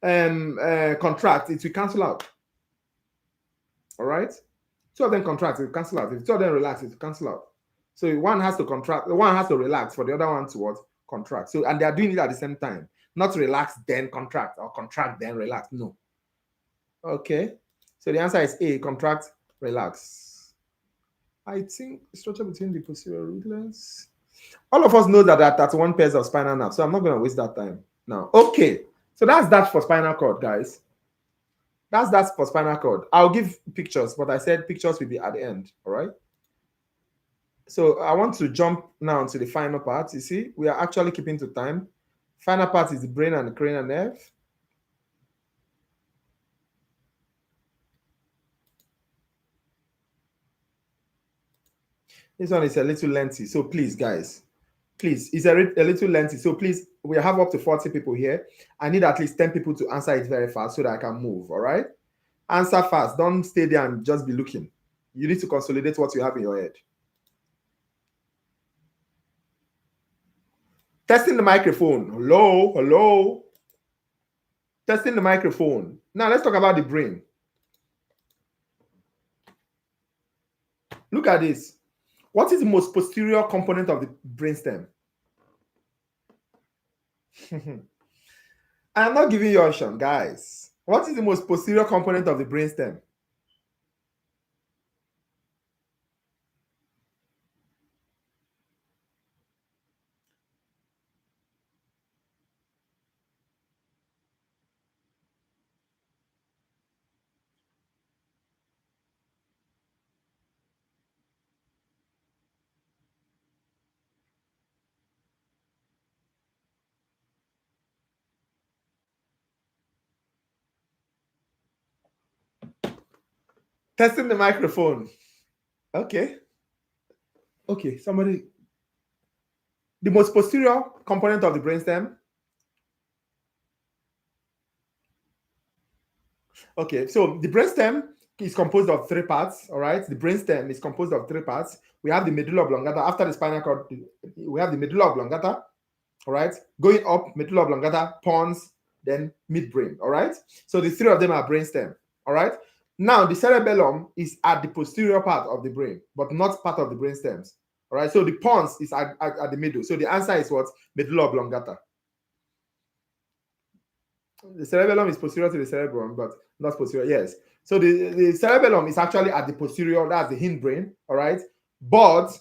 contract, it will cancel out. All right? Two of them contract, it will cancel out. If two of them relax, it will cancel out. So one has to contract, one has to relax for the other one to what? Contract. So, and they are doing it at the same time. Not relax, then contract, or contract, then relax. No. Okay. So the answer is A, contract, relax. I think structure between the posterior rootlets. All of us know that that's 1 pairs of spinal nerve, so I'm not going to waste that time now. Okay. So that's that for spinal cord, guys. That's for spinal cord. I'll give pictures, but I said pictures will be at the end. All right. So I want to jump now to the final part. You see, we are actually keeping to time. Final part is the brain and the cranial nerve. This one is a little lengthy. So please, guys, please, it's a little lengthy. So please, we have up to 40 people here. I need at least 10 people to answer it very fast so that I can move. All right. Answer fast. Don't stay there and just be looking. you need to consolidate what you have in your head. Testing the microphone. Hello, hello. Testing the microphone. Now let's talk about the brain. Look at this. What is the most posterior component of the brainstem? I'm not giving you an option, guys. What is the most posterior component of the brainstem? Testing the microphone. Okay. Okay, somebody. The most posterior component of the brainstem. Okay, so the brainstem is composed of 3 parts. All right, the brainstem is composed of 3 parts. We have the medulla oblongata. After the spinal cord, we have the medulla oblongata. All right, going up, medulla oblongata, pons, then midbrain. All right, so the 3 of them are brainstem. All right, now the cerebellum is at the posterior part of the brain, but not part of the brainstems. All right, so the pons is at the middle. So the answer is what? Medulla oblongata. The cerebellum is posterior to the cerebrum, but not posterior. Yes. So the cerebellum is actually at the posterior, that's the hindbrain, all right? But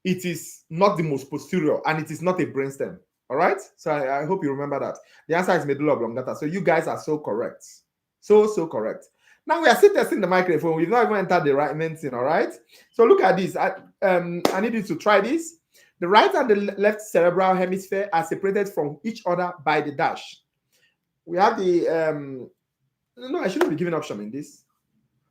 it is not the most posterior, and it is not a brainstem, all right? So I hope you remember that. The answer is medulla oblongata. So you guys are so correct. So correct. Now we are still testing the microphone. We've not even entered the right main thing, all right? So look at this. I need you to try this. The right and the left cerebral hemisphere are separated from each other by the dash. We have the no, I shouldn't be giving option in this.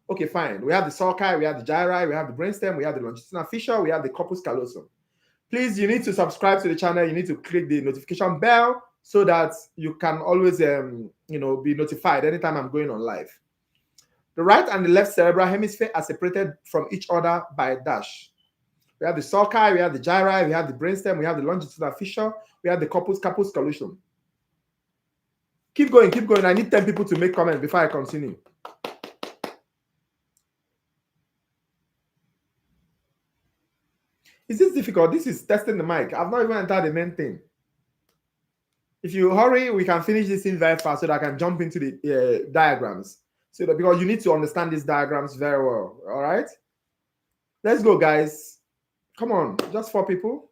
Okay, fine. We have the sulci, we have the gyri, we have the brainstem, we have the longitudinal fissure, we have the corpus callosum. Please, you need to subscribe to the channel. You need to click the notification bell so that you can always be notified anytime I'm going on live. The right and the left cerebral hemisphere are separated from each other by a dash. We have the sulci, we have the gyri, we have the brainstem, we have the longitudinal fissure, we have the corpus callosum. Keep going, keep going. I need 10 people to make comments before I continue. Is this difficult? This is testing the mic. I've not even entered the main thing. If you hurry, we can finish this in very fast so that I can jump into the diagrams. So that, because you need to understand these diagrams very well. All right? Let's go, guys. Come on, just 4 people.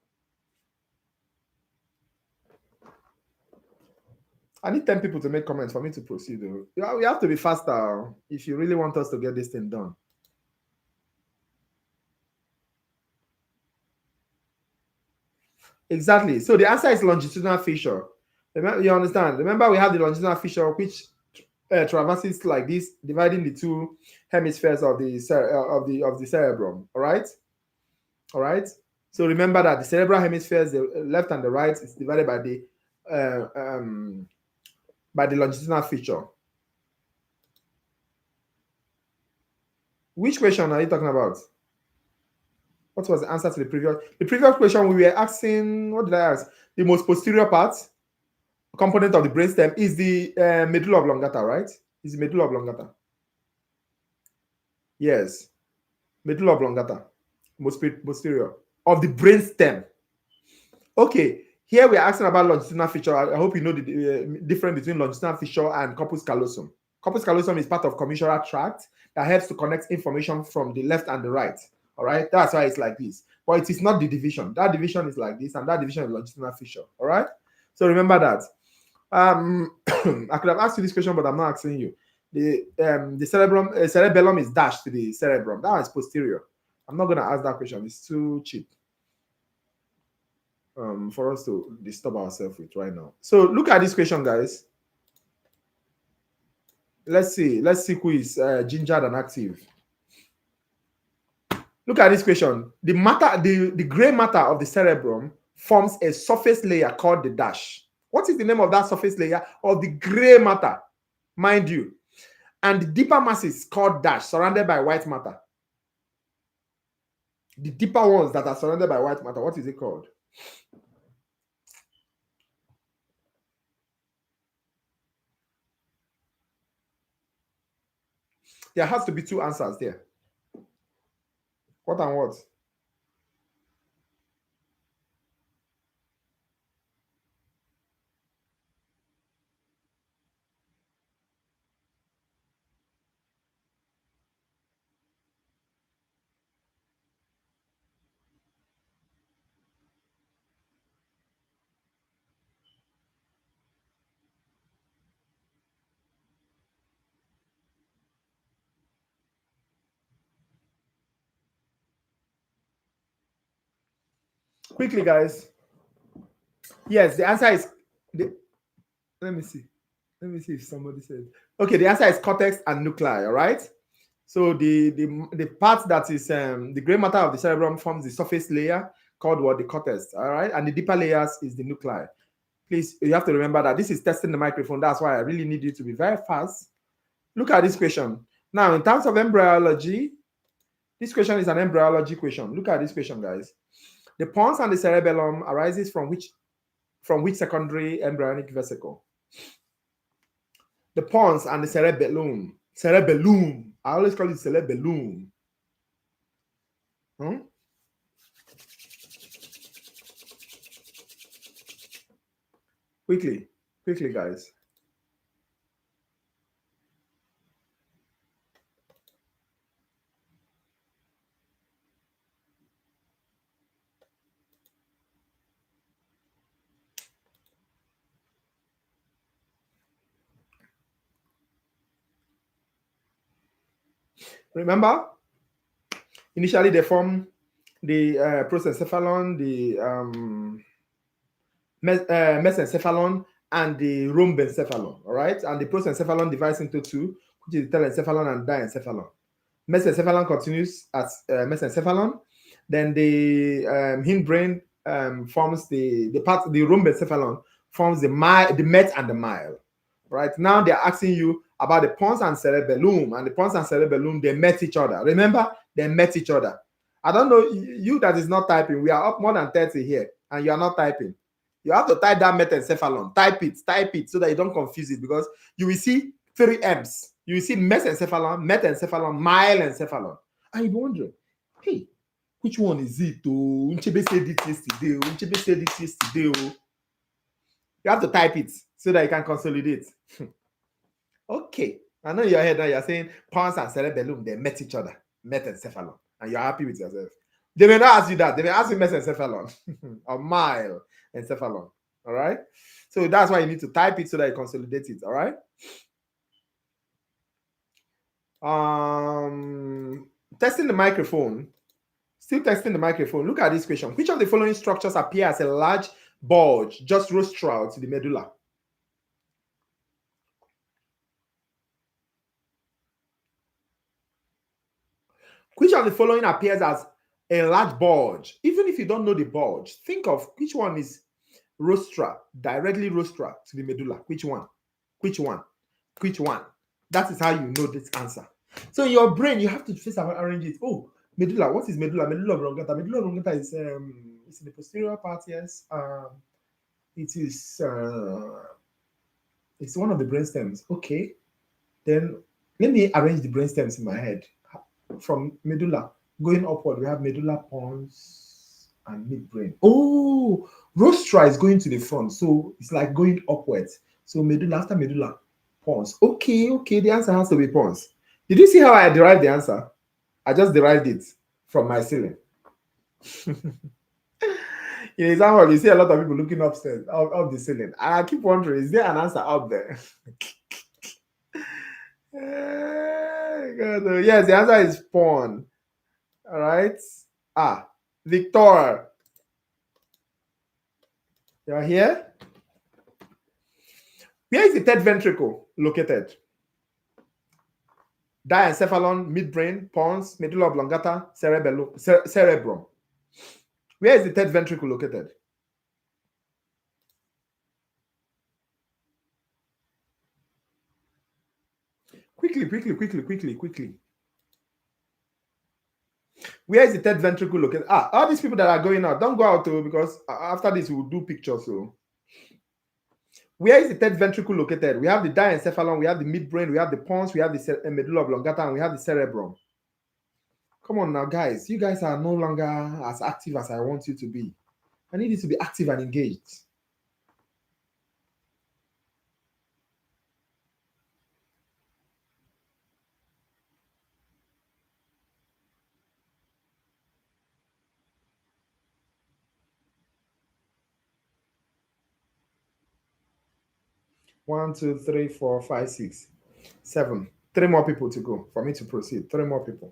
I need 10 people to make comments for me to proceed. We have to be faster if you really want us to get this thing done. Exactly. So the answer is longitudinal fissure. You understand? Remember, we have the longitudinal fissure which traverses like this, dividing the 2 hemispheres of the cerebrum. All right. All right. So remember that the cerebral hemispheres, the left and the right, is divided by the longitudinal fissure. Which question are you talking about? What was the answer to the previous question? We were asking, what did I ask? The most posterior part, component of the brainstem, is the medulla oblongata, right? Is the medulla oblongata? Yes, medulla oblongata, most posterior of the brainstem. Okay, here we are asking about longitudinal fissure. I hope you know the difference between longitudinal fissure and corpus callosum. Corpus callosum is part of commissural tract that helps to connect information from the left and the right. All right, that's why it's like this. But it is not the division. That division is like this, and that division is longitudinal fissure. All right, so remember that. I could have asked you this question, but I'm not asking you. The cerebellum is dashed to the cerebrum. That is posterior. I'm not going to ask that question. It's too cheap for us to disturb ourselves with right now. So look at this question, guys. Let's see who is gingered and active. Look at this question. The gray matter of the cerebrum forms a surface layer called the dash. What is the name of that surface layer of the gray matter? Mind you. And the deeper mass is called dash, surrounded by white matter. The deeper ones that are surrounded by white matter, what is it called? There has to be two answers there. What and what? Quickly, guys. Yes, the answer is. Let me see. Let me see if somebody said. Okay, the answer is cortex and nuclei. All right. So the part that is the gray matter of the cerebrum forms the surface layer called what, the cortex. All right, and the deeper layers is the nuclei. Please, you have to remember that this is testing the microphone. That's why I really need you to be very fast. Look at this question. Now, in terms of embryology, this question is an embryology question. Look at this question, guys. The pons and the cerebellum arises from which secondary embryonic vesicle? The pons and the cerebellum. Cerebellum. I always call it cerebellum. Hmm? Quickly, guys. Remember, initially they form the prosencephalon, the mesencephalon, and the rhombencephalon. All right, and the prosencephalon divides into two, which is the telencephalon and diencephalon. Mesencephalon continues as mesencephalon. Then the hindbrain forms the rhombencephalon forms the met and the mile. Right now they're asking you about the pons and cerebellum, and the pons and cerebellum, they met each other. Remember, they met each other. I don't know, you that is not typing. We are up more than 30 here, and you are not typing. You have to type that metencephalon. Type it so that you don't confuse it, because you will see three M's. You will see mesencephalon, metencephalon, myelencephalon. And you're wondering, hey, which one is it? Oh, Nchebe said it yesterday. Nchebe said it yesterday. Oh. You have to type it so that you can consolidate. Okay. I know in your head now you're saying pons and cerebellum, they met each other, metencephalon, and you're happy with yourself. They may not ask you that. They may ask you mesencephalon or mile encephalon. All right. So that's why you need to type it so that you consolidate it. All right. Testing the microphone. Still testing the microphone. Look at this question. Which of the following structures appear as a large bulge just rostral to the medulla? Which of the following appears as a large bulge? Even if you don't know the bulge, think of which one is rostral, directly rostral to the medulla. Which one? Which one? Which one? That is how you know this answer. So in your brain, you have to first arrange it. Oh, medulla. What is medulla? Medulla oblongata. Medulla oblongata is it's in the posterior part. Yes. It is. It's one of the brain stems. Okay. Then let me arrange the brain stems in my head. From medulla going upward, we have medulla pons and midbrain. Oh, rostra is going to the front, so it's like going upwards. So medulla after medulla pons. Okay, the answer has to be pons. Did you see how I derived the answer? I just derived it from my ceiling. In example, you see a lot of people looking upstairs, up the ceiling. And I keep wondering, is there an answer up there? God, yes, the answer is pawn. All right. Victor, you're here. Where is the third ventricle located? Diencephalon, midbrain, pons, medulla oblongata, cerebrum. Where is the third ventricle located? Quickly. Where is the third ventricle located? All these people that are going out, don't go out too, because after this we'll do pictures. So, where is the third ventricle located? We have the diencephalon, we have the midbrain, we have the pons, we have the medulla oblongata, and we have the cerebrum. Come on now, guys. You guys are no longer as active as I want you to be. I need you to be active and engaged. One, two, three, four, five, six, seven. Three more people to go for me to proceed. Three more people.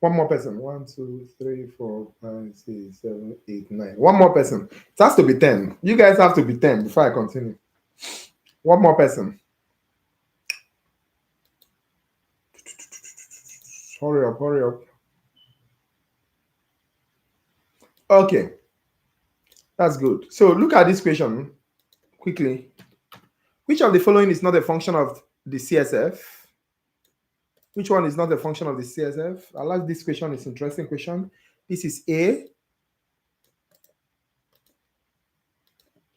One more person. One, two, three, four, five, six, seven, eight, nine. One more person. It has to be 10. You guys have to be 10 before I continue. One more person. Hurry up, hurry up. Okay. That's good. So look at this question quickly. Which of the following is not a function of the CSF? Which one is not a function of the CSF? I like this question. It's an interesting question. This is A.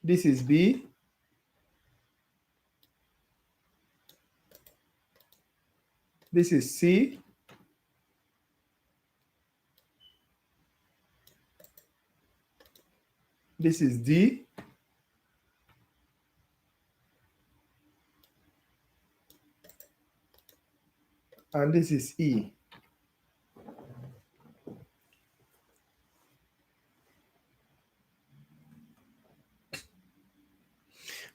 This is B. This is C. This is D. And this is E.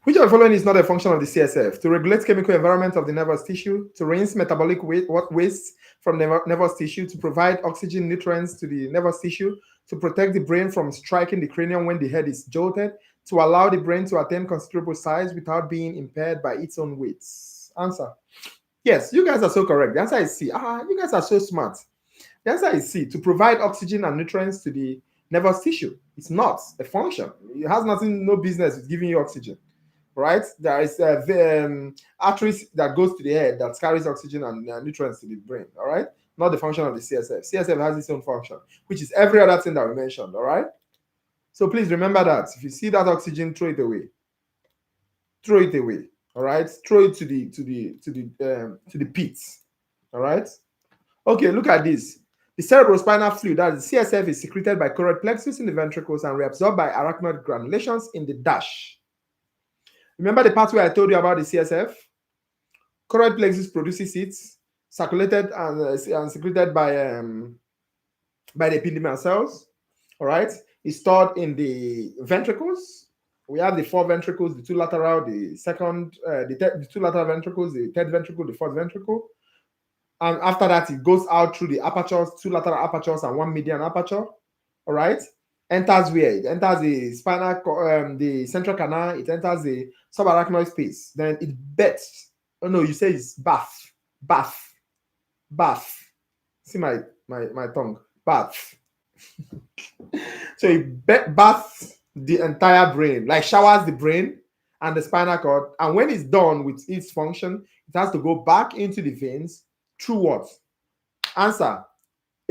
Which of the following is not a function of the CSF? To regulate chemical environment of the nervous tissue, to rinse metabolic waste from the nervous tissue, to provide oxygen nutrients to the nervous tissue, to protect the brain from striking the cranium when the head is jolted, to allow the brain to attain considerable size without being impaired by its own weight. Answer. Yes, you guys are so correct. The answer is C. You guys are so smart. The answer is C, to provide oxygen and nutrients to the nervous tissue. It's not a function. It has nothing, no business with giving you oxygen. Right? There is arteries that goes to the head that carries oxygen and nutrients to the brain. All right, not the function of the CSF. CSF has its own function, which is every other thing that we mentioned. All right. So please remember that if you see that oxygen, throw it away. Throw it away. All right. Throw it to the pits. All right. Okay. Look at this. The cerebrospinal fluid, that is the CSF, is secreted by choroid plexus in the ventricles and reabsorbed by arachnoid granulations in the dash. Remember the part where I told you about the CSF? Choroid plexus produces it, circulated and secreted by the epidermal cells. All right, it's stored in the ventricles. We have the four ventricles, the two lateral, the second, the two lateral ventricles, the third ventricle, the fourth ventricle. And after that, it goes out through the apertures, two lateral apertures and one median aperture. All right, enters where? It enters the spinal, the central canal. It enters the subarachnoid space. Then it bets. Oh no, you say it's bath. See my tongue. Bath. So it baths the entire brain, like showers the brain and the spinal cord. And when it's done with its function, it has to go back into the veins through what? Answer.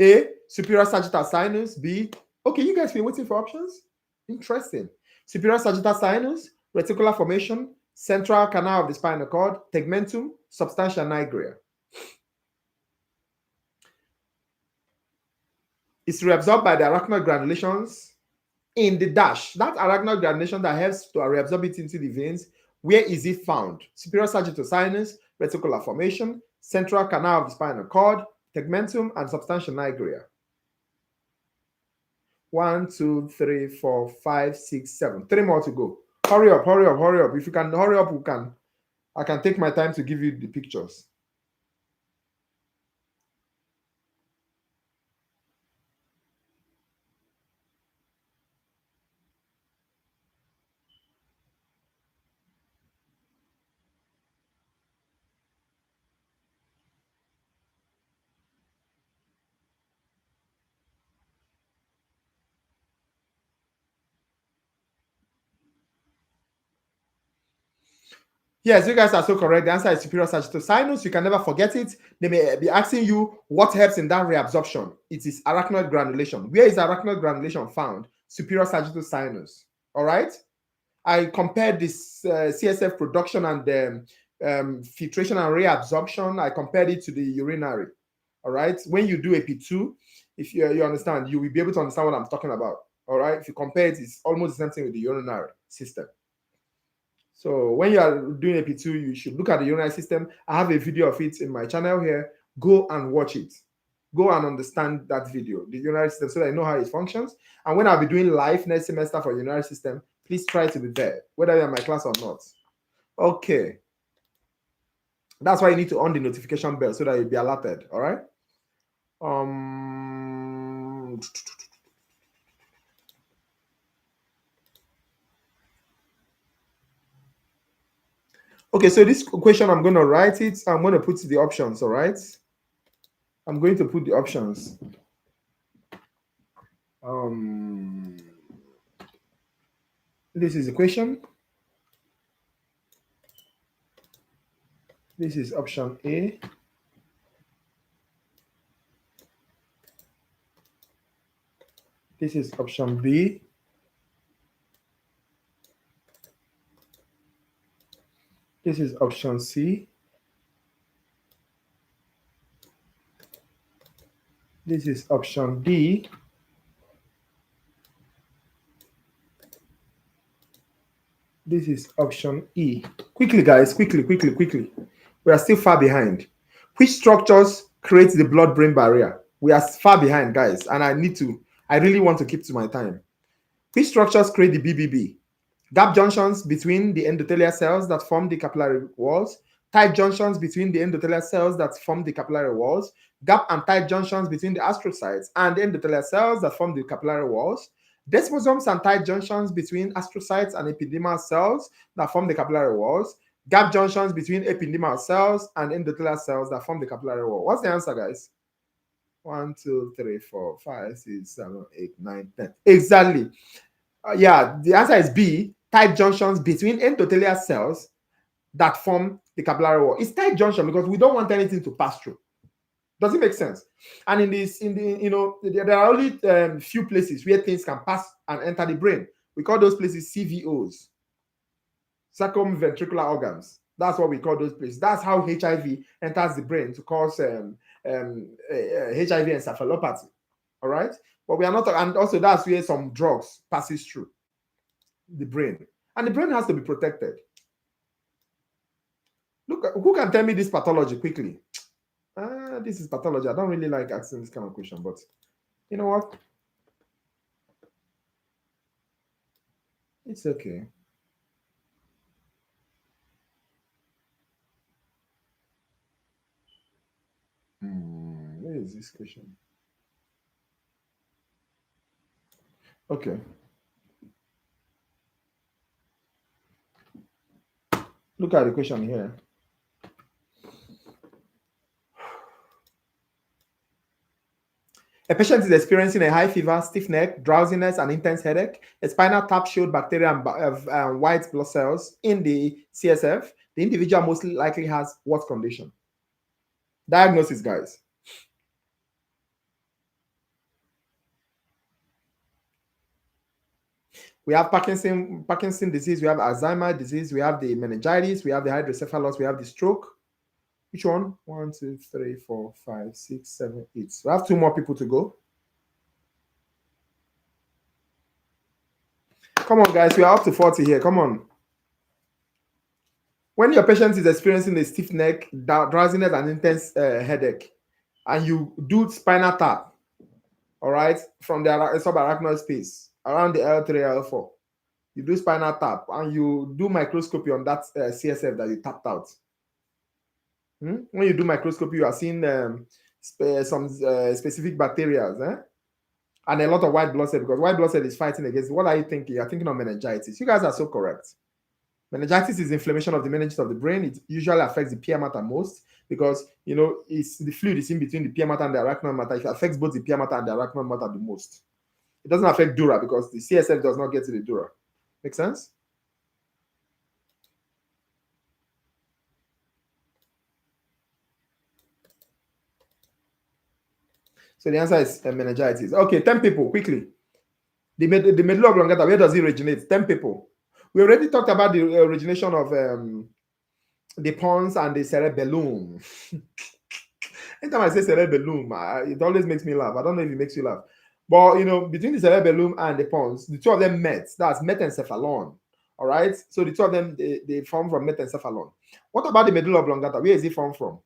A, superior sagittal sinus. B, okay, you guys been waiting for options? Interesting. Superior sagittal sinus, reticular formation, central canal of the spinal cord, tegmentum, substantia nigra. It's reabsorbed by the arachnoid granulations in the dash. That arachnoid granulation that helps to reabsorb it into the veins, where is it found? Superior sagittal sinus, reticular formation, central canal of the spinal cord, tegmentum, and substantia nigra. 1, 2, 3, 4, 5, 6, 7. 3 more to go. Hurry up, hurry up, hurry up. If you can hurry up, we can. I can take my time to give you the pictures. Yes, you guys are so correct. The answer is superior sagittal sinus. You can never forget it. They may be asking you what helps in that reabsorption. It is arachnoid granulation. Where is arachnoid granulation found? Superior sagittal sinus. All right. I compared this CSF production and filtration and reabsorption. I compared it to the urinary. All right. When you do AP2, if you understand, you will be able to understand what I'm talking about. All right. If you compare it, it's almost the same thing with the urinary system. So when you are doing AP2, you should look at the urinary system. I have a video of it in my channel here. Go and watch it. Go and understand that video, the urinary system, so that you know how it functions. And when I'll be doing live next semester for urinary system, please try to be there, whether you're in my class or not. Okay. That's why you need to on the notification bell so that you'll be alerted. All right. Okay, so this question, I'm going to write it. I'm going to put the options, all right? I'm going to put the options. This is the question. This is option A. This is option B. This is option C. This is option D. This is option E. Quickly, guys, quickly. We are still far behind. Which structures create the blood-brain barrier? We are far behind, guys, and I really want to keep to my time. Which structures create the BBB? Gap junctions between the endothelial cells that form the capillary walls, tight junctions between the endothelial cells that form the capillary walls, gap and tight junctions between the astrocytes and the endothelial cells that form the capillary walls, desmosomes and tight junctions between astrocytes and ependymal cells that form the capillary walls, gap junctions between ependymal cells and endothelial cells that form the capillary wall. What's the answer, guys? 1, 2, 3, 4, 5, 6, 7, 8, 9, 10. Exactly. Yeah, the answer is B, tight junctions between endothelial cells that form the capillary wall. It's tight junction because we don't want anything to pass through. Does it make sense? And there are only few places where things can pass and enter the brain. We call those places CVOs, circumventricular organs. That's what we call those places. That's how HIV enters the brain to cause HIV encephalopathy. All right, but we are not, and also that's where some drugs passes through the brain, and the brain has to be protected. Look, who can tell me this pathology quickly? This is pathology. I don't really like asking this kind of question, but you know what? It's okay. Where is this question? Okay. Look at the question here. A patient is experiencing a high fever, stiff neck, drowsiness, and intense headache. A spinal tap showed bacteria and white blood cells in the CSF. The individual most likely has what condition? Diagnosis, guys. We have Parkinson disease, we have Alzheimer's disease, we have the meningitis, we have the hydrocephalus, we have the stroke. Which one? 1, 2, 3, 4, 5, 6, 7, 8. So I have 2 more people to go. Come on, guys. We are up to 40 here. Come on. When your patient is experiencing a stiff neck, drowsiness, and intense headache, and you do spinal tap, all right, from the subarachnoid space around the L3, L4, you do spinal tap, and you do microscopy on that CSF that you tapped out. When you do microscopy, you are seeing some specific bacteria, and a lot of white blood cell, because white blood cell is fighting against. What are you thinking? You're thinking of meningitis. You guys are so correct. Meningitis is inflammation of the meninges of the brain. It usually affects the pia mater most because it's the fluid is in between the pia mater and the arachnoid mater. It affects both the pia mater and the arachnoid mater the most. It doesn't affect dura because the CSF does not get to the dura. Make sense? So the answer is meningitis. Okay, 10 people, quickly. The medulla oblongata, where does it originate? 10 people. We already talked about the origination of the pons and the cerebellum. Anytime I say cerebellum, it always makes me laugh. I don't know if it makes you laugh. But, you know, between the cerebellum and the pons, the two of them met. That's metencephalon. All right? So the two of them, they form from metencephalon. What about the medulla oblongata? Where is it formed from?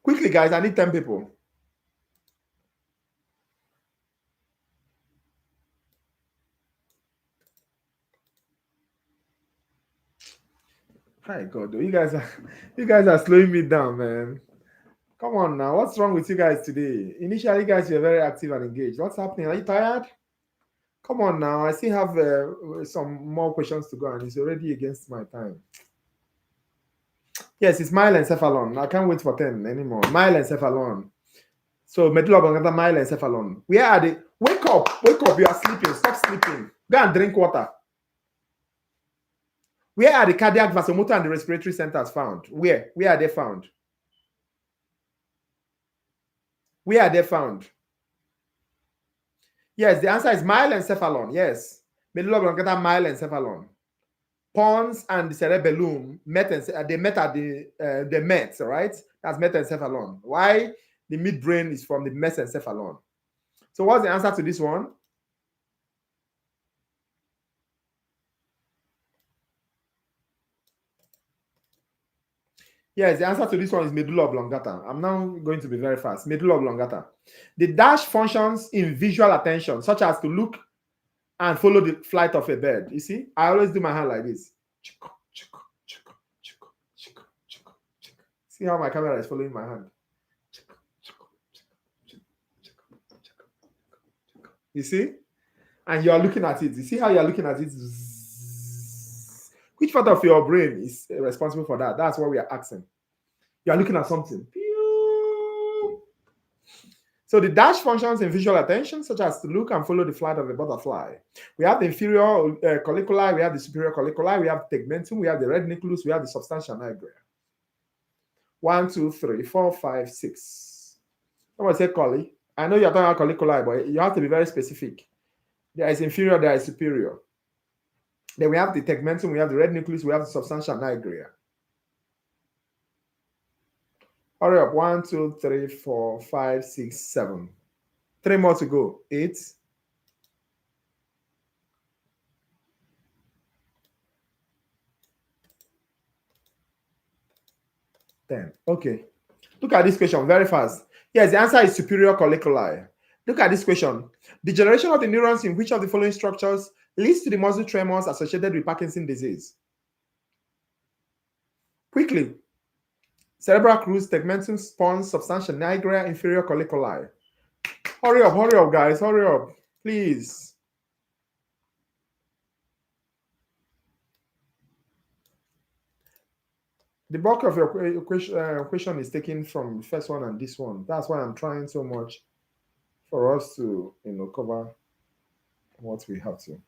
Quickly, guys, I need 10 people. Hi God, you guys are slowing me down, man. Come on now, what's wrong with you guys today? Initially, guys, you're very active and engaged. What's happening? Are you tired? Come on now, I still have some more questions to go, and it's already against my time. Yes, it's myelencephalon. I can't wait for 10 anymore. Myelencephalon. So medulla oblongata, myelencephalon. Where are they? Wake up! Wake up! You are sleeping. Stop sleeping. Go and drink water. Where are the cardiac, vasomotor, and the respiratory centers found? Where? Where are they found? Where are they found? Yes, the answer is myelencephalon. Yes. Medulla oblongata, myelencephalon. Pons and the cerebellum they met at the met, right? That's metencephalon. Why? The midbrain is from the mesencephalon. So what's the answer to this one? Yes, the answer to this one is medulla oblongata. I'm now going to be very fast. Medulla oblongata. The dash functions in visual attention, such as to look and follow the flight of a bird. You see, I always do my hand like this. See how my camera is following my hand. You see? And you are looking at it. You see how you are looking at it? Which part of your brain is responsible for that? That's what we are asking. You are looking at something. So the dash functions in visual attention, such as to look and follow the flight of a butterfly. We have the inferior colliculi, we have the superior colliculi, we have the tegmentum, we have the red nucleus, we have the substantia nigra. 1, 2, 3, 4, 5, 6. Someone say colli. I know you're talking about colliculi, but you have to be very specific. There is inferior, there is superior. Then we have the tegmentum, we have the red nucleus, we have the substantia nigra. Hurry up. 1, 2, 3, 4, 5, 6, 7. 3 more to go. 8. 10. Okay. Look at this question very fast. Yes, the answer is superior colliculi. Look at this question. Degeneration of the neurons in which of the following structures leads to the muscle tremors associated with Parkinson's disease? Quickly. Cerebral crus, tegmentum, pons, substantia nigra, inferior colliculi. Hurry up, guys. Hurry up, please. The bulk of your question is taken from the first one and this one. That's why I'm trying so much for us to, cover what we have to.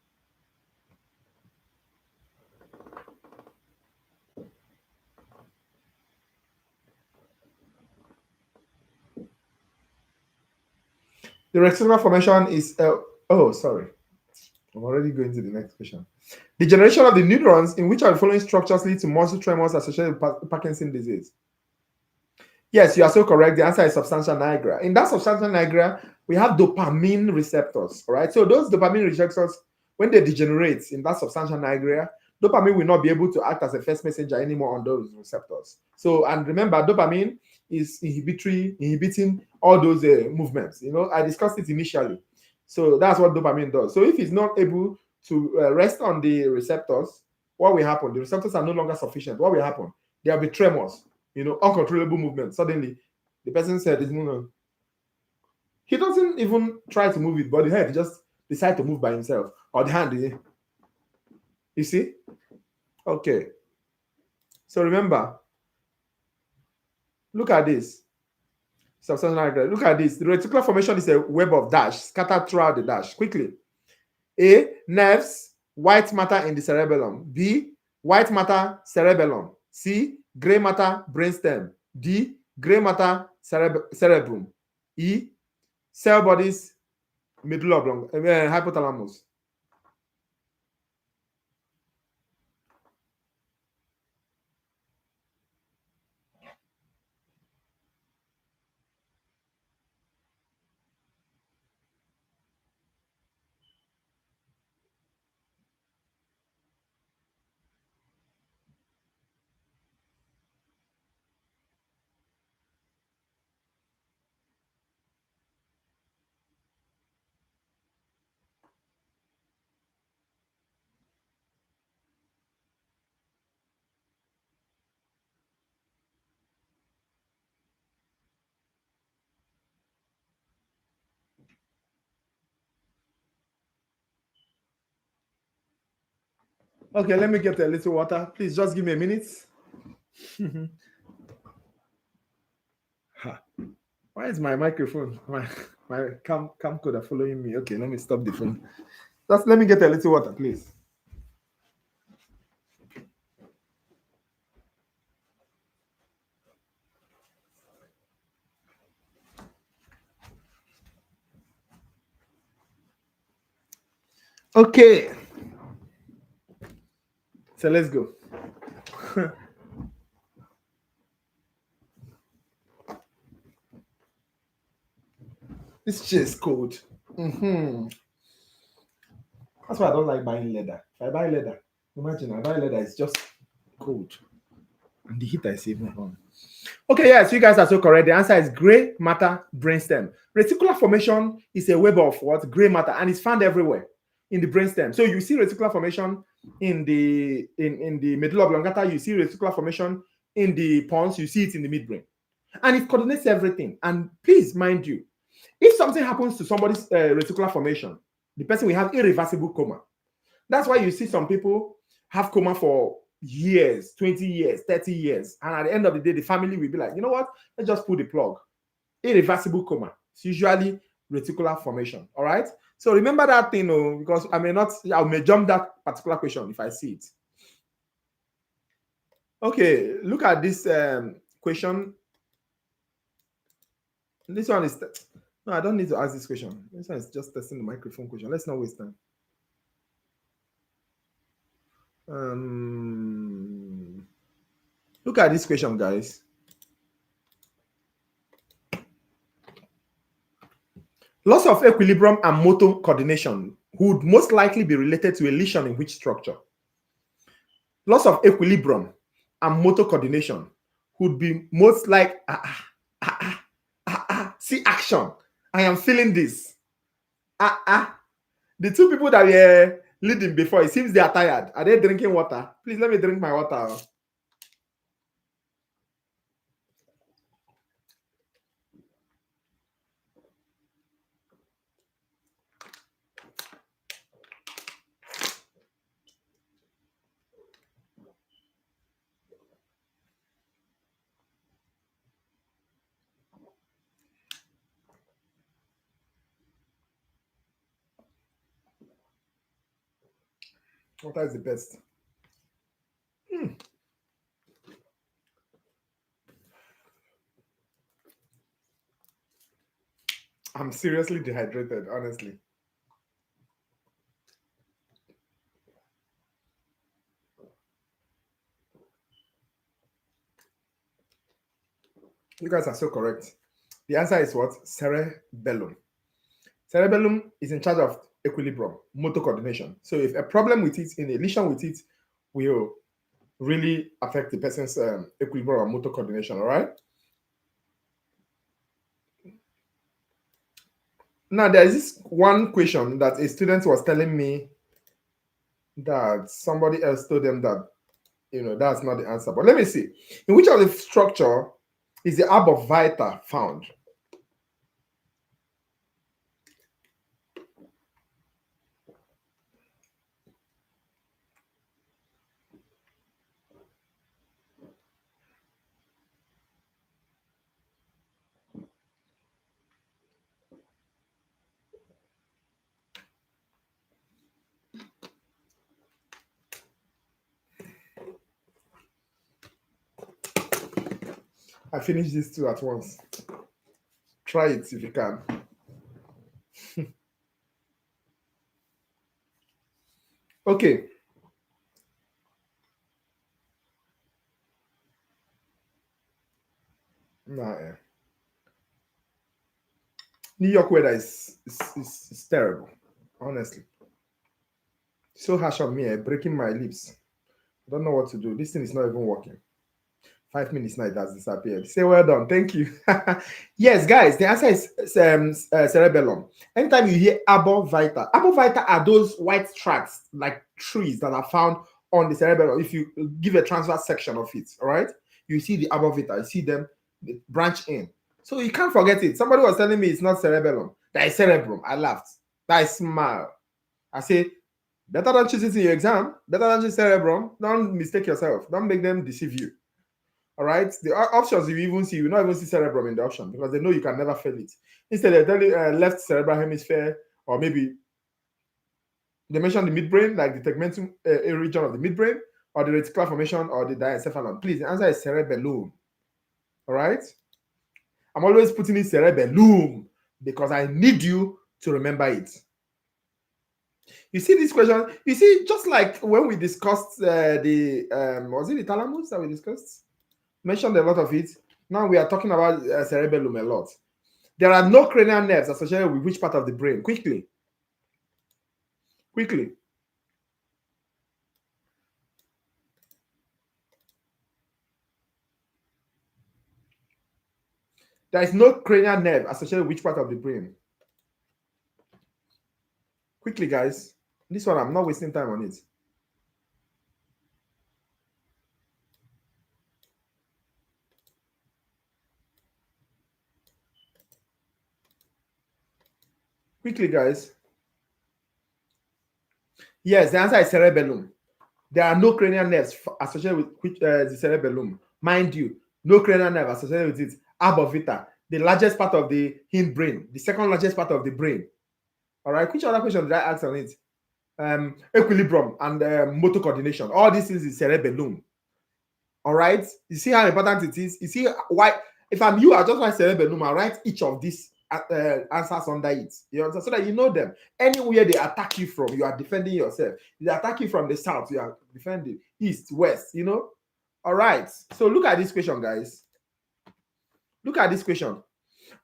The reticular formation is, sorry. I'm already going to the next question. Degeneration of the neurons in which of the following structures lead to muscle tremors associated with Parkinson's disease? Yes, you are so correct. The answer is substantia nigra. In that substantia nigra, we have dopamine receptors, all right? So those dopamine receptors, when they degenerate in that substantia nigra, dopamine will not be able to act as a first messenger anymore on those receptors. So, and remember, dopamine is inhibiting all those movements. I discussed it initially. So that's what dopamine does. So if it's not able to rest on the receptors, what will happen? The receptors are no longer sufficient. What will happen? There will be tremors, uncontrollable movement. Suddenly, the person's head is moving. He doesn't even try to move it, but the head just decides to move by himself. Or the hand. You see? Okay. So remember, look at this. Look at this. The reticular formation is a web of dash scattered throughout the dash. Quickly. A, nerves, white matter in the cerebellum. B, white matter, cerebellum. C, gray matter, brainstem. D, gray matter, cerebrum. E, cell bodies, medulla oblongata, hypothalamus. Okay, let me get a little water. Please just give me a minute. Why is my microphone, my camcorder following me? Okay, let me stop the phone. Just let me get a little water, please. Okay. So let's go. This chair is cold. That's why I don't like buying leather. If I buy leather, imagine I buy leather, it's just cold. And the heater is even on. Okay, yes, you guys are so correct. The answer is gray matter brainstem. Reticular formation is a web of what? Gray matter, and it's found everywhere in the brainstem. So you see reticular formation in the medulla oblongata, you see reticular formation in the pons, you see it in the midbrain. And it coordinates everything. And please mind you, if something happens to somebody's reticular formation, the person will have irreversible coma. That's why you see some people have coma for years, 20 years, 30 years. And at the end of the day, the family will be like, you know what? Let's just pull the plug. Irreversible coma. It's usually reticular formation. All right. So remember that thing, because I may jump that particular question if I see it. Okay, look at this question. This one is no, I don't need to ask this question. This one is just testing the microphone question. Let's not waste time. Look at this question, guys. Loss of equilibrium and motor coordination would most likely be related to a lesion in which structure? Loss of equilibrium and motor coordination would be most like see action. I am feeling this. The two people that were leading before, it seems they are tired. Are they drinking water? Please let me drink my water. Water is the best. I'm seriously dehydrated, honestly. You guys are so correct. The answer is what? Cerebellum. Cerebellum is in charge of equilibrium, motor coordination. So if a problem with it, in a lesion with it, will really affect the person's equilibrium and motor coordination, all right? Now, there is this one question that a student was telling me that somebody else told them that, that's not the answer. But let me see. In which of the structure is the herb of vita found? I finished these two at once. Try it if you can. Okay. Nah, New York weather is terrible, honestly. So harsh on me, breaking my lips. I don't know what to do. This thing is not even working. 5 minutes now, it has disappeared. Say well done. Thank you. Yes, guys, the answer is cerebellum. Anytime you hear abovita are those white tracts, like trees that are found on the cerebellum. If you give a transverse section of it, all right, you see the abovita, you see them branch in. So you can't forget it. Somebody was telling me it's not cerebellum, that is cerebrum. I laughed. I smiled. I say, better don't choose it in your exam. Better than choose cerebrum. Don't mistake yourself. Don't make them deceive you. All right. The options you even see, you not even see cerebrum in the option because they know you can never fail it. Instead, they tell you left cerebral hemisphere, or maybe they mention the midbrain, like the tegmentum region of the midbrain, or the reticular formation, or the diencephalon. Please, the answer is cerebellum. All right. I'm always putting in cerebellum because I need you to remember it. You see this question? You see, just like when we discussed the was it the thalamus that we discussed? Mentioned a lot of it. Now we are talking about cerebellum a lot. There are no cranial nerves associated with which part of the brain? Quickly. There is no cranial nerve associated with which part of the brain? Quickly, guys. This one, I'm not wasting time on it. Quickly, guys. Yes, the answer is cerebellum. There are no cranial nerves associated with which, the cerebellum. Mind you, no cranial nerve associated with it. Abovita, the largest part of the hindbrain, the second largest part of the brain. All right. Which other question did I ask on it? Equilibrium and motor coordination. All these things is cerebellum. All right. You see how important it is. You see why? If I'm you, I just write cerebellum. I write each of these answers under it. You understand? So that you know them. Anywhere they attack you from, you are defending yourself. They attack you from the south, you are defending east, west. You know. All right. So look at this question, guys. Look at this question.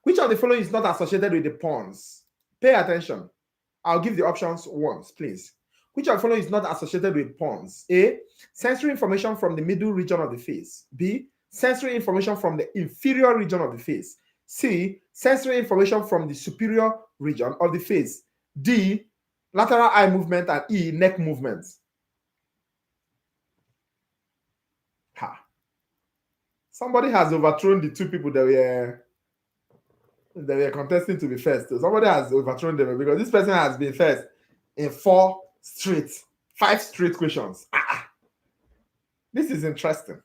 Which of the following is not associated with the pons? Pay attention. I'll give the options once, please. Which of the following is not associated with pons? A. Sensory information from the middle region of the face. B. Sensory information from the inferior region of the face. C. Sensory information from the superior region of the face. D. Lateral eye movement. And E. Neck movement. Ha. Somebody has overthrown the two people that were contesting to be first. So somebody has overthrown them because this person has been first in 5 straight questions. This is interesting.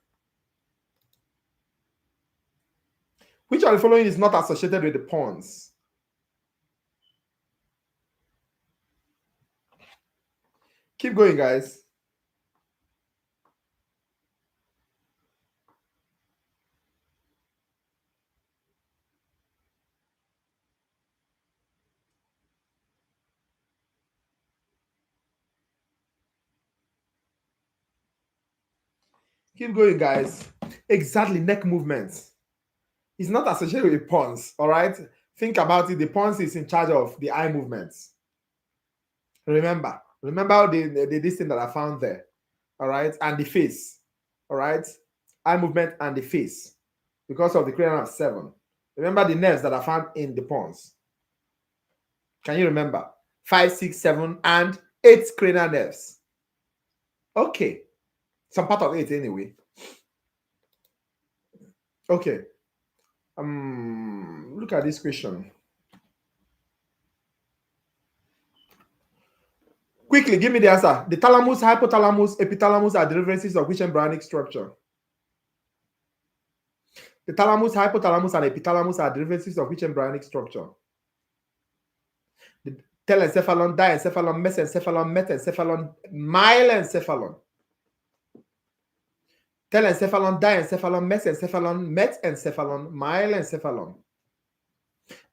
Which of the following is not associated with the pons? Keep going, guys. Keep going, guys. Exactly, neck movements. It's not associated with pons, all right? Think about it. The pons is in charge of the eye movements. Remember this thing that I found there, all right? And the face, all right? Eye movement and the face because of the cranial of 7. Remember the nerves that are found in the pons. Can you remember? 5, 6, 7, and 8 cranial nerves. Okay. Some part of 8 anyway. Okay. Look at this question. Quickly, give me the answer. The thalamus, hypothalamus, epithalamus are derivatives of which embryonic structure? The thalamus, hypothalamus, and epithalamus are derivatives of which embryonic structure? The telencephalon, diencephalon, mesencephalon, metencephalon, myelencephalon. telencephalon, diencephalon, mesencephalon, metencephalon, myelencephalon.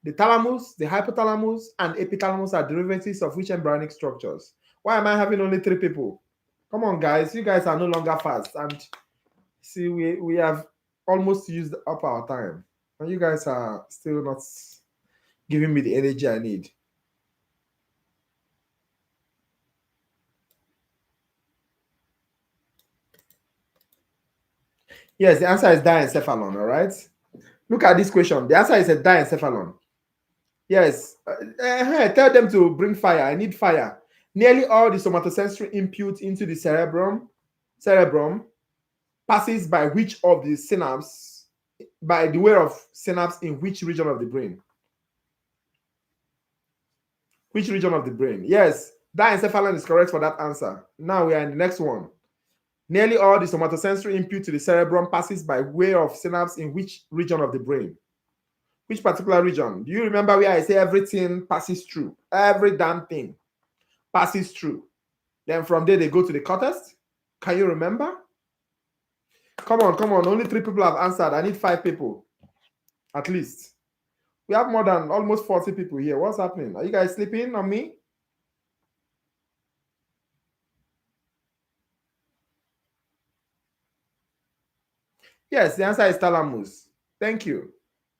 The thalamus, the hypothalamus, and epithalamus are derivatives of which embryonic structures? Why am I having only 3 people? Come on, guys. You guys are no longer fast. And see, we have almost used up our time. And you guys are still not giving me the energy I need. Yes, the answer is diencephalon, all right? Look at this question. The answer is a diencephalon. Yes. Tell them to bring fire. I need fire. Nearly all the somatosensory input into the cerebrum passes by which of the synapse, by the way of synapse in which region of the brain? Which region of the brain? Yes, diencephalon is correct for that answer. Now we are in the next one. Nearly all the somatosensory input to the cerebrum passes by way of synapse in which region of the brain? Which particular region? Do you remember where I say everything passes through? Every damn thing passes through. Then from there they go to the cortex. Can you remember? Come on, come on. Only 3 people have answered. I need 5 people at least. We have more than almost 40 people here. What's happening? Are you guys sleeping on me? Yes, the answer is thalamus. Thank you.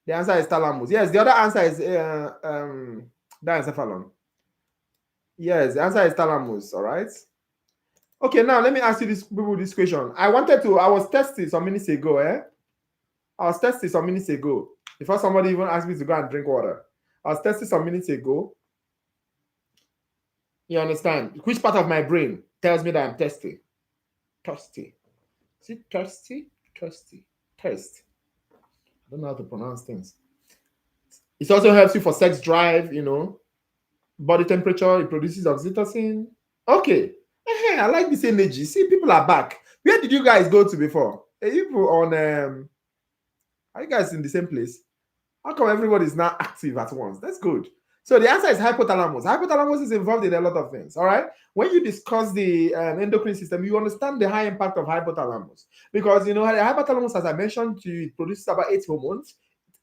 The answer is thalamus. Yes, the other answer is diencephalon. Yes, the answer is thalamus. All right. Okay, now let me ask you this question. I was testing some minutes ago. I was testing some minutes ago. Before somebody even asked me to go and drink water. I was testing some minutes ago. You understand? Which part of my brain tells me that I'm thirsty? Thirsty. Is it thirsty? Thirsty. Thirst. I don't know how to pronounce things. It also helps you for sex drive, body temperature. It produces oxytocin. Okay. I like this energy. See, people are back. Where did you guys go to before? Are you are you guys in the same place? How come everybody is now active at once? That's good. So the answer is hypothalamus. Hypothalamus is involved in a lot of things. All right. When you discuss the endocrine system, you understand the high impact of hypothalamus because the hypothalamus, as I mentioned to you, it produces about 8 hormones.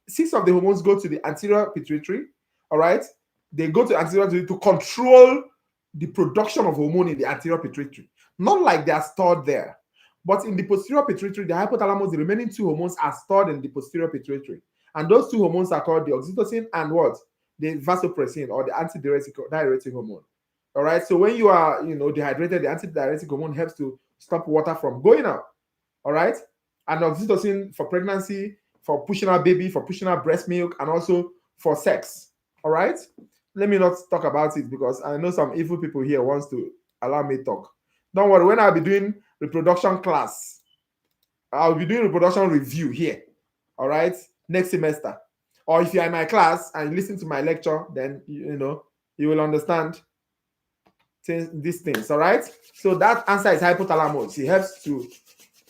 6 of the hormones go to the anterior pituitary. All right. They go to anterior pituitary to control the production of hormone in the anterior pituitary. Not like they are stored there, but in the posterior pituitary, the hypothalamus, the remaining 2 hormones are stored in the posterior pituitary. And those 2 hormones are called the oxytocin and what? The vasopressin or the antidiuretic hormone. All right. So when you are, dehydrated, the antidiuretic hormone helps to stop water from going out. All right. And oxytocin for pregnancy, for pushing out baby, for pushing out breast milk, and also for sex. All right. Let me not talk about it because I know some evil people here wants to allow me talk. Don't worry. When I'll be doing reproduction class, I'll be doing reproduction review here. All right. Next semester. Or if you're in my class and you listen to my lecture, then you will understand these things. All right. So that answer is hypothalamus. It helps to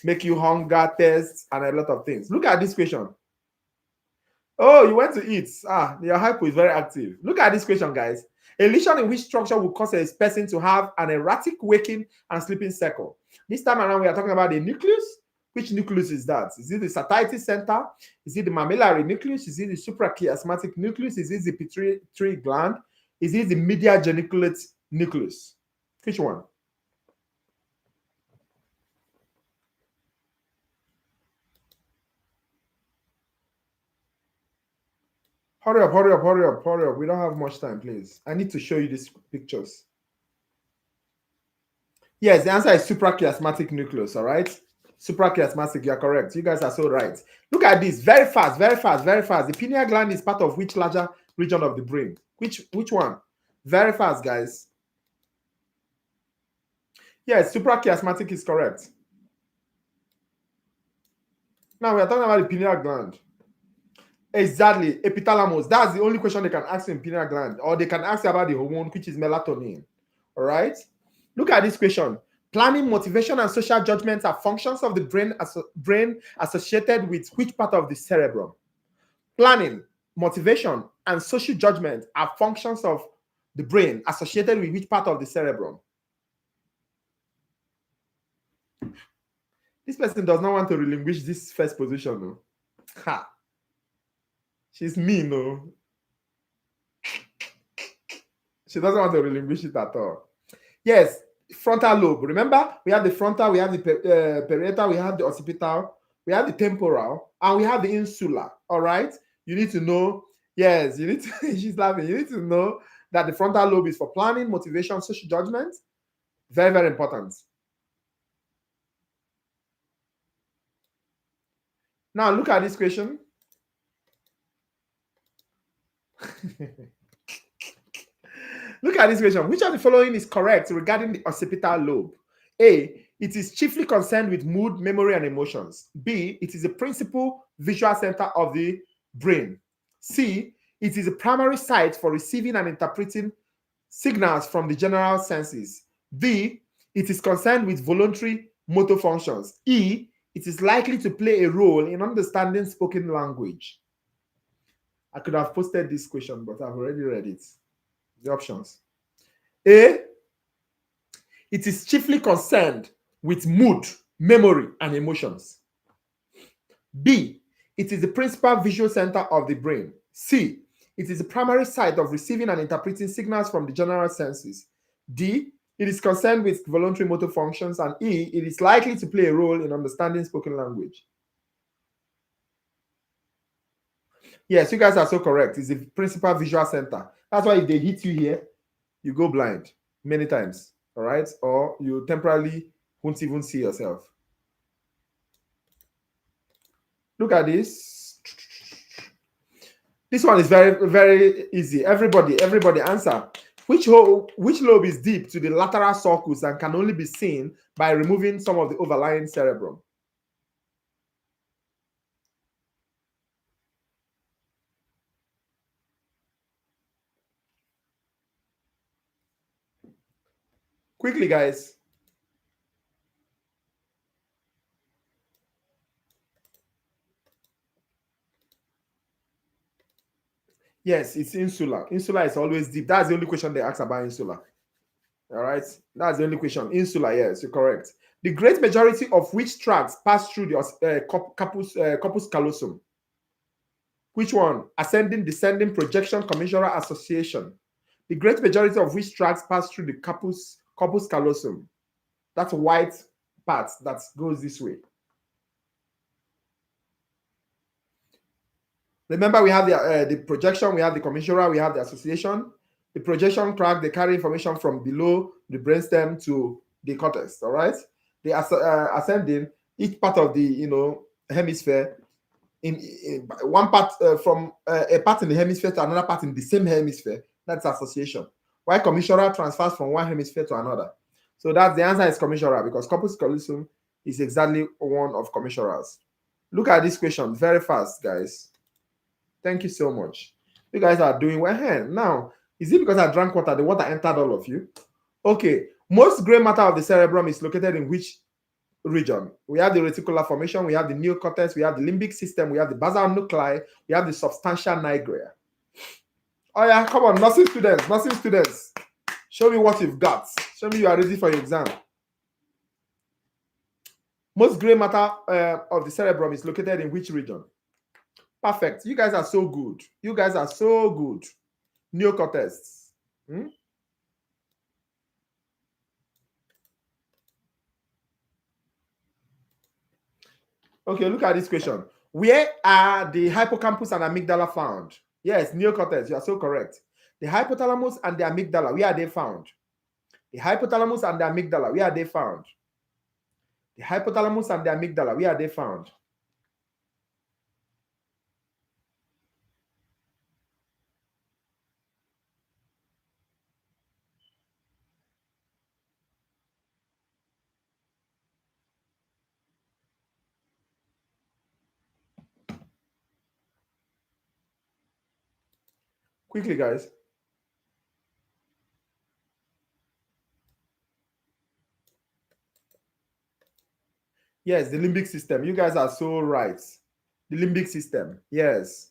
make you hunger, thirst, and a lot of things. Look at this question. Oh, you went to eat. Your hypo is very active. Look at this question, guys. A lesion in which structure will cause a person to have an erratic waking and sleeping cycle. This time around, we are talking about the nucleus. Which nucleus is that? Is it the satiety center? Is it the mammillary nucleus? Is it the suprachiasmatic nucleus? Is it the pituitary gland? Is it the medial geniculate nucleus? Which one? Hurry up, hurry up, hurry up, hurry up. We don't have much time, please. I need to show you these pictures. Yes, the answer is suprachiasmatic nucleus, all right? Suprachiasmatic, you're correct. You guys are so right. Look at this. Very fast, very fast, very fast. The pineal gland is part of which larger region of the brain? Which one? Very fast, guys. Yes, suprachiasmatic is correct. Now we are talking about the pineal gland. Exactly. Epithalamus. That's the only question they can ask in pineal gland. Or they can ask about the hormone, which is melatonin. All right? Look at this question. Planning, motivation, and social judgments are functions of the brain associated with which part of the cerebrum? Planning, motivation, and social judgment are functions of the brain associated with which part of the cerebrum? This person does not want to relinquish this first position. No. Ha. She's mean, no. She doesn't want to relinquish it at all. Yes, frontal lobe. Remember, we have the frontal, we have the parietal, we have the occipital, we have the temporal, and we have the insular. All right. You need to know. Yes, you need to. She's laughing. You need to know that the frontal lobe is for planning, motivation, social judgment. Very, very important. Now look at this question. Look at this question. Which of the following is correct regarding the occipital lobe? A. It is chiefly concerned with mood, memory, and emotions. B. It is the principal visual center of the brain. C. It is a primary site for receiving and interpreting signals from the general senses. D. It is concerned with voluntary motor functions. E. It is likely to play a role in understanding spoken language. I could have posted this question, but I've already read it. The options. A. It is chiefly concerned with mood, memory, and emotions. B. It is the principal visual center of the brain. C. It is the primary site of receiving and interpreting signals from the general senses. D. It is concerned with voluntary motor functions. And E. It is likely to play a role in understanding spoken language. Yes, you guys are so correct. It's the principal visual center. That's why if they hit you here, you go blind many times. All right? Or you temporarily won't even see yourself. Look at this. This one is very, very easy. Everybody answer. Which lobe is deep to the lateral sulcus and can only be seen by removing some of the overlying cerebrum? Quickly, guys. Yes, it's insular. Insular is always deep. That's the only question they ask about insular. All right, that's the only question. Insular, yes, you're correct. The great majority of which tracts pass through the corpus callosum? Which one? Ascending, descending, projection, commensurate, association. The great majority of which tracts pass through the corpus callosum. That's a white part that goes this way. Remember, we have the projection, we have the commensurate, we have the association. The projection tract, they carry information from below the brainstem to the cortex. All right. They are ascending each part of the hemisphere in one part from a part in the hemisphere to another part in the same hemisphere. That's association. While commensurate transfers from one hemisphere to another. So that's the answer is commensurate because corpus callosum is exactly one of commensurates. Look at this question very fast, guys. Thank you so much. You guys are doing well. Now, is it because I drank water? The water entered all of you? Okay. Most gray matter of the cerebrum is located in which region? We have the reticular formation, we have the neocortex, we have the limbic system, we have the basal nuclei, we have the substantia nigra. Oh yeah, come on, nursing students. Show me what you've got. Show me you are ready for your exam. Most gray matter of the cerebrum is located in which region? Perfect. You guys are so good. You guys are so good. Neocortex. Okay, look at this question. Where are the hippocampus and amygdala found? Yes, neocortex. You are so correct. The hypothalamus and the amygdala, where are they found? The hypothalamus and the amygdala, where are they found? The hypothalamus and the amygdala, where are they found? Quickly, guys. Yes, the limbic system. You guys are so right. The limbic system. Yes.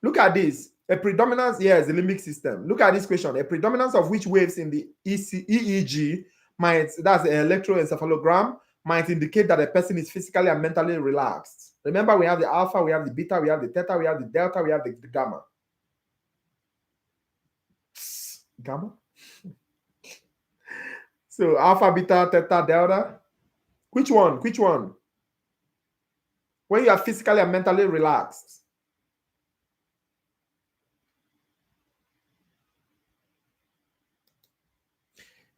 Look at this. A predominance, yes, the limbic system. Look at this question. A predominance of which waves in the EEG that's an electroencephalogram, might indicate that a person is physically and mentally relaxed. Remember, we have the alpha, we have the beta, we have the theta, we have the delta, we have the gamma. Gamma? So alpha, beta, theta, delta. Which one? Which one? When you are physically and mentally relaxed.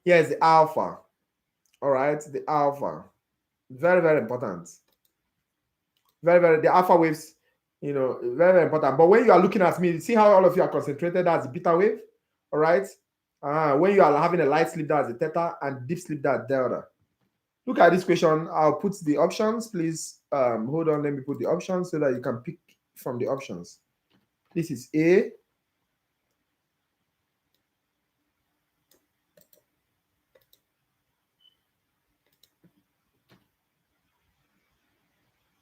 Yes, the alpha. All right, the alpha. Very, very important. Very, very, the alpha waves, you know, very, very important. But when you are looking at me, see how all of you are concentrated, that's the beta wave. All right. When you are having a light sleep, that's the theta, and deep sleep, that's delta. Look at this question. I'll put the options. Please hold on. Let me put the options so that you can pick from the options. This is A.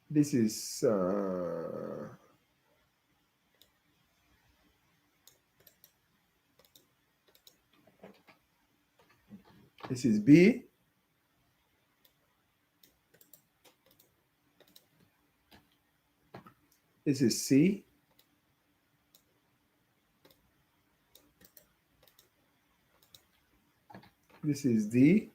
This is this is B. This is C. This is D.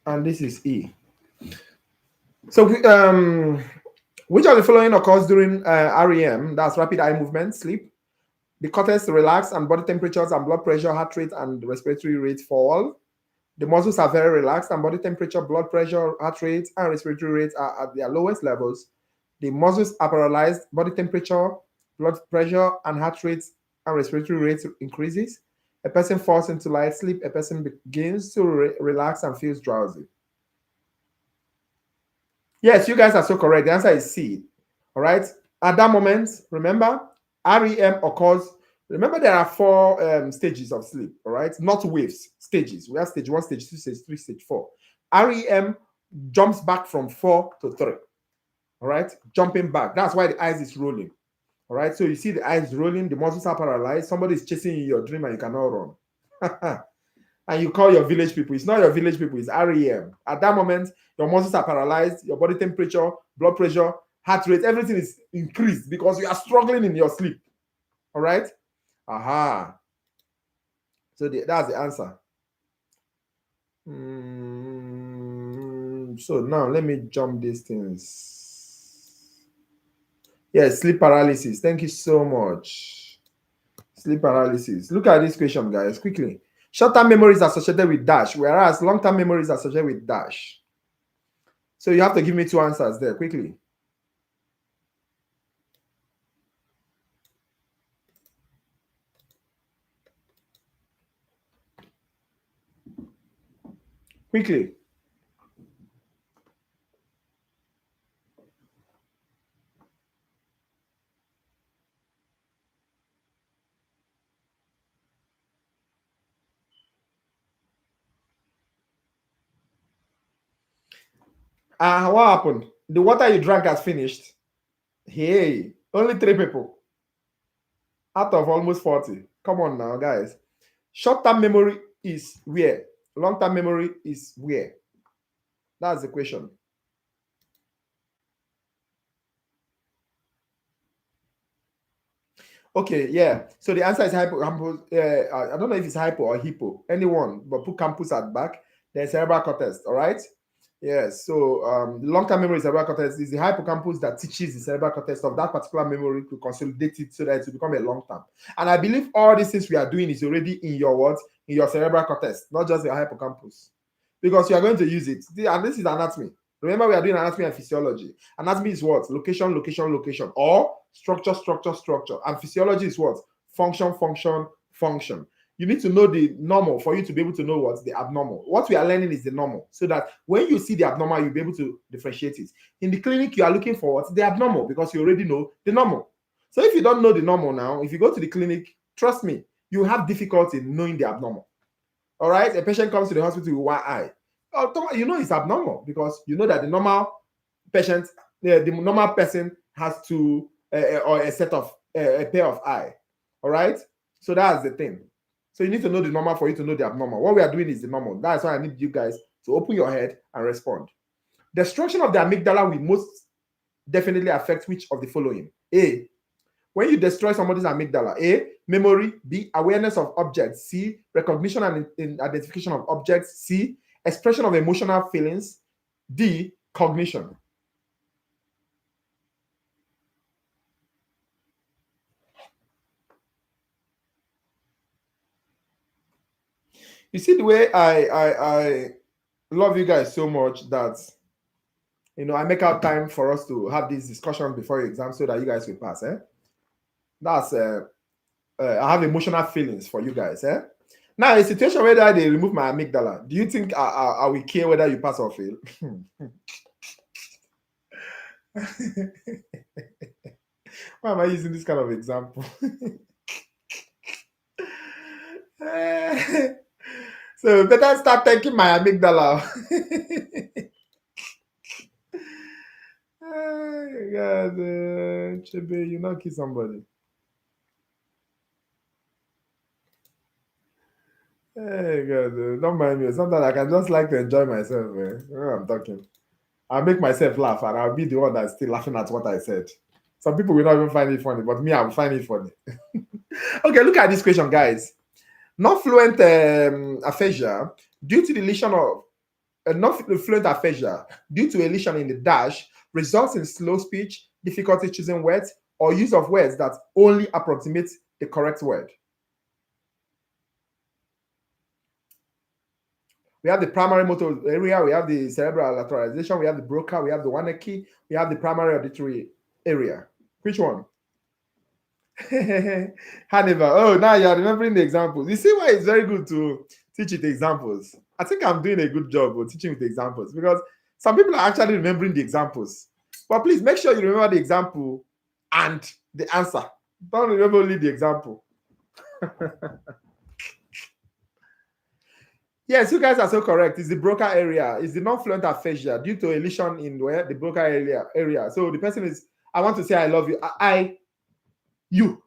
And this is E. So which of the following occurs during REM? That's rapid eye movement, sleep. The cortex relax and body temperatures and blood pressure, heart rate, and respiratory rate fall. The muscles are very relaxed and body temperature, blood pressure, heart rate, and respiratory rates are at their lowest levels. The muscles are paralyzed, body temperature, blood pressure, and heart rate and respiratory rate increases. A person falls into light sleep. A person begins to relax and feels drowsy. Yes, you guys are so correct. The answer is C. All right. At that moment, remember, REM occurs. Remember, there are four stages of sleep. All right. Not waves, stages. We have stage 1, stage 2, stage 3, stage 4. REM jumps back from 4 to 3. All right. Jumping back. That's why the eyes is rolling. All right. So you see the eyes rolling, the muscles are paralyzed. Somebody is chasing you in your dream and you cannot run. And you call your village people. It's not your village people, it's REM. At that moment, your muscles are paralyzed, your body temperature, blood pressure, heart rate, everything is increased because you are struggling in your sleep. All right? Aha. So that's the answer. So now let me jump these things. Yes, sleep paralysis. Thank you so much. Sleep paralysis. Look at this question, guys, quickly. Short-term memory is associated with dash, whereas long-term memory is associated with dash. So you have to give me 2 answers there quickly. Quickly. What happened? The water you drank has finished. Hey, only 3 people out of almost 40. Come on now, guys. Short-term memory is where? Long-term memory is where? That's the question. Okay, yeah. So the answer is hippocampus. I don't know if it's hypo or hippo. Anyone, but put campus at back. Then cerebral cortex. All right. Yes. So the long-term memory cerebral cortex is the hippocampus that teaches the cerebral cortex of that particular memory to consolidate it so that it will become a long-term. And I believe all these things we are doing is already in your what? In your cerebral cortex, not just your hippocampus, because you are going to use it. And this is anatomy. Remember, we are doing anatomy and physiology. Anatomy is what? Location, location, location, or structure, structure, structure. And physiology is what? Function, function, function. You need to know the normal for you to be able to know what's the abnormal. What we are learning is the normal, so that when you see the abnormal, you'll be able to differentiate it. In the clinic, you are looking for what's the abnormal because you already know the normal. So if you don't know the normal now, if you go to the clinic, trust me, you have difficulty in knowing the abnormal. All right, a patient comes to the hospital with one eye. You know it's abnormal because you know that the normal patient, the normal person has to or a set of a pair of eye. All right. So that's the thing. So you need to know the normal for you to know the abnormal. What we are doing is the normal. That's why I need you guys to open your head and respond. Destruction of the amygdala will most definitely affect which of the following? A, when you destroy somebody's amygdala, A, memory, B, awareness of objects, C, recognition and identification of objects, C, expression of emotional feelings, D, cognition. You see the way I love you guys so much that I make out time for us to have these discussions before your exam so that you guys will pass. That's I have emotional feelings for you guys. Now, a situation where they remove my amygdala, do you think I will care whether you pass or fail? Why am I using this kind of example? So better start thanking my amygdala. God, Nchebe, you not kill somebody. Hey God, don't mind me. Sometimes I can just like to enjoy myself, man. When I'm talking, I'll make myself laugh, and I'll be the one that's still laughing at what I said. Some people will not even find it funny, but me, I will find it funny. Okay, look at this question, guys. Non-fluent aphasia due to the lesion of non-fluent aphasia due to a lesion in the dash results in slow speech, difficulty choosing words, or use of words that only approximate the correct word. We have the primary motor area, we have the cerebral lateralization, we have the Broca, we have the Wernicke, we have the primary auditory area. Which one? Hannibal. Oh, now you're remembering the examples. You see why it's very good to teach with examples. I think I'm doing a good job of teaching with examples because some people are actually remembering the examples. But please make sure you remember the example and the answer. Don't remember only the example. Yes, you guys are so correct. It's the Broca area. It's the non-fluent aphasia due to a lesion in where the Broca area. So the person is, I want to say I love you. You,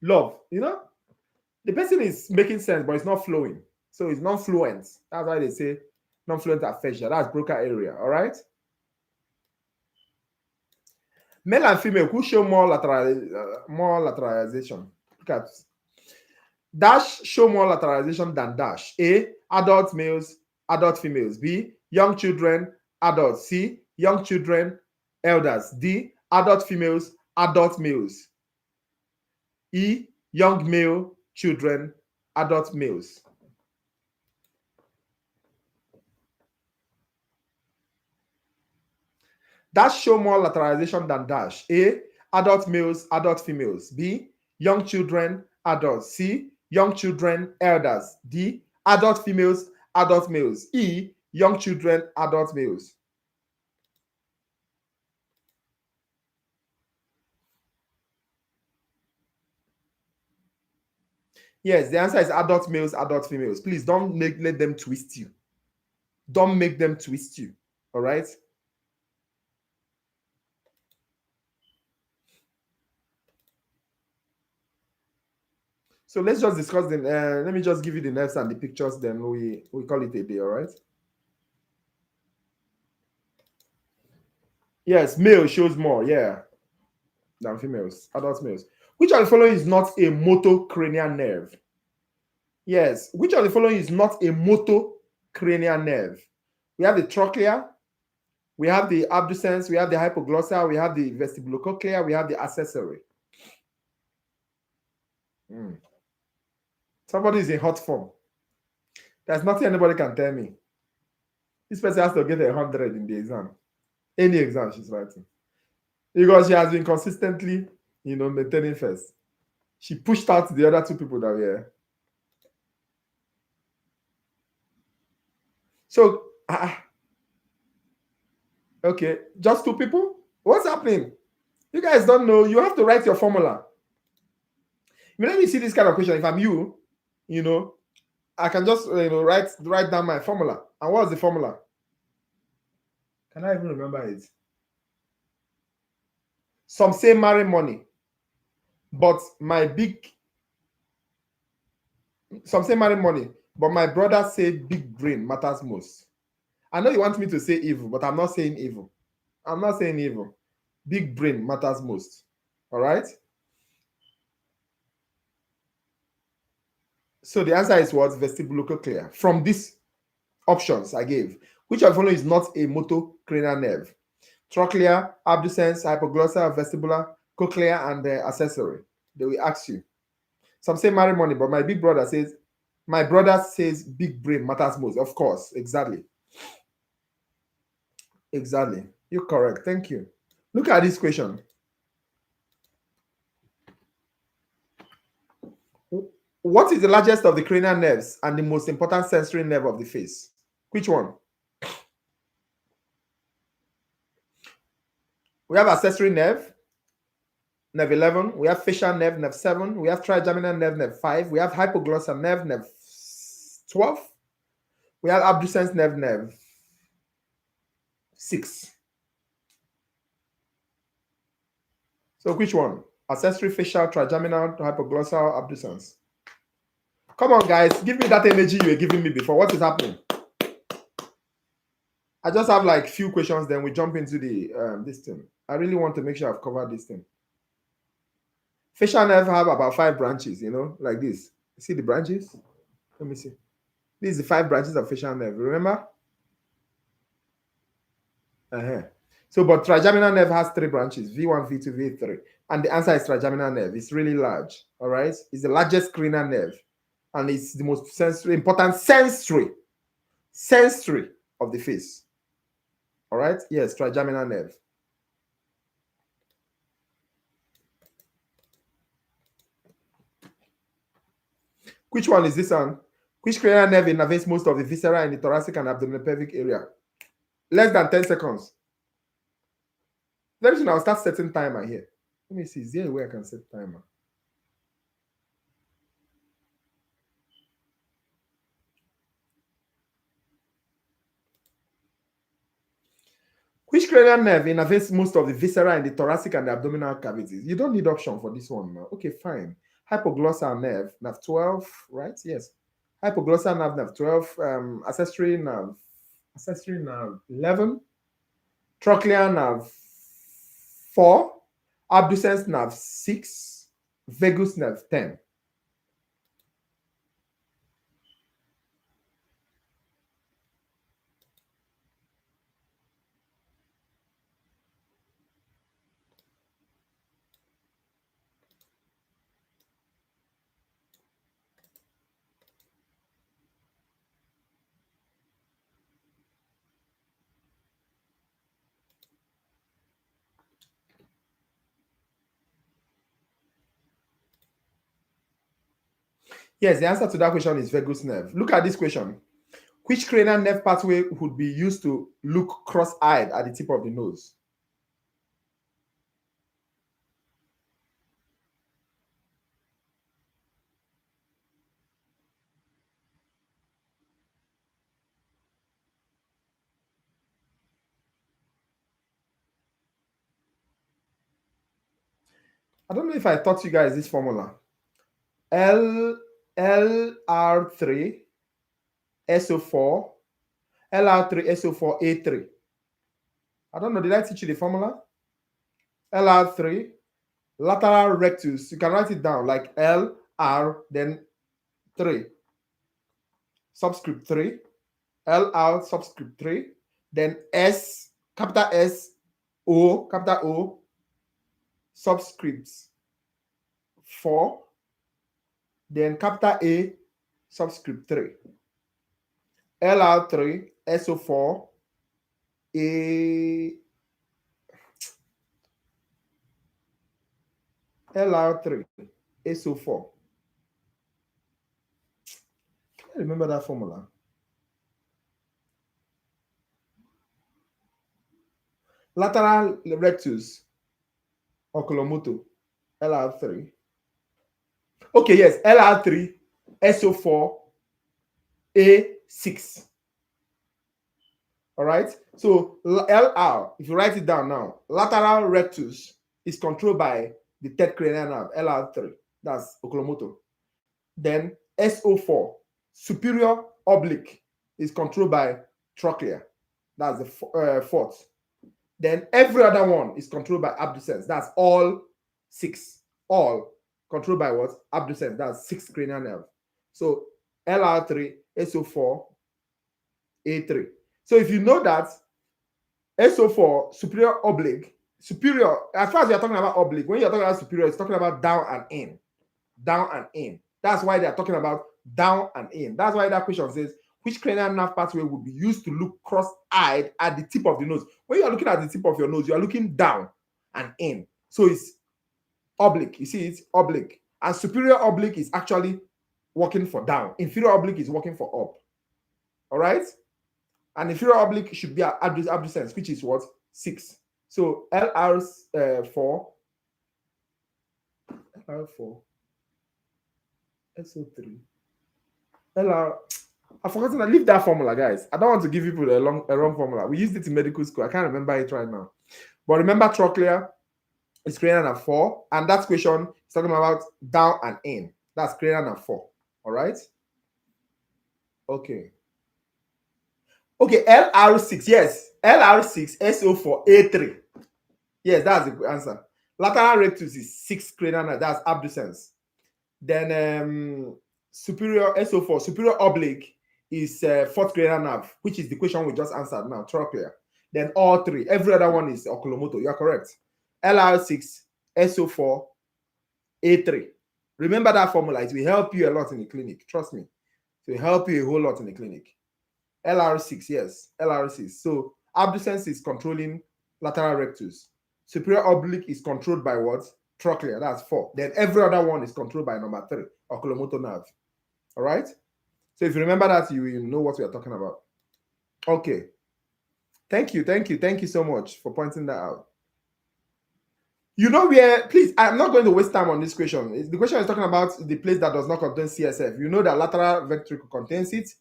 love. The person is making sense, but it's not flowing. So it's non-fluent. That's why they say non-fluent aphasia. That's Broca area. All right. Male and female who show more lateralization. Look at dash show more lateralization than dash. A, adult males, adult females. B, young children, adults. C, young children, elders. D, adult females, adult males. E, young male, children, adult males. Dash show more lateralization than dash. A, adult males, adult females. B, young children, adults. C, young children, elders. D, adult females, adult males. E, young children, adult males. Yes, the answer is adult males, adult females. Please don't let them twist you. Don't make them twist you. All right? So let's just discuss them. Let me just give you the nerves and the pictures, then we call it a day, all right? Yes, male shows more, yeah, than females, adult males. Which of the following is not a motocranial nerve? Yes, which of the following is not a motocranial nerve? We have the trochlea, we have the abducens, we have the hypoglossal, we have the vestibulocochlear, we have the accessory. Somebody is in hot form. There's nothing anybody can tell me. This person has to get 100 in the exam. Any exam she's writing. Because she has been consistently, maintaining first. She pushed out the other two people that were. So, okay, just two people? What's happening? You guys don't know. You have to write your formula. When you see this kind of question, if I'm you, I can just write down my formula. And what's the formula? Can I even remember it? Some say marry money, but my big Some say marry money, but my brother say big brain matters most. I know you want me to say evil, but I'm not saying evil. I'm not saying evil. Big brain matters most. All right. So the answer is what? Vestibulocochlear. From these options I gave, which of the following is not a motocranial nerve? Trochlear, abducens, hypoglossal, vestibular, cochlear, and the accessory. They will ask you. Some say marry money, but my brother says big brain matters most. Of course, exactly. Exactly. You're correct. Thank you. Look at this question. What is the largest of the cranial nerves and the most important sensory nerve of the face? Which one? We have accessory nerve, nerve 11. We have facial nerve, nerve 7. We have trigeminal nerve, nerve 5. We have hypoglossal nerve, nerve 12. We have abducens nerve, nerve 6. So which one? Accessory, facial, trigeminal, hypoglossal, abducens. Come on, guys. Give me that energy you were giving me before. What is happening? I just have like few questions, then we jump into the this thing. I really want to make sure I've covered this thing. Facial nerve have about 5 branches, like this. See the branches? Let me see. This is the 5 branches of facial nerve. Remember? So, but trigeminal nerve has 3 branches: V1, V2, V3, and the answer is trigeminal nerve. It's really large. All right, it's the largest cranial nerve, and it's the most important sensory of the face. All right, yes, trigeminal nerve. Which one is this one? Which cranial nerve innervates most of the viscera in the thoracic and abdominopelvic area? Less than 10 seconds. Very soon I'll start setting timer here. Let me see. Is there a way I can set timer? Which cranial nerve innervates most of the viscera in the thoracic and the abdominal cavities? You don't need option for this one now. Okay, fine. Hypoglossal nerve, nerve 12, right? Yes. Hypoglossal nerve, nerve 12. Accessory nerve 11. Trochlear nerve 4. Abducens nerve 6. Vagus nerve 10. Yes, the answer to that question is vagus nerve. Look at this question. Which cranial nerve pathway would be used to look cross-eyed at the tip of the nose? I don't know if I taught you guys this formula. LR3 SO4 LR3 SO4 A3. I don't know. Did I teach you the formula? LR3 lateral rectus. You can write it down like LR then 3 subscript 3 LR subscript 3 then S capital S O capital O subscripts 4 then capital A subscript 3. LR3 SO4 A LR3 SO4. Can I remember that formula? Lateral rectus oculomotor LR3. Okay, yes, LR3 SO4 A6. All right. So LR, if you write it down now, lateral rectus is controlled by the third cranial nerve, LR3. That's oculomotor. Then SO4, superior oblique, is controlled by trochlea. That's the fourth. Then every other one is controlled by abducens. That's all 6. All controlled by what? Abducens. That's 6 cranial nerve. So LR3, SO4, A3. So if you know that SO4, superior oblique, superior, as far as you're talking about oblique, when you're talking about superior, it's talking about down and in. Down and in. That's why they're talking about down and in. That's why that question says, which cranial nerve pathway would be used to look cross-eyed at the tip of the nose? When you're looking at the tip of your nose, you're looking down and in. So it's oblique. You see, it's oblique. And superior oblique is actually working for down. Inferior oblique is working for up. All right? And inferior oblique should be abducens, which is what? 6. So LR4, SO3, LR. I've forgotten to leave that formula, guys. I don't want to give people a wrong formula. We used it in medical school. I can't remember it right now. But remember, trochlea is cranial nerve 4, and that question is talking about down and in. That's cranial nerve 4. All right. Okay. Okay, LR6. Yes, LR6, SO4, A3. Yes, that's the answer. Lateral rectus is 6 cranial nerve. That's abducens. Then superior SO4, superior oblique is 4th cranial nerve, which is the question we just answered now, trochlea. Then all 3. Every other one is oculomotor. You are correct. LR6, SO4, A3. Remember that formula. It will help you a lot in the clinic. Trust me. It will help you a whole lot in the clinic. LR6, yes, LR6. So abducens is controlling lateral rectus. Superior oblique is controlled by what? Trochlea, that's 4. Then every other one is controlled by number 3, oculomotor nerve. All right? So if you remember that, you will know what we are talking about. Okay. Thank you so much for pointing that out. You know where, please, I'm not going to waste time on this question. The question is talking about the place that does not contain CSF. You know that lateral ventricle contains it,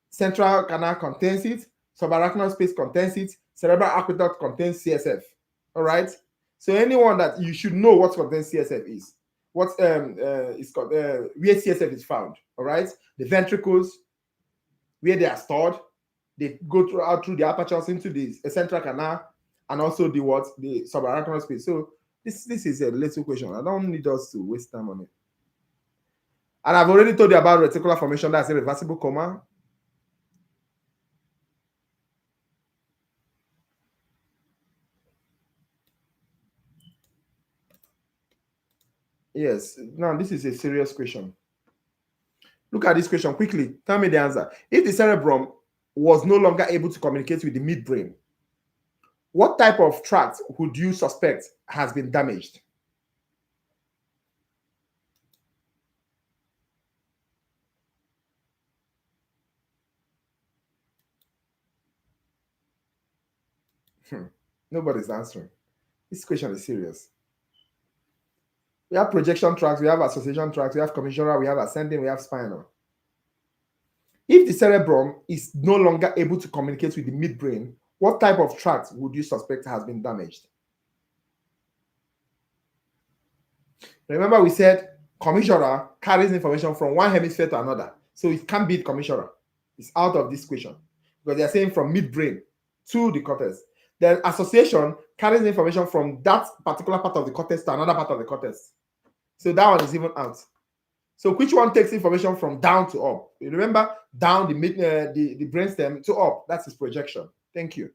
central canal contains it, subarachnoid space contains it, cerebral aqueduct contains CSF. All right? So anyone that you should know what contains CSF is. What is called where CSF is found. All right? The ventricles, where they are stored, they go through the apertures into the central canal, and also the subarachnoid space. So this is a little question. I don't need us to waste time on it. And I've already told you about reticular formation. That's a reversible coma. Yes. Now, this is a serious question. Look at this question quickly. Tell me the answer. If the cerebrum was no longer able to communicate with the midbrain, what type of tract would you suspect has been damaged? Nobody's answering. This question is serious. We have projection tracts, we have association tracts, we have commissural, we have ascending, we have spinal. If the cerebrum is no longer able to communicate with the midbrain, what type of tract would you suspect has been damaged? Remember, we said commissural carries information from one hemisphere to another. So it can't be commissural. It's out of this question because they're saying from midbrain to the cortex. Then association carries information from that particular part of the cortex to another part of the cortex. So that one is even out. So which one takes information from down to up? You remember down the brainstem to up. That's its projection. Thank you.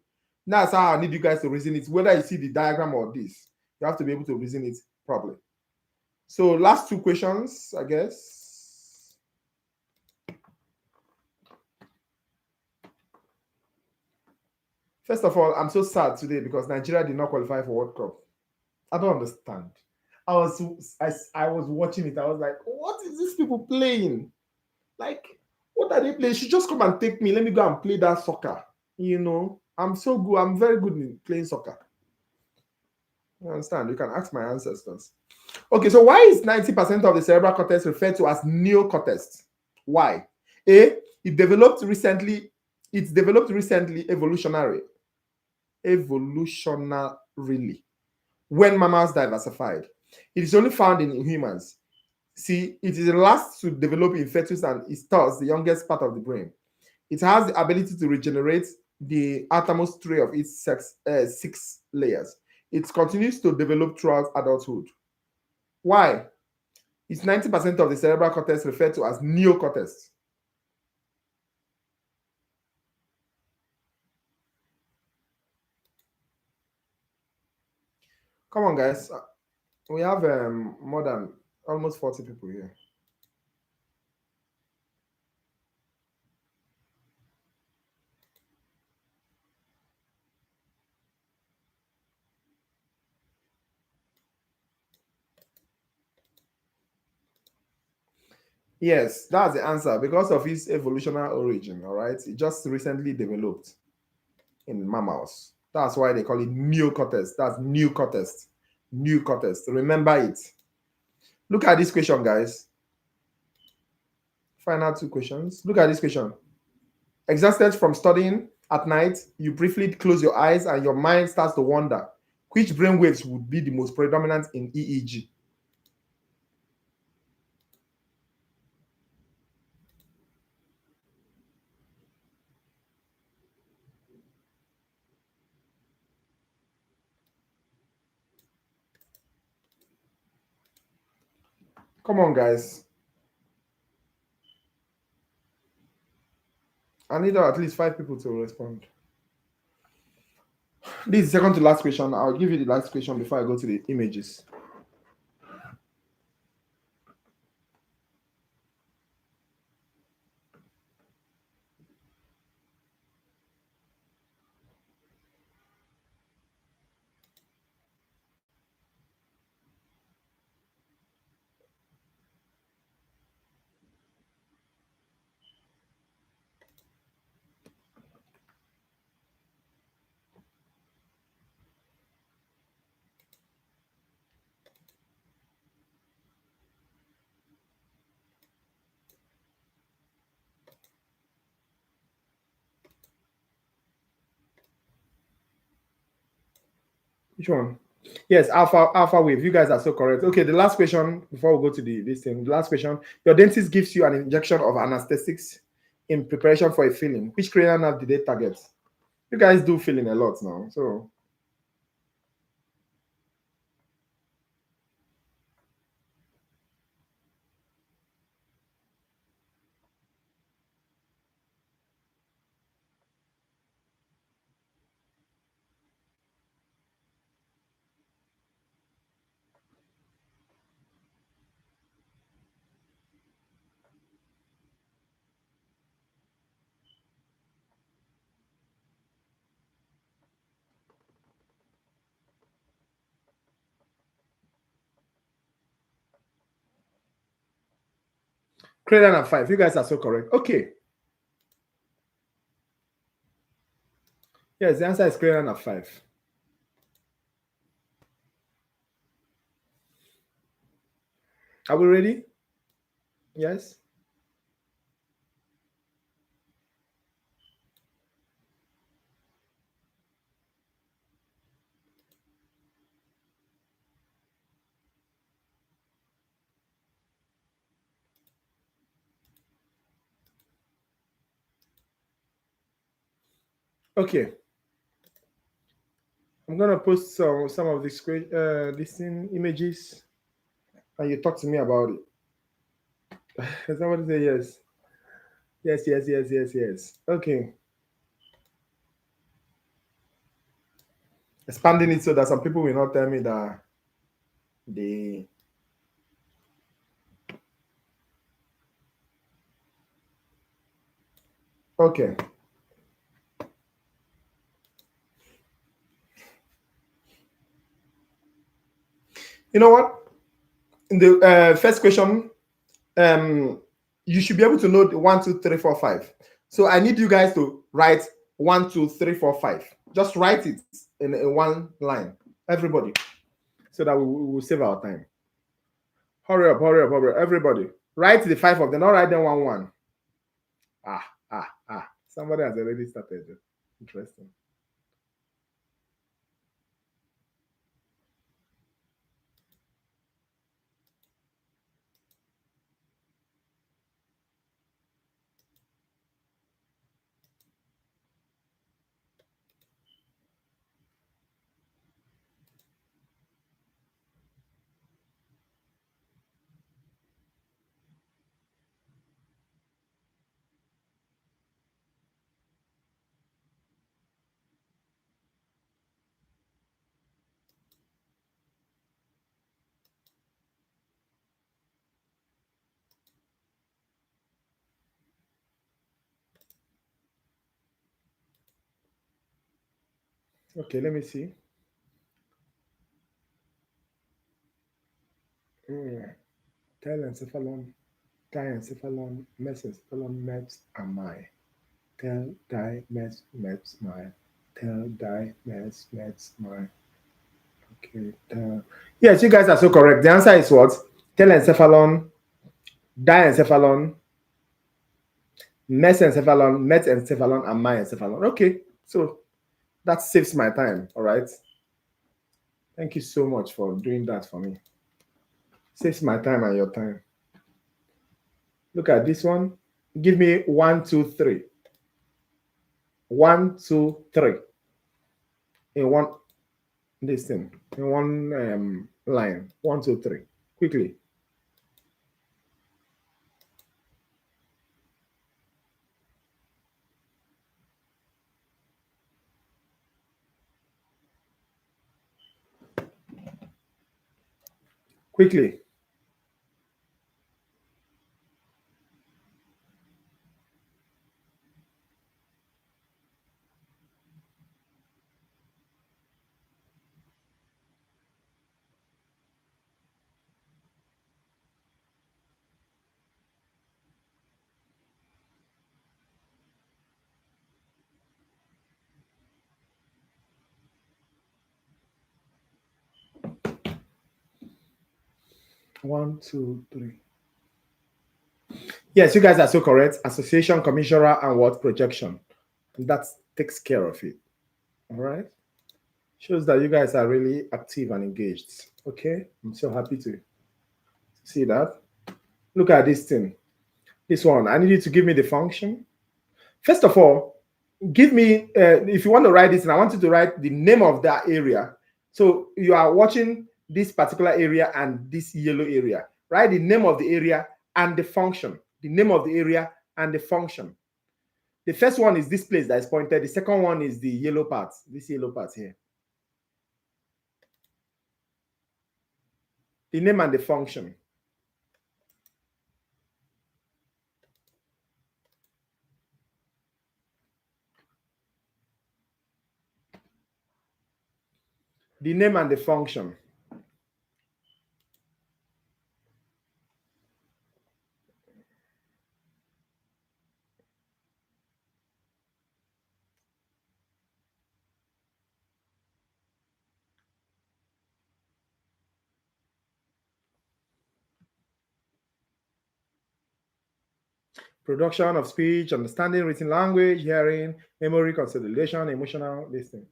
Now that's how I need you guys to reason it. Whether you see the diagram or this, you have to be able to reason it properly. So last 2 questions, I guess. First of all, I'm so sad today because Nigeria did not qualify for World Cup. I don't understand. I was watching it. I was like, what is these people playing? Like, what are they playing? You should just come and take me. Let me go and play that soccer. You know, I'm so good. I'm very good in playing soccer. You understand? You can ask my ancestors. Okay, so why is 90% of the cerebral cortex referred to as neocortex? Why? A, it's developed recently evolutionarily, when mammals diversified. It is only found in humans. See, it is the last to develop in fetus and is thus the youngest part of the brain. It has the ability to regenerate the outermost three of its six layers. It continues to develop throughout adulthood. Why? It's 90% of the cerebral cortex referred to as neocortex. Come on, guys. We have more than almost 40 people here. Yes, that's the answer. Because of its evolutionary origin, all right? It just recently developed in mammals. That's why they call it neocortex. That's new cortex. New cortex. Remember it. Look at this question, guys. Final two questions. Look at this question. Exhausted from studying at night, you briefly close your eyes and your mind starts to wonder which brain waves would be the most predominant in EEG. Come on, guys. I need at least 5 people to respond. This is the second to last question. I'll give you the last question before I go to the images. Which one? Yes, alpha wave. You guys are so correct. Okay, the last question before we go to this thing. The last question. Your dentist gives you an injection of anesthetics in preparation for a filling. Which cranial nerve did they target? You guys do filling a lot now. So cranial nerve 5. You guys are so correct. Okay. Yes, the answer is cranial nerve 5. Are we ready? Yes. Okay. I'm gonna post some of these images, and you talk to me about it. Somebody say yes. Yes, yes, yes, yes, yes. Okay. Expanding it so that some people will not tell me that they. Okay. You know what? In the first question, you should be able to know the 1, 2, 3, 4, 5. So I need you guys to write 1, 2, 3, 4, 5. Just write it in one line, everybody, so that we will save our time. Hurry up, hurry up, hurry up, everybody. Write the 5 of them, not write them 1, 1. Somebody has already started. Interesting. Okay, let me see. Telencephalon, diencephalon, mesencephalon, MEPS, and my. Tel, di, MEPS, my. Tel, di, MEPS, my. Okay. Yes, you guys are so correct. The answer is what? Telencephalon, diencephalon, mesencephalon, metencephalon, and myencephalon. Okay, so that saves my time. All right. Thank you so much for doing that for me. Saves my time and your time. Look at this one. Give me 1, 2, 3. 1, 2, 3. In one this thing. In one line. 1, 2, 3. Quickly. Quickly. One, two, three. Yes, you guys are so correct. Association, commissural, and what? Projection. And that takes care of it. All right. Shows that you guys are really active and engaged. Okay. I'm so happy to see that. Look at this thing. This one. I need you to give me the function. First of all, give me, if you want to write this, and I want you to write the name of that area. So you are watching this particular area and this yellow area. Write the name of the area and the function. The name of the area and the function. The first one is this place that is pointed. The second one is the yellow part, this yellow part here. The name and the function. The name and the function. Production of speech, understanding written language, hearing, memory, consolidation, emotional listening.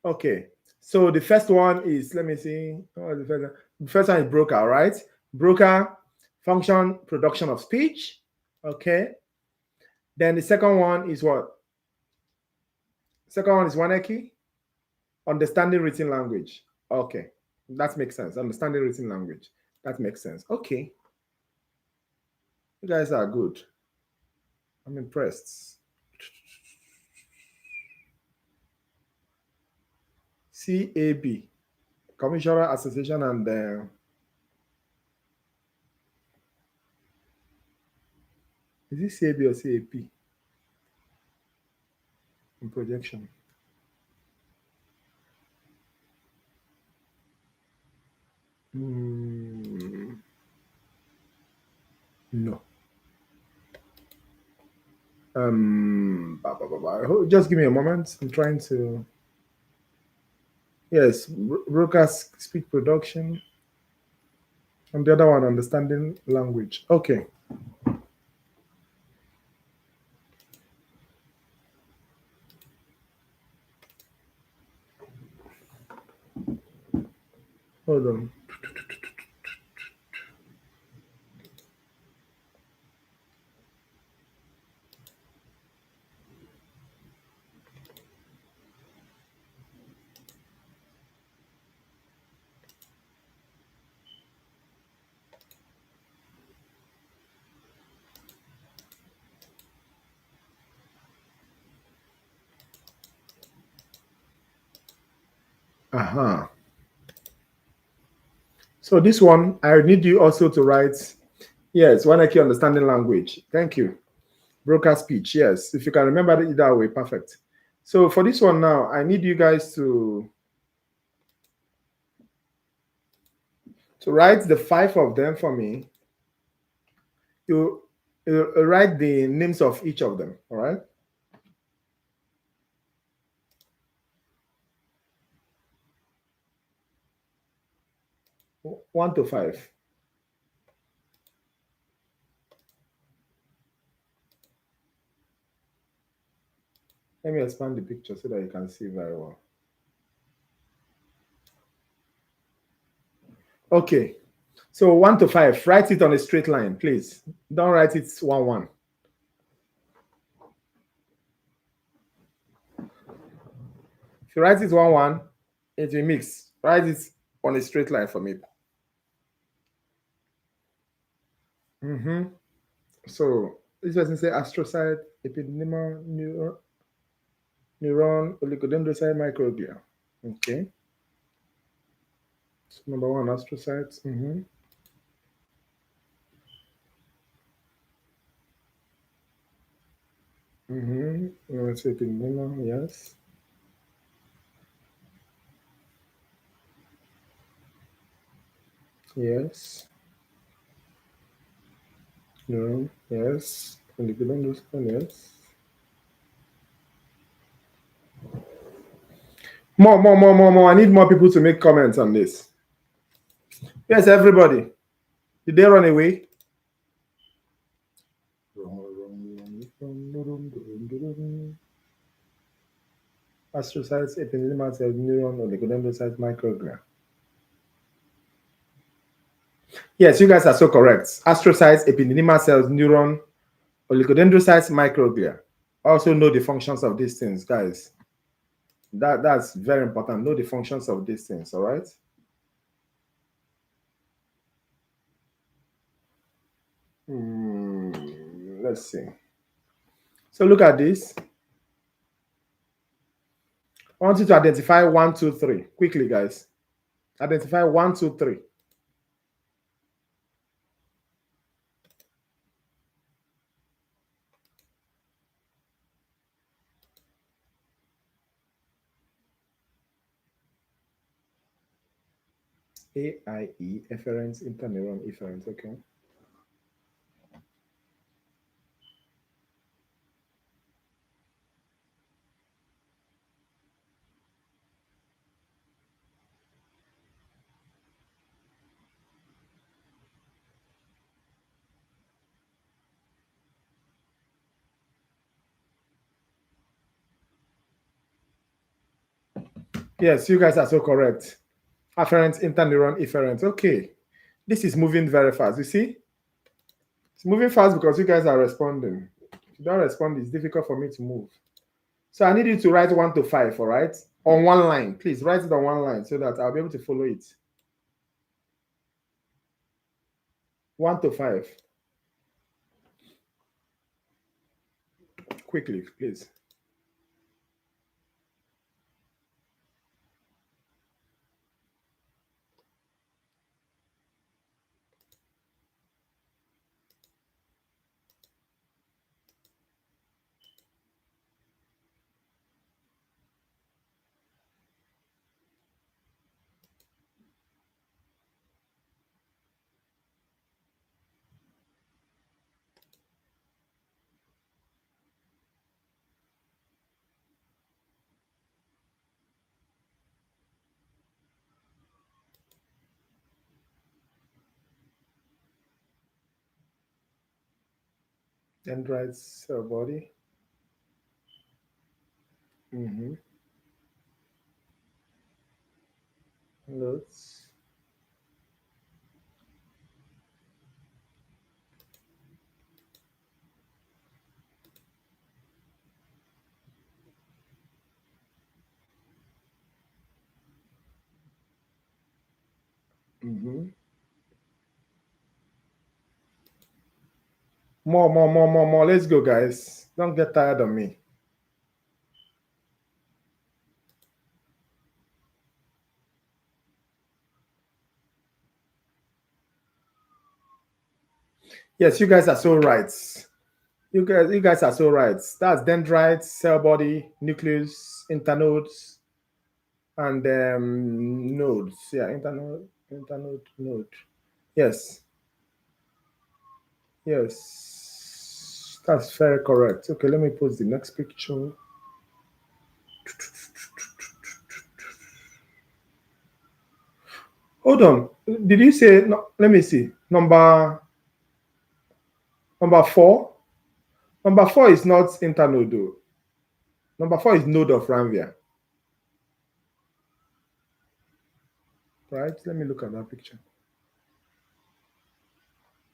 Okay, so the first one is, let me see. Oh, the first one is broker, right? Broker, function, production of speech. Okay. Then the second one is what? Second one is Waneki, understanding written language. Okay, that makes sense. Understanding written language. That makes sense. Okay. You guys are good. I'm impressed. CAB, Commissioner Association and is it CAB or CAP? In projection. No. Just give me a moment. I'm trying to. Yes, broadcast speech production. And the other one, understanding language. Okay. Hold on. Uh-huh. So this one, I need you also to write, yes, when I keep understanding language. Thank you. Broker speech, yes. If you can remember it that way, perfect. So for this one now, I need you guys to write the 5 of them for me. You write the names of each of them, all right? One to 5. Let me expand the picture so that you can see very well. Okay. So 1 to 5, write it on a straight line, please. Don't write it 1, 1. If you write it 1, 1, it will mix. Write it on a straight line for me. So this person say astrocyte, epididymal, neuron, oligodendrocyte, microglia. Okay. So number 1, astrocytes. Let's say epididymal, yes. Yes. Neuron, yes. Oligodendrocyte, yes. More. I need more people to make comments on this. Yes, everybody. Did they run away? Astrocytes, epididymal cells, neuron, oligodendrocyte, microglia. Yes, you guys are so correct. Astrocytes, epididymal cells, neuron, oligodendrocytes, microglia. Also know the functions of these things, guys. That's very important. Know the functions of these things, all right? Let's see. So look at this. I want you to identify 1, 2, 3. Quickly, guys. Identify 1, 2, 3. AIE, efferents, interneuron efferents, okay. Yes, you guys are so correct. Afferent, interneuron efferent. Okay. This is moving very fast. You see? It's moving fast because you guys are responding. If you don't respond, it's difficult for me to move. So I need you to write 1 to 5, all right? On one line. Please write it on one line so that I'll be able to follow it. 1 to 5. Quickly, please. Dendrites, cell body. Notes. More. Let's go, guys. Don't get tired of me. Yes, you guys are so right. You guys are so right. That's dendrites, cell body, nucleus, internodes, and nodes. Yeah, internode, node. Yes, yes, that's very correct. Okay, let me post the next picture. Hold on. Did you say no? Let me see. Number four. Number four is not internode though. Number four is node of Ranvier. Right? Let me look at that picture.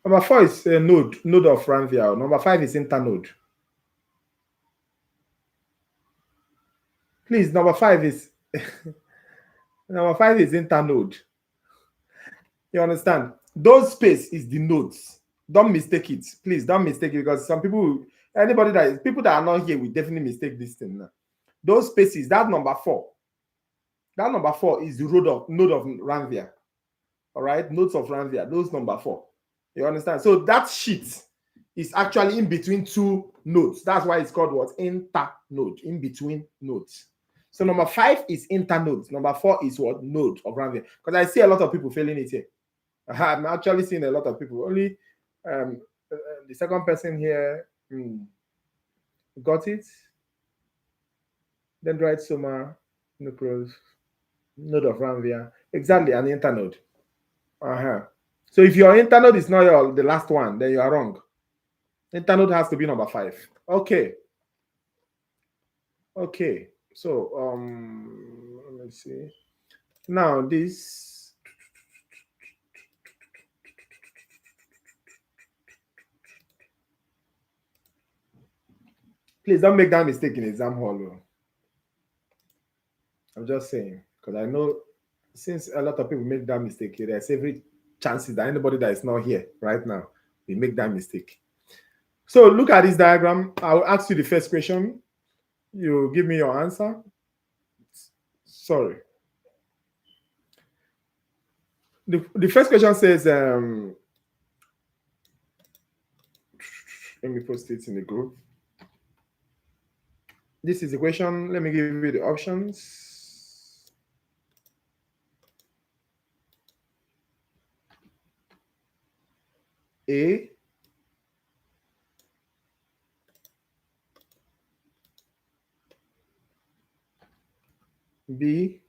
Number four is a node of Ranvier. Number five is internode. Please, number five is number five is internode. You understand? Those space is the nodes. Don't mistake it. Please don't mistake it because some people, people that are not here will definitely mistake this thing now. Those spaces, that number four is the node of Ranvier. All right, nodes of Ranvier, those number four. You understand? So that sheet is actually in between two nodes. That's why it's called what? Internode, in between nodes. So number five is internodes. Number four is what? Node of Ranvier. Because I see a lot of people failing it here. I'm actually seeing a lot of people. Only the second person here got it. Dendrite soma, nucleus, node of Ranvier. Exactly, an internode. So if your internode is not the last one, then you are wrong. Internode has to be number five. Okay. Okay. So let me see. Now this. Please don't make that mistake in exam hall. I'm just saying because I know since a lot of people make that mistake here, there's every chances that anybody that is not here right now will make that mistake. So look at this diagram. I'll ask you the first question. You give me your answer. Sorry. The first question says, let me post it in the group. This is the question. Let me give you the options. A, B,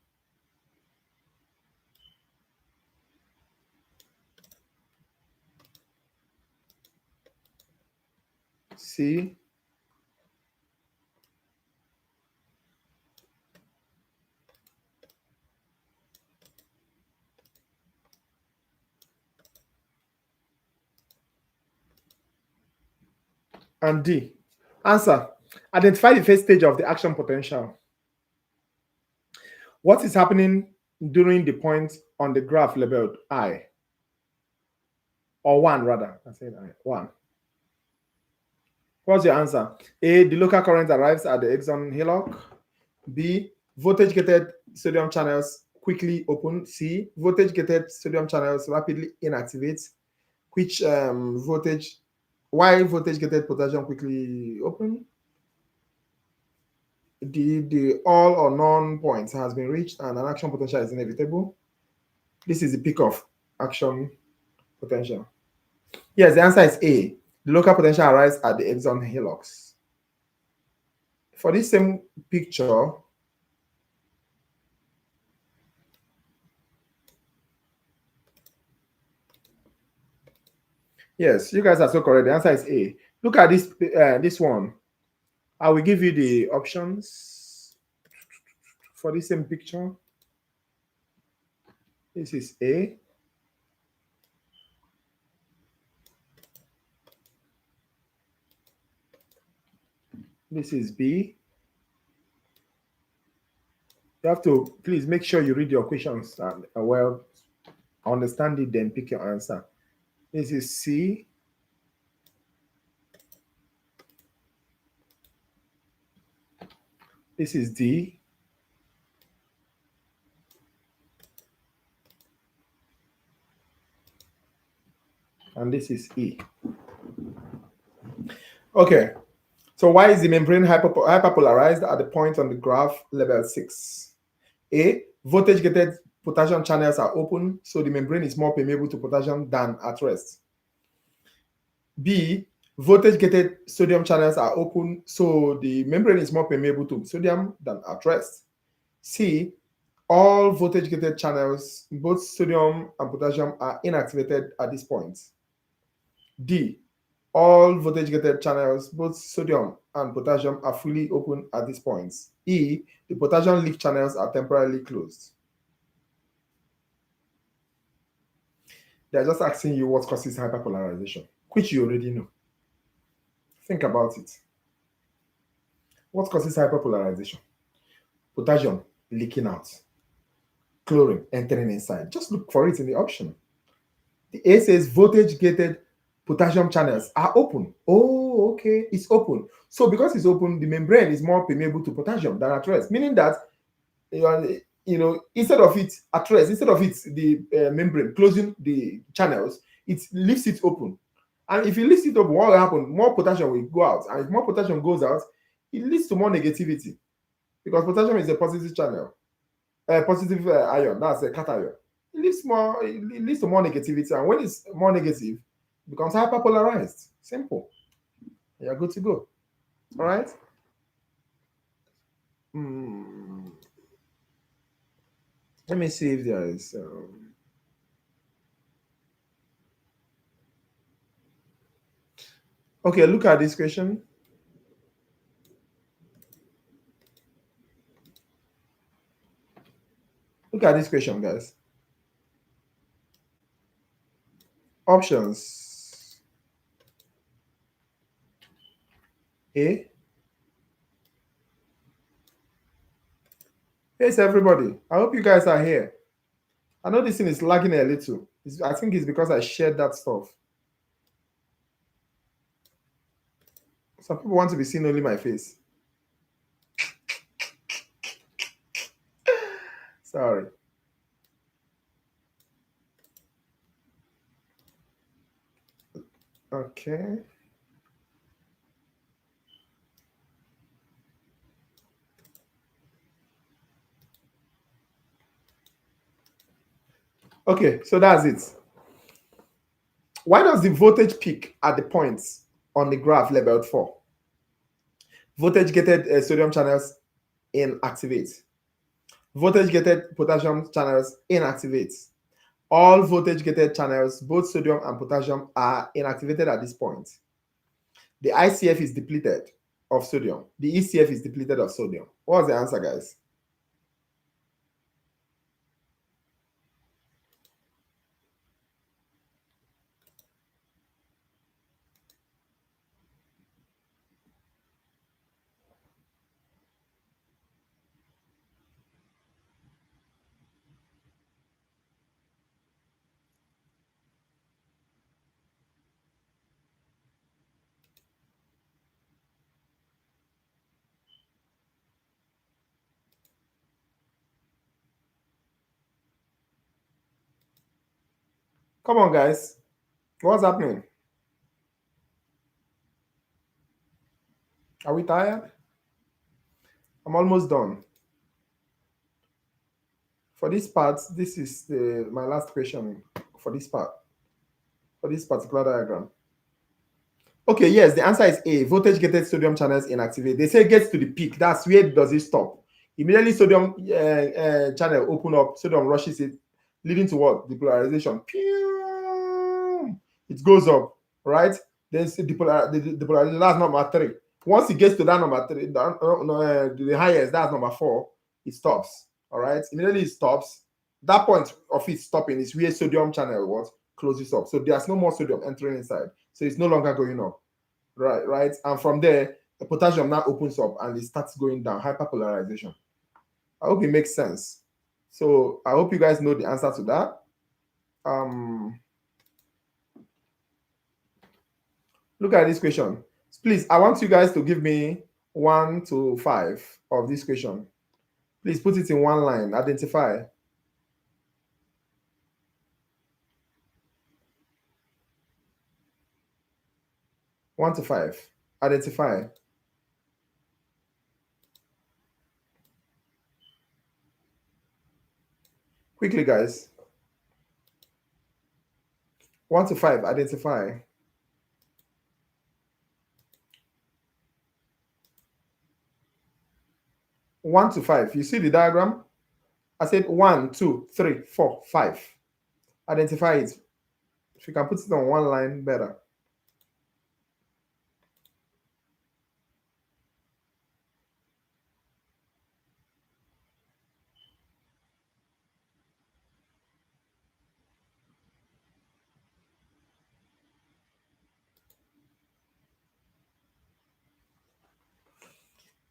C, and D. Answer. Identify the first stage of the action potential. What is happening during the point on the graph labeled I? Or 1 rather. I said I. 1. What's your answer? A, the local current arrives at the axon hillock. B, voltage gated sodium channels quickly open. C, voltage gated sodium channels rapidly inactivate. Which voltage? Why voltage gated potassium quickly open? The all or none point has been reached and an action potential is inevitable. This is the peak of action potential. Yes, the answer is A. The local potential arrives at the axon hillocks. For this same picture, yes, you guys are so correct. The answer is A. Look at this one. I will give you the options for this same picture. This is A. This is B. You have to please make sure you read your questions well, understand it, then pick your answer. This is C. This is D. And this is E. Okay. So why is the membrane hyperpolarized at the point on the graph labeled 6? A. Voltage-gated potassium channels are open, so the membrane is more permeable to potassium than at rest. B. Voltage-gated sodium channels are open, so the membrane is more permeable to sodium than at rest. C. All voltage-gated channels, both sodium and potassium, are inactivated at this point. D. All voltage-gated channels, both sodium and potassium, are fully open at this point. E. The potassium leak channels are temporarily closed. They're just asking you what causes hyperpolarization, which you already know. Think about it. What causes hyperpolarization? Potassium leaking out, chlorine entering inside. Just look for it in the option. The A says voltage gated potassium channels are open. Oh, okay, it's open. So because it's open, the membrane is more permeable to potassium than at rest, meaning that instead of it at rest, instead of it the membrane closing the channels, it leaves it open. And if it leaves it open, what will happen? More potassium will go out, and if more potassium goes out, it leads to more negativity because potassium is a positive channel, positive ion. That's a cation. It leads to more negativity, and when it's more negative, it becomes hyperpolarized. Simple. You're good to go. All right. Hmm. Let me see if there is. Okay, look at this question. Look at this question, guys. Options. A. Yes, everybody. I hope you guys are here. I know this thing is lagging a little. I think it's because I shared that stuff. Some people want to be seeing only my face. Sorry. Okay. Okay, so that's it. Why does the voltage peak at the points on the graph labeled 4? Voltage gated sodium channels inactivate. Voltage gated potassium channels inactivate. All voltage gated channels, both sodium and potassium, are inactivated at this point. The ICF is depleted of sodium. The ECF is depleted of sodium. What's the answer, guys? Come on, guys. What's happening? Are we tired? I'm almost done. For this part, this is my last question for this part, for this particular diagram. Okay, yes, the answer is A. Voltage gated sodium channels inactivate. They say it gets to the peak. That's where does it stop? Immediately sodium channel open up, sodium rushes it, leading to what? Depolarization. Pew! It goes up, right? Then depolarization, that's number 3. Once it gets to that number 3, the highest, that's number 4, it stops. All right, immediately it stops. That point of it stopping is where sodium channel what closes up. So there's no more sodium entering inside. So it's no longer going up. Right. And from there, the potassium now opens up and it starts going down, hyperpolarization. I hope it makes sense. So I hope you guys know the answer to that. Look at this question. Please, I want you guys to give me 1 to 5 of this question. Please put it in one line. Identify. 1 to 5. Identify. Quickly, guys. 1 to 5, identify. 1 to 5. You see the diagram? I said 1, 2, 3, 4, 5. Identify it. If you can put it on one line, better.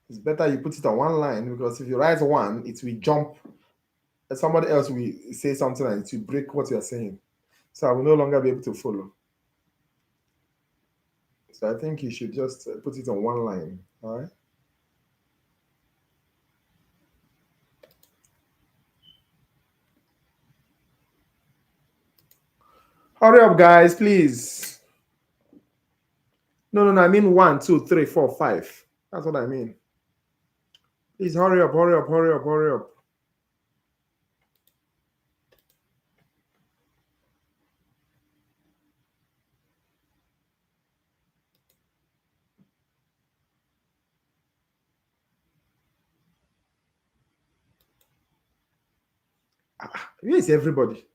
It's better you put it on one line, because if you write one, it will jump. And somebody else will say something and it will break what you're saying. So I will no longer be able to follow. So I think you should just put it on one line. All right. Hurry up, guys, please. No. I mean 1, 2, 3, 4, 5. That's what I mean. Please hurry up, hurry up, hurry up, hurry up. Where is everybody?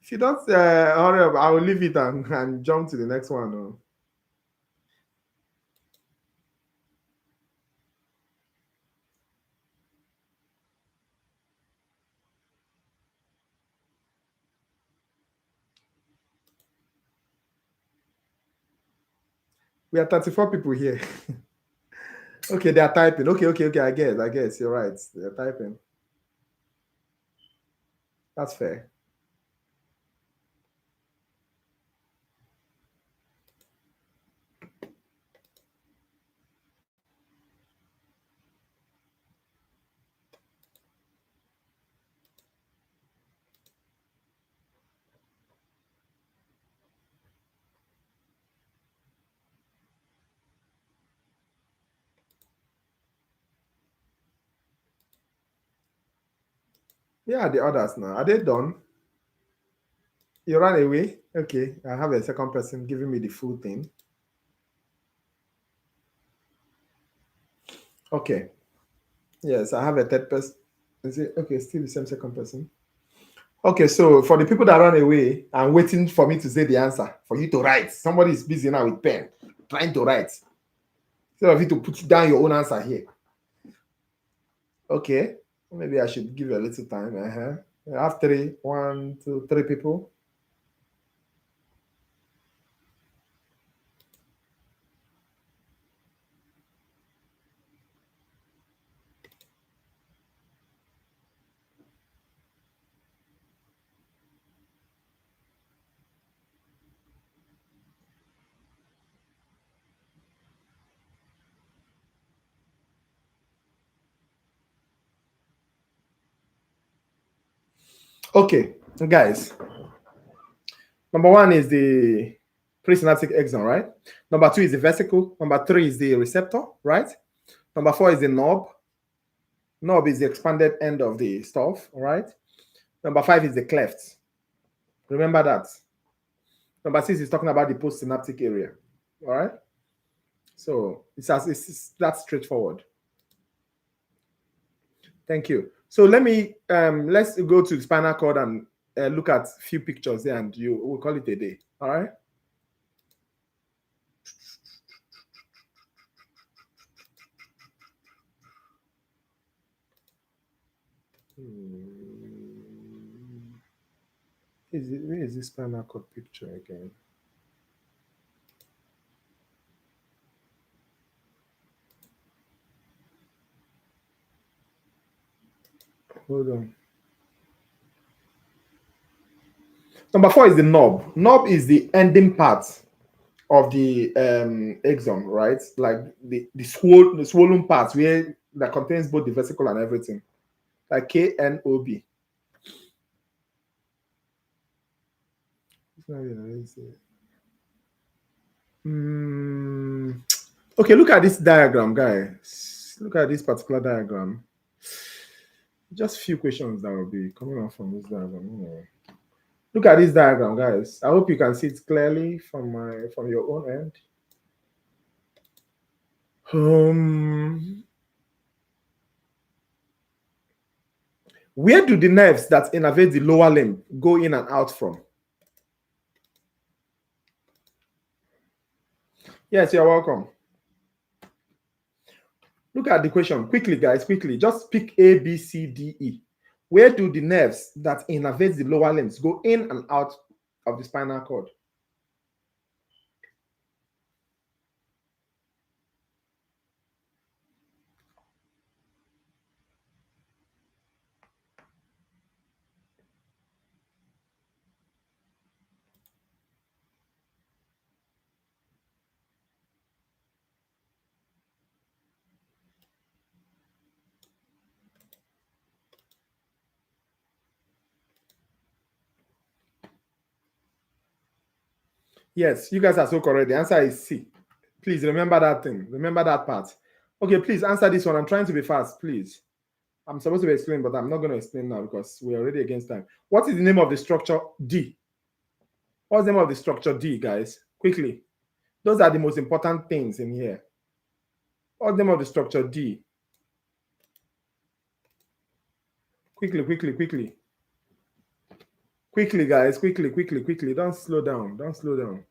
If you don't hurry up, I will leave it and jump to the next one. Oh. We are 34 people here. Okay, they are typing. Okay. I guess. You're right. They're typing. That's fair. Yeah, the others now. Are they done? You ran away? Okay. I have a second person giving me the full thing. Okay. Yes, I have a third person. Is it okay? Still the same second person. Okay, so for the people that run away, I'm waiting for me to say the answer, for you to write. Somebody is busy now with pen, trying to write. Instead of you to put down your own answer here. Okay, maybe I should give you a little time. I have 3, 1, 2, 3 people. Okay, guys. Number 1 is the presynaptic axon, right? Number 2 is the vesicle. Number 3 is the receptor, right? Number 4 is the knob. Knob is the expanded end of the stuff, all right? Number 5 is the cleft. Remember that. Number 6 is talking about the postsynaptic area, all right? So it's that straightforward. Thank you. So let's go to the spinal cord and look at a few pictures there, and we'll call it a day. All right. Where is this spinal cord picture again? Hold on. Number 4 is the knob. Knob is the ending part of the axon, right? Like the swollen part where that contains both the vesicle and everything, like KNOB. Okay, look at this diagram, guys. Look at this particular diagram. Just few questions that will be coming out from this diagram. Look at this diagram, guys. I hope you can see it clearly from your own end. Where do the nerves that innervate the lower limb go in and out from? Yes, you're welcome. Look at the question quickly, guys. Quickly, just pick A, B, C, D, E. Where do the nerves that innervate the lower limbs go in and out of the spinal cord? Yes, you guys are so correct. The answer is C. Please remember that thing. Remember that part. Okay, please answer this one. I'm trying to be fast, please. I'm supposed to be explaining, but I'm not going to explain now because we're already against time. What is the name of the structure D? What's the name of the structure D, guys? Quickly. Those are the most important things in here. What's the name of the structure D? Quickly, quickly, quickly. Quickly, guys. Quickly, quickly, quickly. Don't slow down. Don't slow down.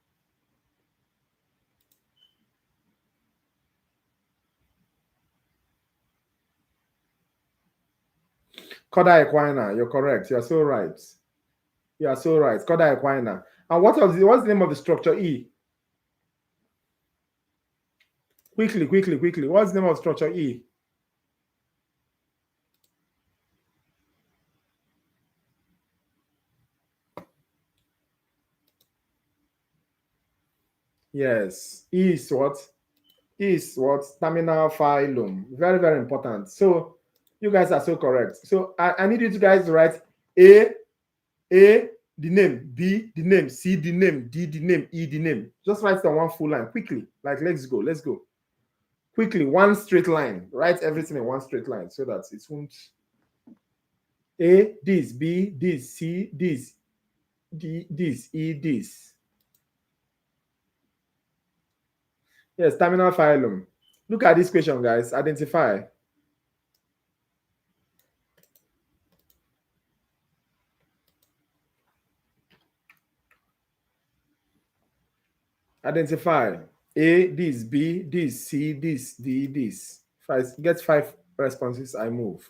Cauda equina. You're correct. You're so right. You are so right. Cauda equina. And what's the name of the structure E? Quickly, quickly, quickly. What's the name of structure E? Yes. E is what? E is what? Terminal phylum. Very, very important. So you guys are so correct. So I need you guys to write A, the name, B, the name, C, the name, D, the name, E, the name. Just write it on one full line quickly. Like, let's go, let's go. Quickly, one straight line. Write everything in one straight line so that it won't. A, this, B, this, C, this, D, this, E, this. Yes, terminal phylum. Look at this question, guys. Identify. Identify. A, this, B, this, C, this, D, this. If I get 5 responses, I move.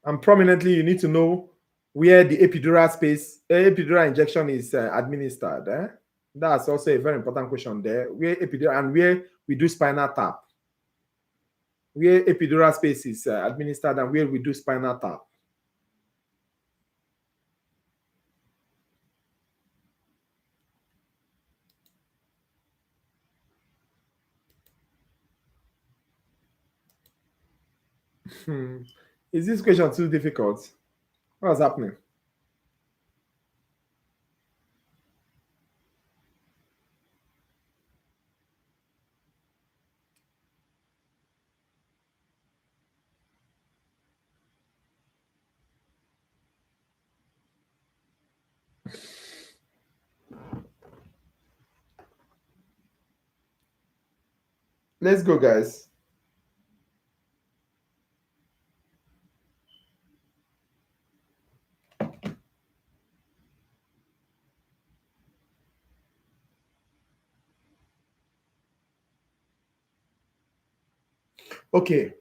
And prominently, you need to know where the epidural injection is administered. That's also a very important question there. Where epidural and where we do spinal tap. Where epidural space is administered and where we do spinal tap. Is this question too difficult? What's happening? Let's go, guys. Okay,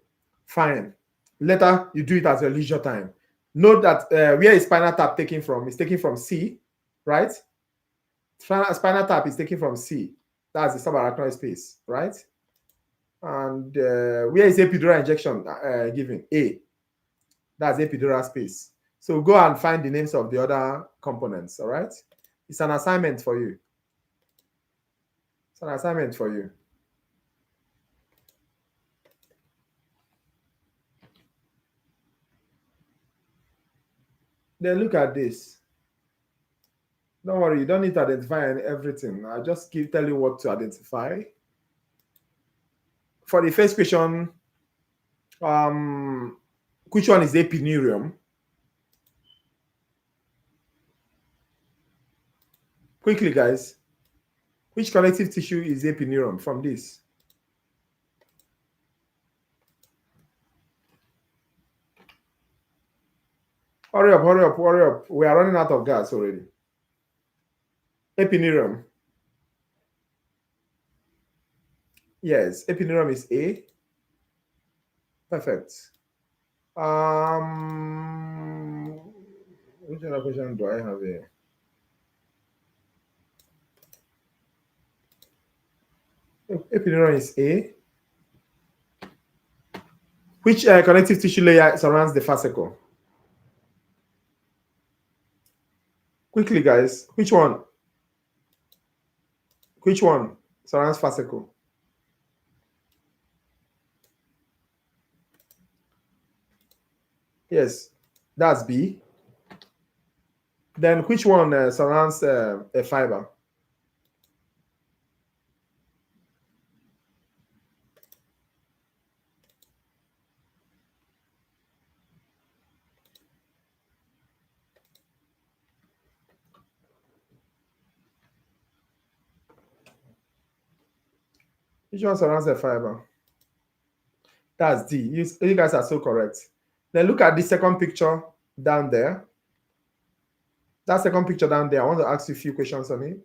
fine. Later, you do it at your leisure time. Note that where is spinal tap taken from? It's taken from C, right? Spinal tap is taken from C. That's the subarachnoid space, right? And where is epidural injection given? A. That's epidural space. So go and find the names of the other components, all right? It's an assignment for you. It's an assignment for you. Then look at this. Don't worry, you don't need to identify everything. I'll just tell you what to identify. For the first question, which one is epineurium? Quickly, guys. Which connective tissue is epineurium from this? Hurry up, hurry up, hurry up. We are running out of gas already. Epineurium. Yes, epineurium is A. Perfect. Which other question do I have here? Epineurium is A. Which connective tissue layer surrounds the fascicle? Quickly, guys. Which one? Which one surrounds fascicle? Yes, that's B. Then which one surrounds a fiber? Which one surrounds a fiber? That's D. You guys are so correct. Then look at the second picture down there. That second picture down there, I want to ask you a few questions on it.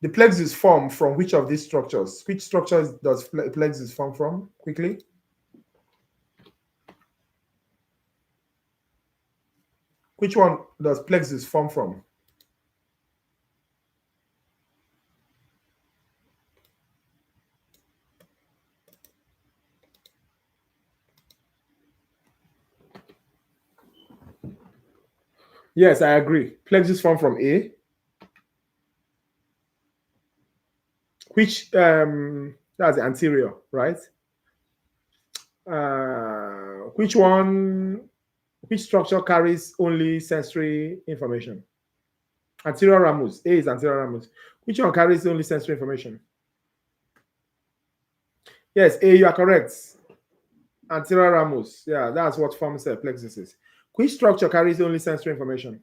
The plexus form from which of these structures? Which structures does plexus form from? Quickly. Which one does plexus form from? Yes, I agree. Plexus form from A. Which that's the anterior, right? Which structure carries only sensory information? Anterior ramus. A is anterior ramus. Which one carries only sensory information? Yes, A, you are correct. Anterior ramus. Yeah, that's what forms plexus is. Which structure carries only sensory information?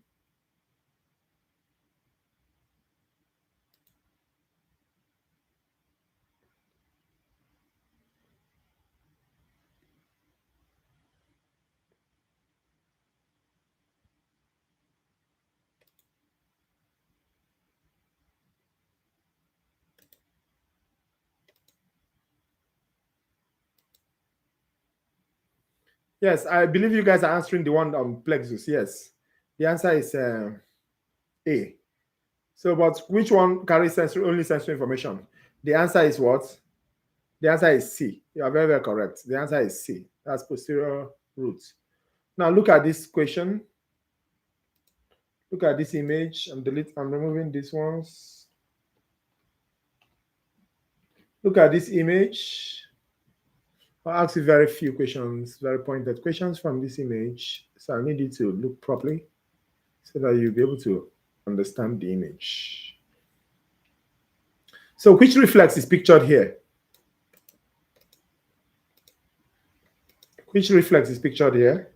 Yes, I believe you guys are answering the one on plexus. Yes, the answer is A. So, but which one carries only sensory information? The answer is what? The answer is C. You are very, very correct. The answer is C. That's posterior root. Now look at this question. Look at this image. I'm removing these ones. Look at this image. I'll ask you very few questions, very pointed questions from this image. So I need you to look properly so that you'll be able to understand the image. So which reflex is pictured here? Which reflex is pictured here?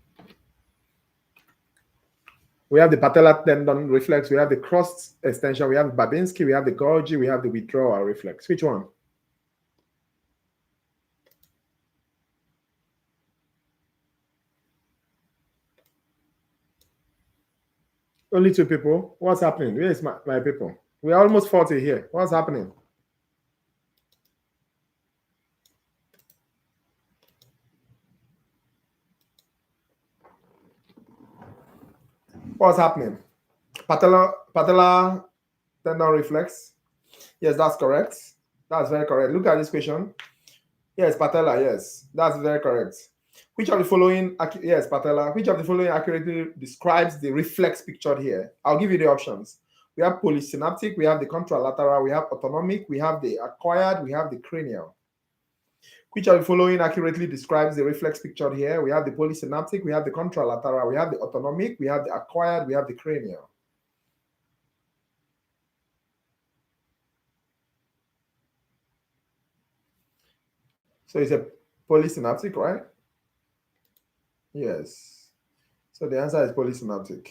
We have the patellar tendon reflex, we have the cross extension, we have Babinski, we have the Golgi, we have the withdrawal reflex. Which one? Only two people. What's happening? Where is my people? We're almost 40 here. What's happening? What's happening? Patellar tendon reflex. Yes, that's correct. That's very correct. Look at this question. Yes, patella. Yes, that's very correct. Which of the following? Yes, patella. Which of the following accurately describes the reflex pictured here? I'll give you the options. We have polysynaptic, we have the contralateral, we have autonomic, we have the acquired, we have the cranial. Which of the following accurately describes the reflex pictured here? We have the polysynaptic, we have the contralateral, we have the autonomic, we have the acquired, we have the cranial. So it's a polysynaptic, right? Yes. So the answer is polysynaptic.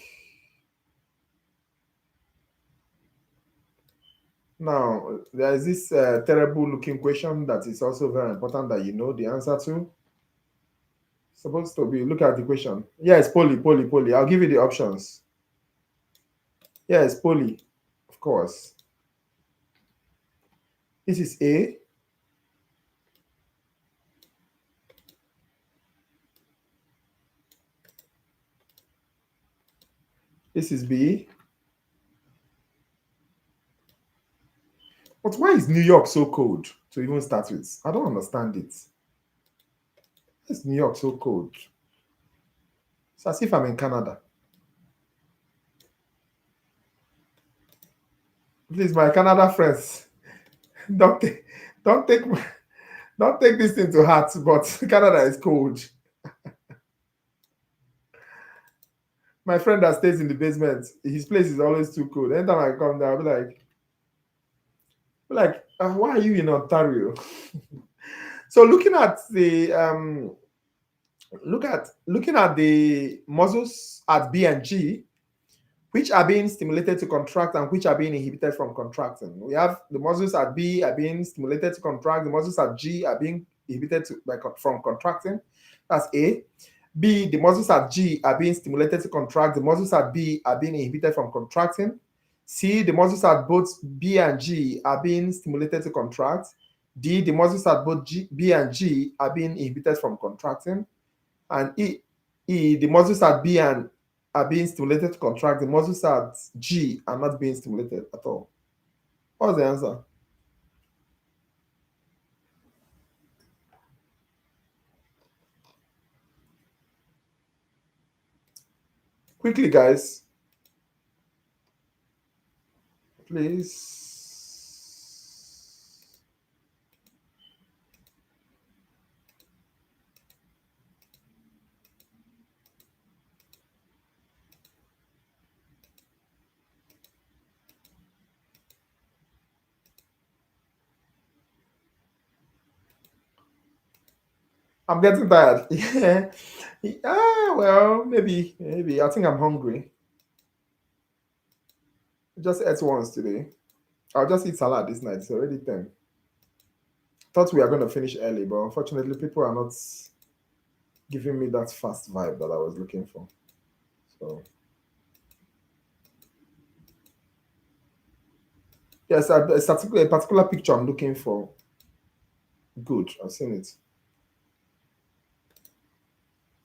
Now, there is this terrible looking question that is also very important that you know the answer to. Supposed to be, look at the question. Yes, poly. I'll give you the options. Yes, poly, of course. This is A. This is B. But why is New York so cold to even start with? I don't understand it. Why is New York so cold? It's as if I'm in Canada. Please, my Canada friends, don't take, don't take, don't take this thing to heart. But Canada is cold. My friend that stays in the basement, his place is always too cold. Anytime I come there, I'll be like, why are you in Ontario? So looking at the muscles at B and G, which are being stimulated to contract and which are being inhibited from contracting. We have the muscles at B are being stimulated to contract, the muscles at G are being inhibited from contracting. That's A. B, the muscles at G are being stimulated to contract, the muscles at B are being inhibited from contracting. C, the muscles at both B and G are being stimulated to contract. D, the muscles at both B and G are being inhibited from contracting. And the muscles at B and are being stimulated to contract. The muscles at G are not being stimulated at all. What's the answer? Quickly, guys. Please. I'm getting tired. Yeah. Well, maybe. I think I'm hungry. I just ate once today. I'll just eat salad this night. It's already 10. Thought we are going to finish early, but unfortunately, people are not giving me that fast vibe that I was looking for. So, yes, a particular picture I'm looking for. Good, I've seen it.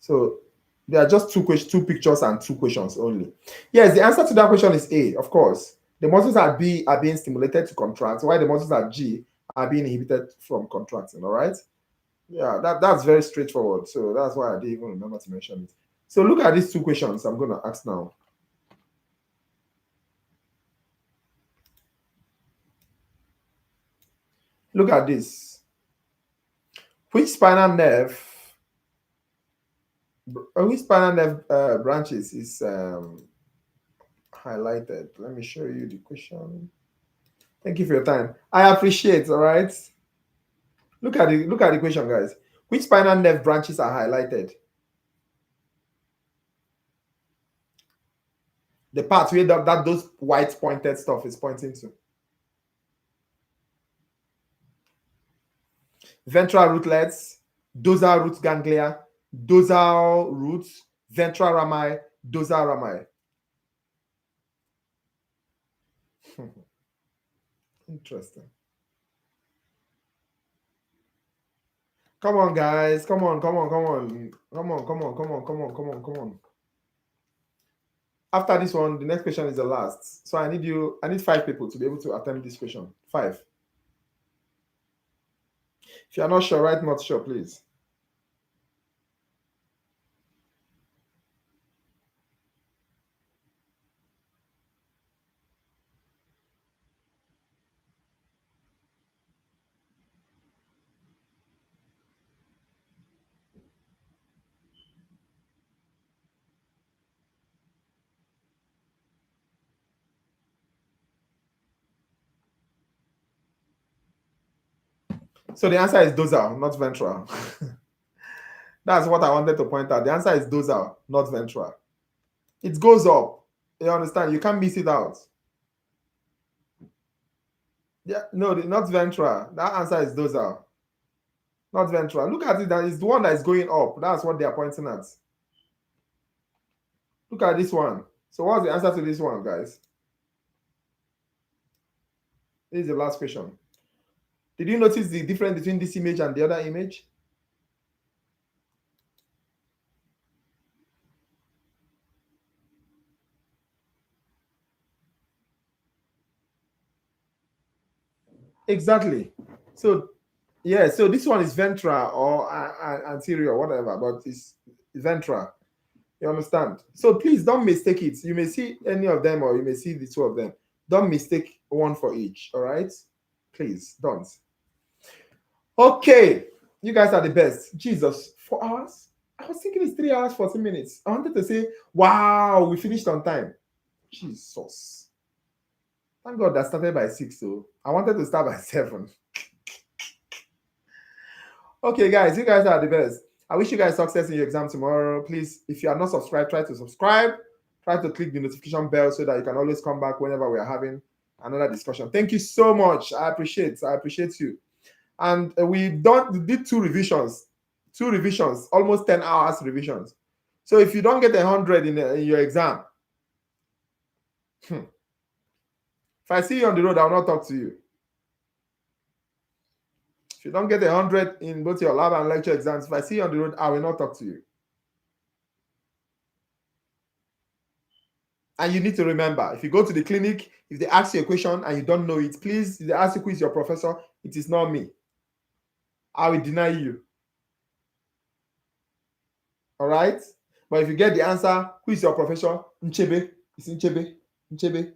So there are just two pictures and two questions only. Yes, the answer to that question is A, of course. The muscles at B are being stimulated to contract, while the muscles at G are being inhibited from contracting. All right. Yeah, that's very straightforward. So that's why I didn't even remember to mention it. So look at these two questions I'm going to ask now. Look at this. Which spinal nerve branches is highlighted? Let me show you the question. Thank you for your time. I appreciate. All right. Look at the question, guys. Which spinal nerve branches are highlighted? The part where that those white pointed stuff is pointing to. Ventral rootlets, dorsal root ganglia, dorsal roots, ventral rami, dorsal rami. Interesting. Come on, guys. Come on. After this one, the next question is the last. So I need 5 people to be able to attempt this question. 5. If you are not sure, write not sure, please. So the answer is dorsal, not ventral. That's what I wanted to point out. The answer is dorsal, not ventral. It goes up. You understand? You can't miss it out. Yeah, no, not ventral. That answer is dorsal, not ventral. Look at it. That is the one that is going up. That's what they are pointing at. Look at this one. So what's the answer to this one, guys? This is the last question. Did you notice the difference between this image and the other image? Exactly. So yeah, so this one is ventral or anterior, whatever, but it's ventral. You understand? So please don't mistake it. You may see any of them or you may see the two of them. Don't mistake one for each. All right? Please don't. Okay. You guys are the best. Jesus, 4 hours? I was thinking it's 3 hours, 14 minutes. I wanted to say, wow, we finished on time. Jesus. Thank God that started by 6. So I wanted to start by 7. Okay, guys, you guys are the best. I wish you guys success in your exam tomorrow. Please, if you are not subscribed, try to subscribe. Try to click the notification bell so that you can always come back whenever we are having another discussion. Thank you so much. I appreciate you. And we did 2 revisions, almost 10 hours revisions. So if you don't get 100 in your exam, if I see you on the road, I will not talk to you. If you don't get 100 in both your lab and lecture exams, if I see you on the road, I will not talk to you. And you need to remember, if you go to the clinic, if they ask you a question and you don't know it, please, if they ask you who is your professor, it is not me. I will deny you. All right? But if you get the answer, who is your professor? Nchebe. It's Nchebe. Nchebe.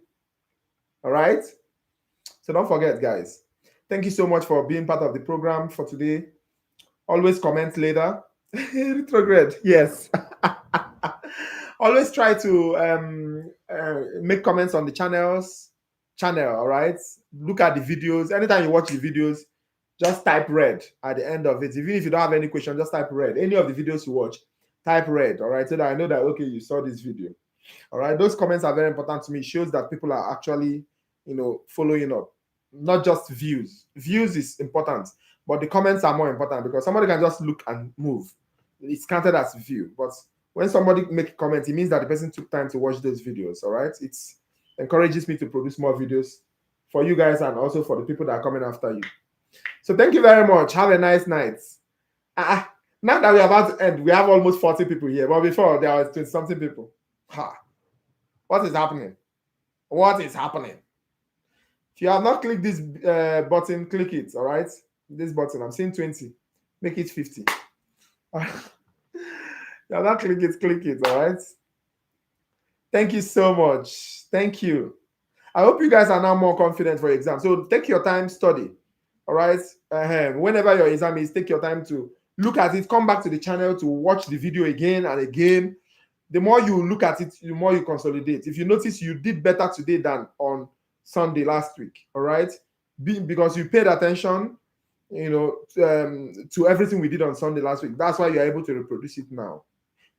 All right? So don't forget, guys. Thank you so much for being part of the program for today. Always comment later. Retrograde, yes. Always try to make comments on the channel, all right? Look at the videos. Anytime you watch the videos, just type red at the end of it. Even if you don't have any question, just type red. Any of the videos you watch, type red, all right? So that I know that, okay, you saw this video. All right, those comments are very important to me. It shows that people are actually, following up, not just views. Views is important, but the comments are more important because somebody can just look and move. It's counted as view, but when somebody make a comment, it means that the person took time to watch those videos. All right, it encourages me to produce more videos for you guys and also for the people that are coming after you. So thank you very much. Have a nice night. Now that we're about to end, we have almost 40 people here, but before there was 20-something people. Ha! What is happening? What is happening? If you have not clicked this button, click it. All right, this button. I'm seeing 20. Make it 50. You have not clicked it. Click it. All right. Thank you so much. Thank you. I hope you guys are now more confident for your exam. So take your time, study. All right. Whenever your exam is, take your time to look at it. Come back to the channel to watch the video again and again. The more you look at it, the more you consolidate. If you notice you did better today than on Sunday last week, all right? Because you paid attention, to everything we did on Sunday last week. That's why you're able to reproduce it now.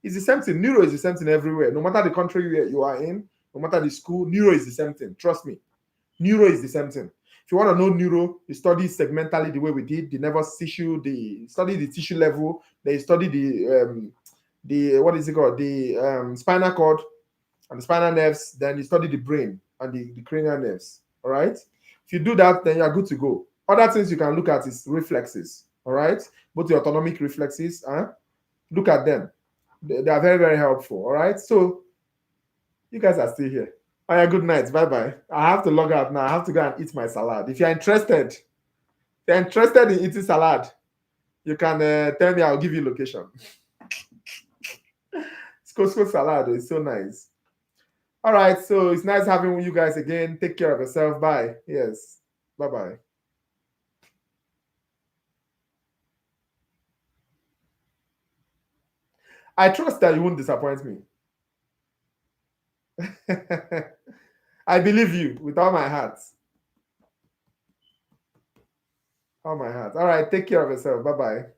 It's the same thing. Neuro is the same thing everywhere. No matter the country you are in, no matter the school, neuro is the same thing. Trust me. Neuro is the same thing. If you want to know neuro, you study segmentally the way we did, the nervous tissue, study the tissue level, then you study the what is it called, the spinal cord and the spinal nerves, then you study the brain and the cranial nerves. All right, if you do that, then you're good to go. Other things you can look at is reflexes. All right, both the autonomic reflexes, look at them. They are very, very helpful. All right, so you guys are still here. Oh yeah, good night. Bye I have to log out now. I have to go and eat my salad. If you're interested in eating salad, you can tell me. I'll give you location. Couscous salad is so nice. All right, so it's nice having you guys again. Take care of yourself. Bye. Yes. Bye. I trust that you won't disappoint me. I believe you with all my heart. All my heart. All right. Take care of yourself. Bye bye.